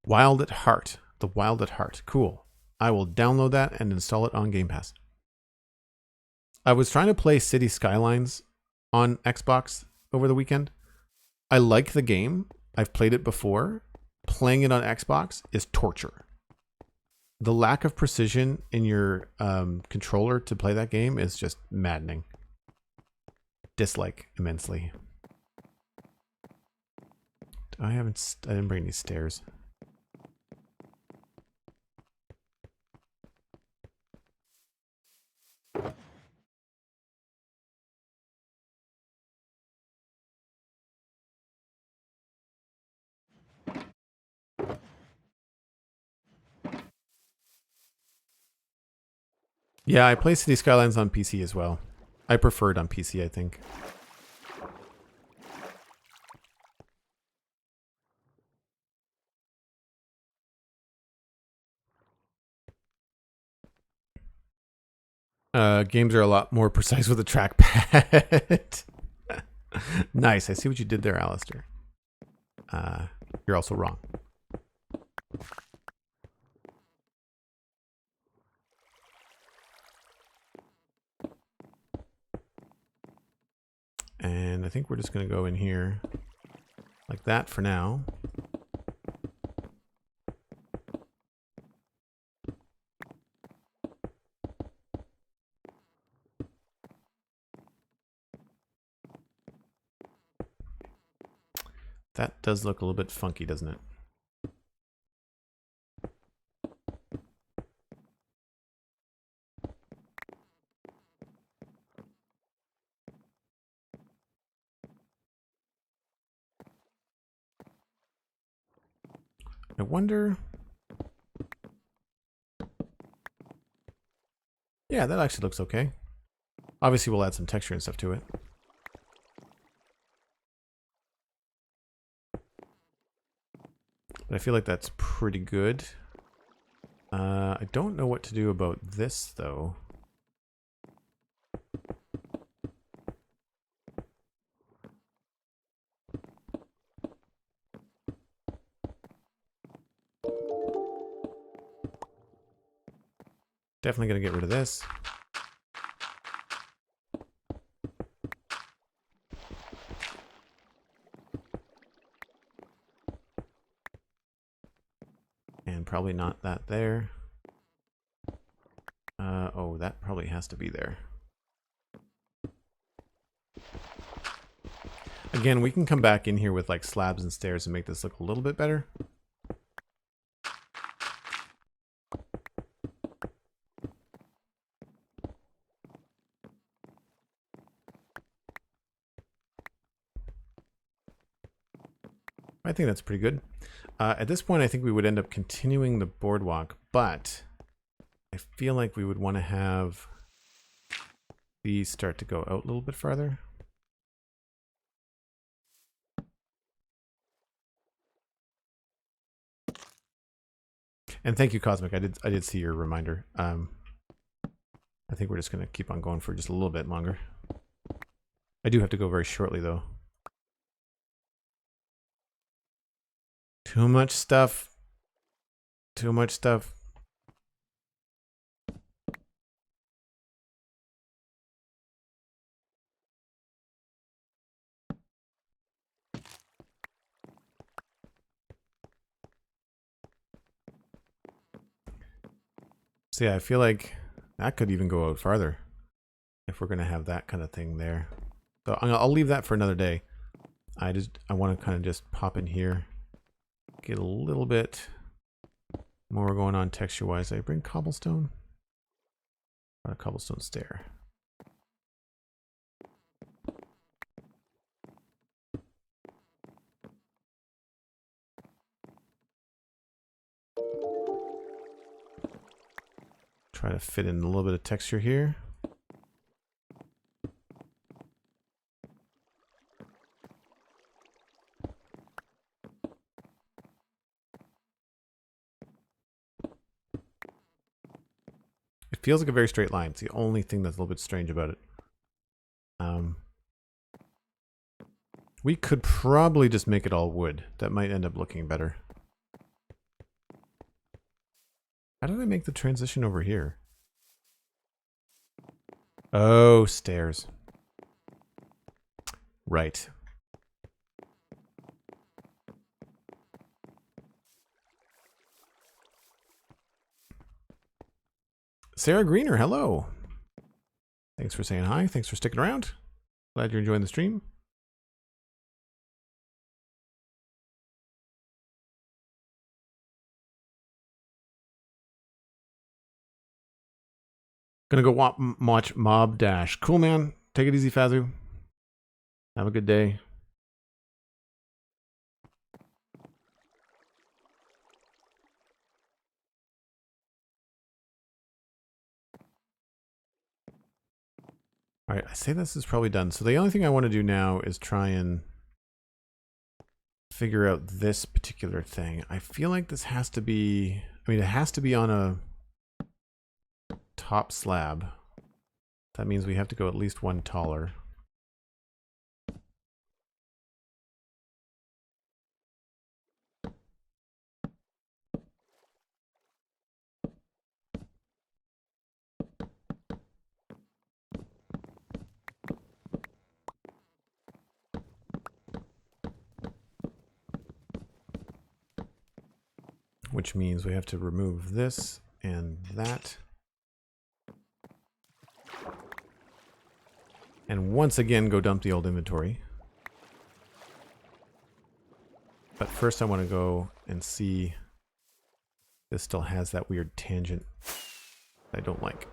Wild at Heart. The Wild at Heart. Cool. I will download that and install it on Game Pass. I was trying to play City Skylines on Xbox over the weekend. I like the game. I've played it before. Playing it on Xbox is torture. The lack of precision in your controller to play that game is just maddening. Dislike immensely. I didn't bring any stairs. Yeah, I play City Skylines on PC as well. I prefer it on PC, I think. Games are a lot more precise with a trackpad. Nice. I see what you did there, Alistair. You're also wrong. And I think we're just going to go in here like that for now. That does look a little bit funky, doesn't it? I wonder... Yeah, that actually looks okay. Obviously, we'll add some texture and stuff to it. But I feel like that's pretty good. I don't know what to do about this, though. Definitely going to get rid of this. And probably not that there. Oh, that probably has to be there. Again, we can come back in here with like slabs and stairs and make this look a little bit better. I think that's pretty good. At this point, I think we would end up continuing the boardwalk, but I feel like we would want to have these start to go out a little bit farther. And thank you, Cosmic. I did see your reminder. I think we're just going to keep on going for just a little bit longer. I do have to go very shortly, though. Too much stuff. Too much stuff. So yeah, I feel like that could even go out farther if we're going to have that kind of thing there. So I'll leave that for another day. I want to kind of just pop in here, get a little bit more going on texture-wise. I bring cobblestone? Or a cobblestone stair. Try to fit in a little bit of texture here. It feels like a very straight line. It's the only thing that's a little bit strange about it. We could probably just make it all wood. That might end up looking better. How did I make the transition over here? Oh, stairs. Right. Sarah Greener, hello. Thanks for saying hi. Thanks for sticking around. Glad you're enjoying the stream. Gonna go watch Mob Dash. Cool, man. Take it easy, Fazu. Have a good day. All right, I say this is probably done. So the only thing I want to do now is try and figure out this particular thing. I feel like this has to be, I mean, it has to be on a top slab. That means we have to go at least one taller. Which means we have to remove this and that. And once again, go dump the old inventory. But first I want to go and see if this still has that weird tangent I don't like.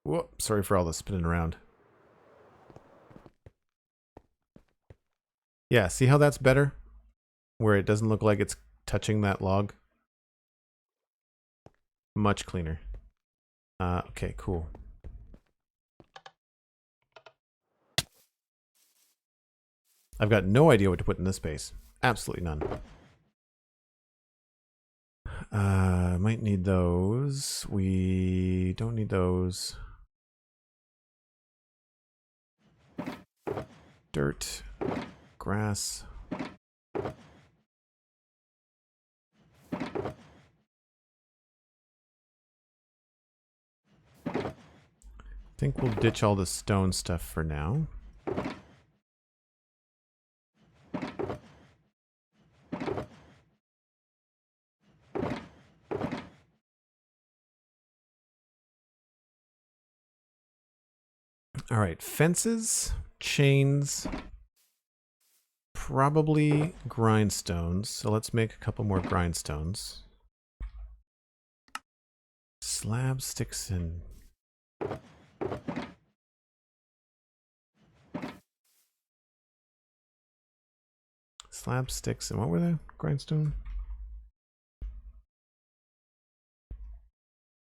Whoop, sorry for all the spinning around. Yeah, see how that's better? Where it doesn't look like it's touching that log. Much cleaner. Okay, cool. I've got no idea what to put in this space. Absolutely none. Might need those. We don't need those. Dirt, grass. I think we'll ditch all the stone stuff for now. All right, fences, chains, probably grindstones. So let's make a couple more grindstones. Slab, sticks, and slab, sticks, and what were they? Grindstone?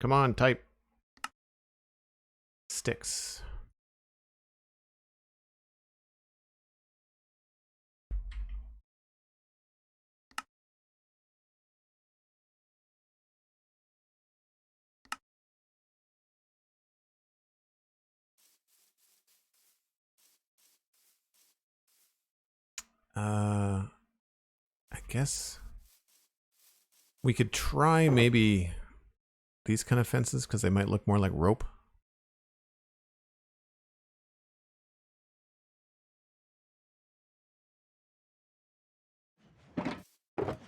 Come on, type. Sticks. I guess we could try maybe these kind of fences because they might look more like rope.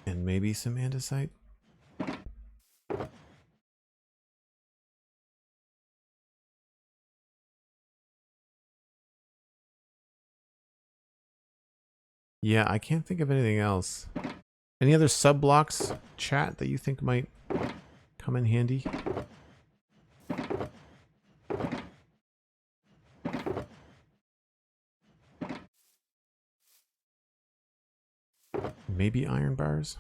And maybe some andesite. Yeah, I can't think of anything else. Any other sub blocks, chat, that you think might come in handy? Maybe iron bars?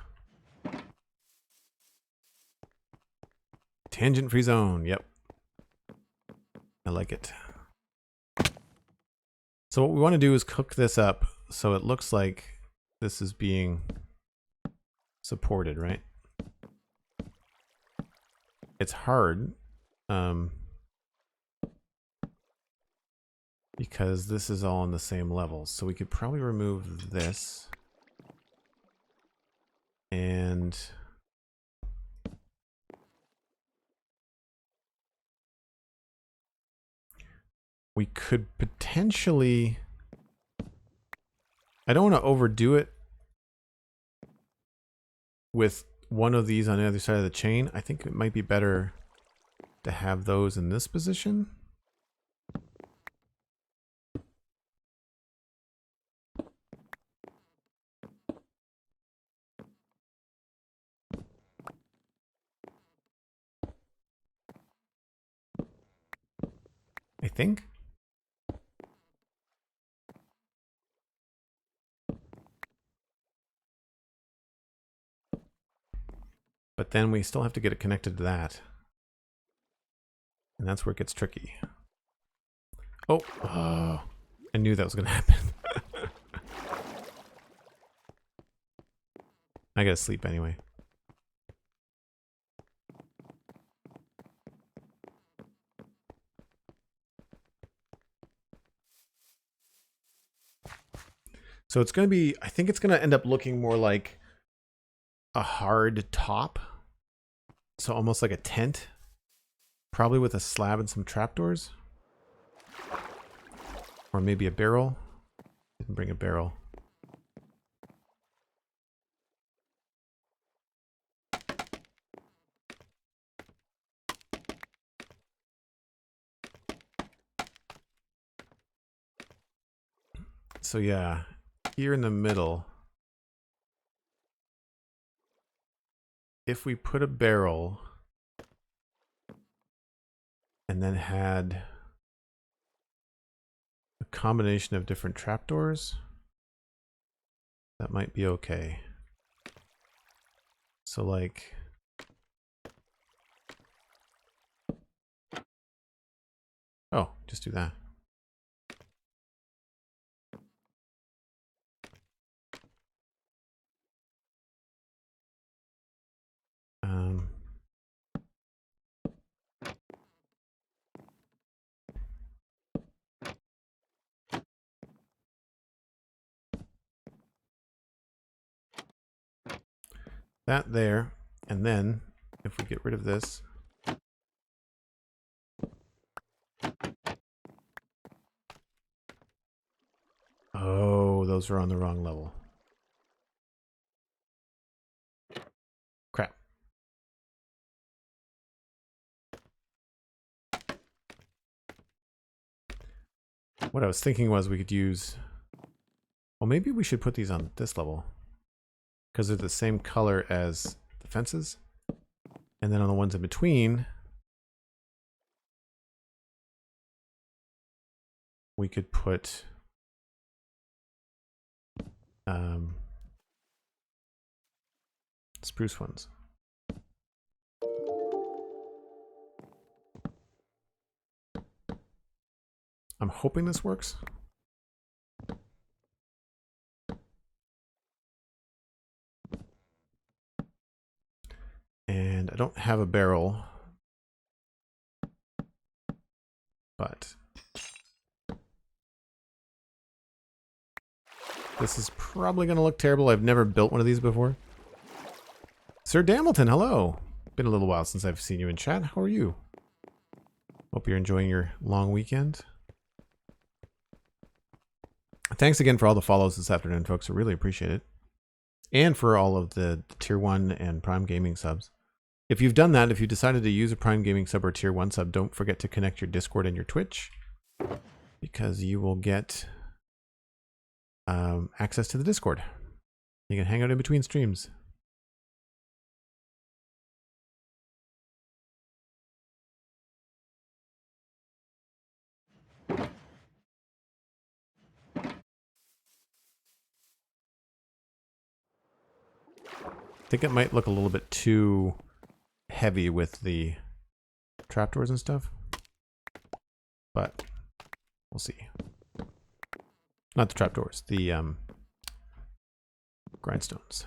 Tangent free zone, yep. I like it. So what we want to do is cook this up so it looks like this is being supported, right? It's hard because this is all on the same level. So we could probably remove this and we could potentially, I don't want to overdo it with one of these on the other side of the chain. I think it might be better to have those in this position. I think. But then we still have to get it connected to that. And that's where it gets tricky. Oh, I knew that was going to happen. I gotta sleep anyway. So it's going to be, I think it's going to end up looking more like a hard top. So almost like a tent. Probably with a slab and some trapdoors. Or maybe a barrel. Didn't bring a barrel. So yeah, here in the middle, if we put a barrel and then had a combination of different trapdoors, that might be okay. So like, oh, just do that. that there. And then if we get rid of this, oh, those are on the wrong level. Crap. What I was thinking was we could use, well, maybe we should put these on this level because they're the same color as the fences. And then on the ones in between, we could put spruce ones. I'm hoping this works. And I don't have a barrel, but this is probably going to look terrible. I've never built one of these before. Sir Damilton, hello. Been a little while since I've seen you in chat. How are you? Hope you're enjoying your long weekend. Thanks again for all the follows this afternoon, folks. I really appreciate it. And for all of the Tier 1 and Prime Gaming subs. If you've done that, if you decided to use a Prime Gaming sub or Tier 1 sub, don't forget to connect your Discord and your Twitch, because you will get access to the Discord. You can hang out in between streams. I think it might look a little bit too heavy with the trapdoors and stuff, but we'll see. Not the trapdoors, the grindstones.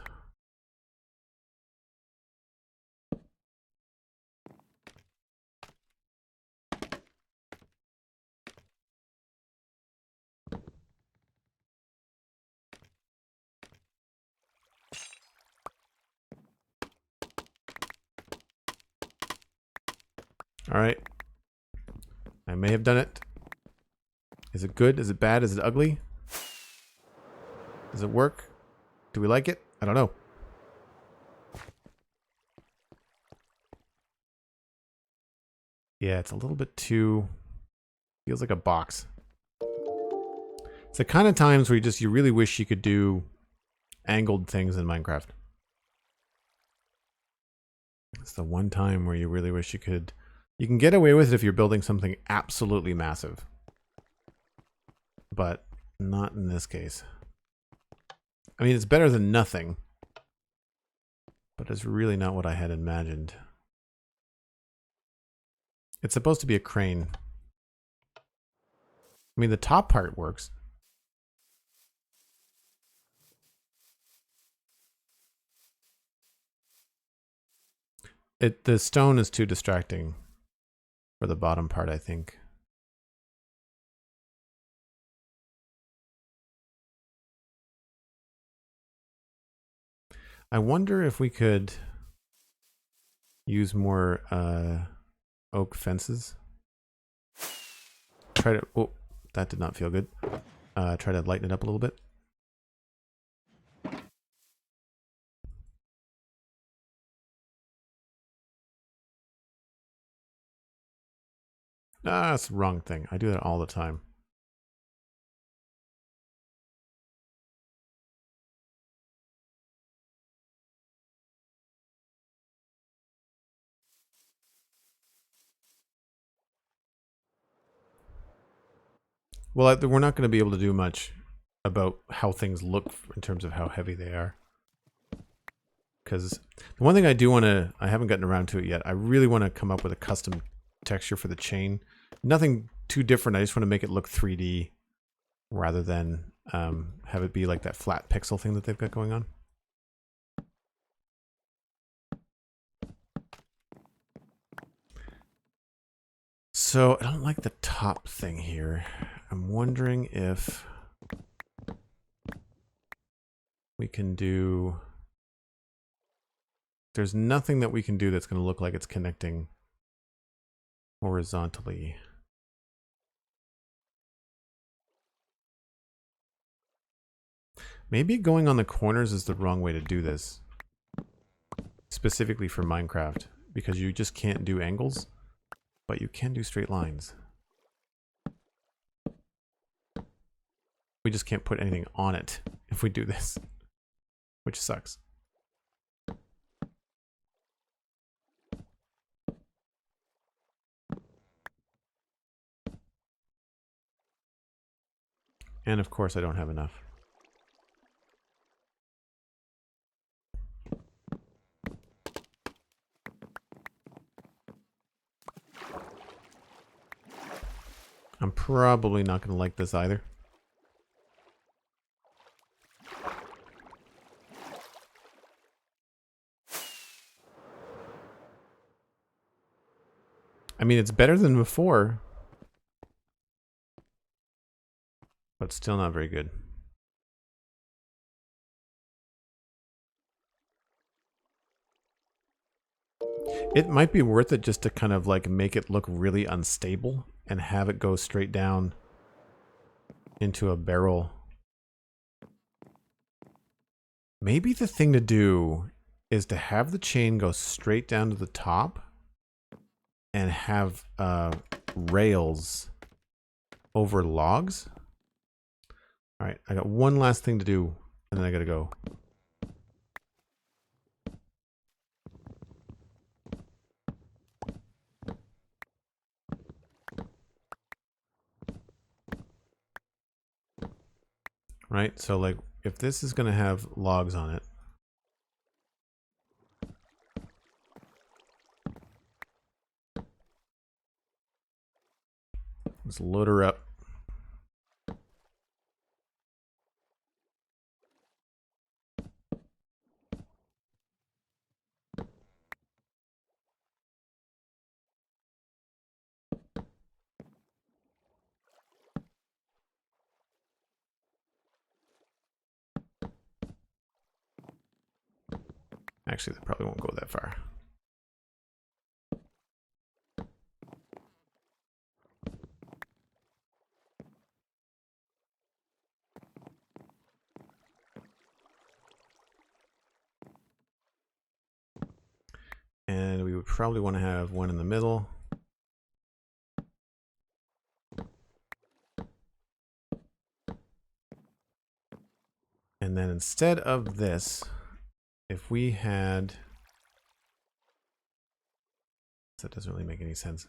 All right. I may have done it. Is it good? Is it bad? Is it ugly? Does it work? Do we like it? I don't know. Yeah, it's a little bit too... feels like a box. It's the kind of times where you really wish you could do angled things in Minecraft. It's the one time where you really wish you could... You can get away with it if you're building something absolutely massive. But not in this case. I mean, it's better than nothing. But it's really not what I had imagined. It's supposed to be a crane. I mean, the top part works. The stone is too distracting for the bottom part, I think. I wonder if we could use more oak fences. Try to... Oh, that did not feel good. Try to lighten it up a little bit. Ah, that's the wrong thing. I do that all the time. Well, we're not going to be able to do much about how things look in terms of how heavy they are. Because the one thing I do want to... I haven't gotten around to it yet. I really want to come up with a custom texture for the chain. Nothing too different. I just want to make it look 3D rather than have it be like that flat pixel thing that they've got going on. So I don't like the top thing here. I'm wondering if we can do There's nothing that we can do that's going to look like it's connecting horizontally. Maybe going on the corners is the wrong way to do this. Specifically for Minecraft. Because you just can't do angles. But you can do straight lines. We just can't put anything on it if we do this. Which sucks. And of course I don't have enough. I'm probably not going to like this either. I mean, it's better than before. But still not very good. It might be worth it just to kind of like make it look really unstable and have it go straight down into a barrel. Maybe the thing to do is to have the chain go straight down to the top and have rails over logs. All right, I got one last thing to do and then I gotta go. Right, so like if this is gonna have logs on it, let's load her up. Actually, that probably won't go that far. And we would probably want to have one in the middle. And then instead of this, if we had... That doesn't really make any sense.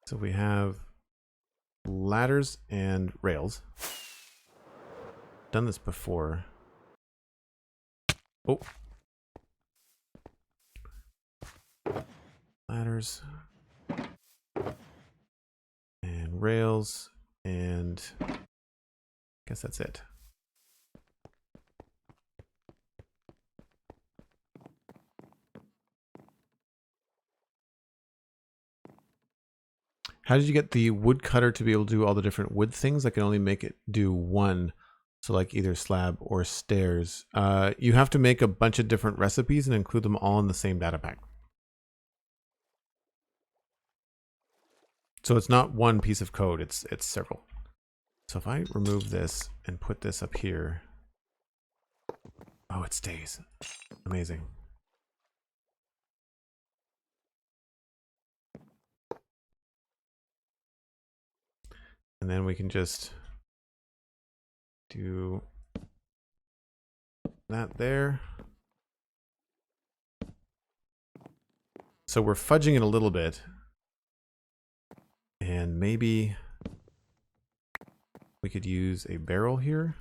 So we have ladders and rails. Done this before. Oh. Ladders. And rails. And I guess that's it. How did you get the woodcutter to be able to do all the different wood things? I can only make it do one. So like either slab or stairs. You have to make a bunch of different recipes and include them all in the same data pack. So it's not one piece of code, it's several. So if I remove this and put this up here. Oh, it stays. Amazing. And then we can just do that there. So we're fudging it a little bit. And maybe we could use a barrel here.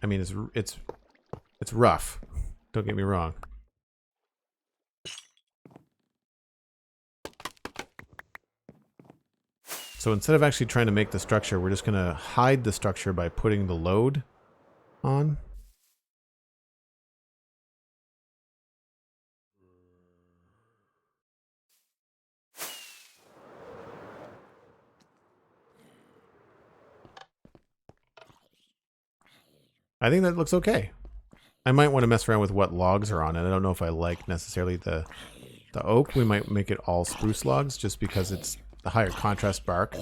I mean, it's rough. Don't get me wrong. So instead of actually trying to make the structure, we're just going to hide the structure by putting the load on. I think that looks okay. I might want to mess around with what logs are on it. I don't know if I like necessarily the oak. We might make it all spruce logs just because it's the higher contrast bark.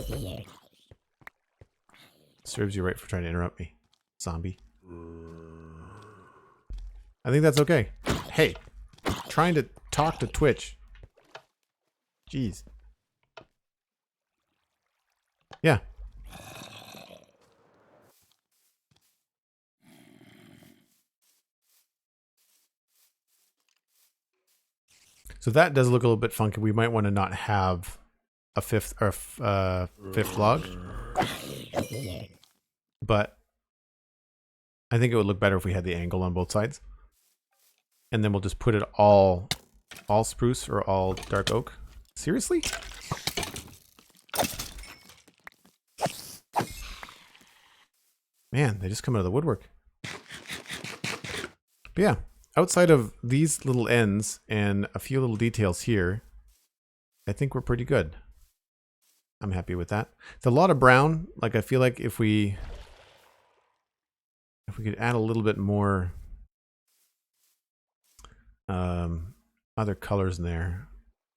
Serves you right for trying to interrupt me, zombie. I think that's okay. Hey, trying to talk to Twitch. Jeez. Yeah. So that does look a little bit funky. We might want to not have a fifth log, but I think it would look better if we had the angle on both sides. And then we'll just put it all spruce or all dark oak. Seriously? Man, they just come out of the woodwork. But yeah, outside of these little ends and a few little details here, I think we're pretty good. I'm happy with that. It's a lot of brown. Like, I feel like if we could add a little bit more other colors in there.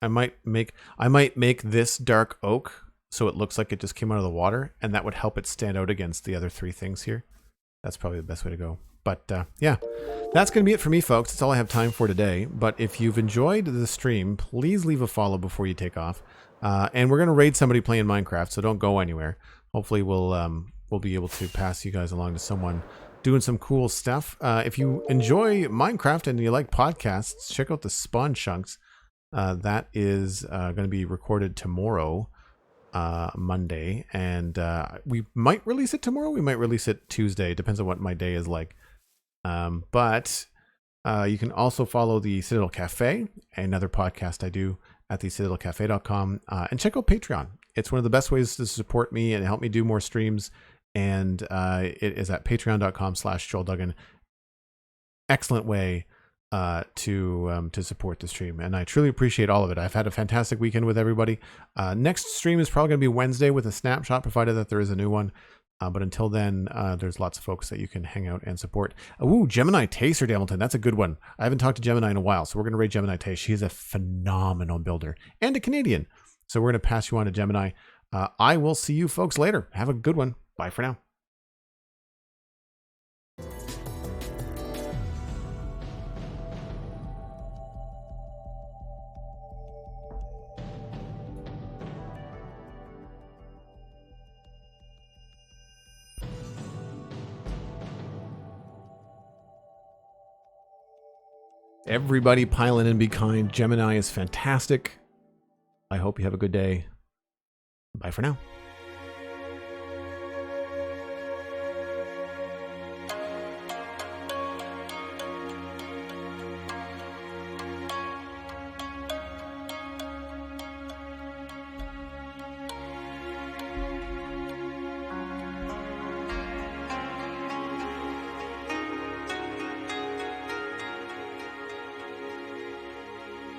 I might make this dark oak so it looks like it just came out of the water, and that would help it stand out against the other three things here. That's probably the best way to go. But yeah, that's going to be it for me, folks. That's all I have time for today. But if you've enjoyed the stream, please leave a follow before you take off. And we're going to raid somebody playing Minecraft, so don't go anywhere. Hopefully we'll be able to pass you guys along to someone doing some cool stuff. If you enjoy Minecraft and you like podcasts, check out the Spawn Chunks. That is going to be recorded tomorrow, Monday, and we might release it tomorrow. We might release it Tuesday. Depends on what my day is like. But you can also follow the Citadel Cafe, another podcast I do at the citadelcafe.com, and check out Patreon. It's one of the best ways to support me and help me do more streams. And it is at patreon.com/JoelDuggan. Excellent way to support the stream, and I truly appreciate all of it. I've had a fantastic weekend with everybody. Next stream is probably going to be Wednesday with a snapshot, provided that there is a new one. But until then, there's lots of folks that you can hang out and support. Ooh, Gemini Taser Hamilton. That's a good one. I haven't talked to Gemini in a while, so we're going to raid Gemini Taser. She's a phenomenal builder and a Canadian. So we're going to pass you on to Gemini. I will see you folks later. Have a good one. Bye for now. Everybody pile in and be kind. Gemini is fantastic. I hope you have a good day. Bye for now.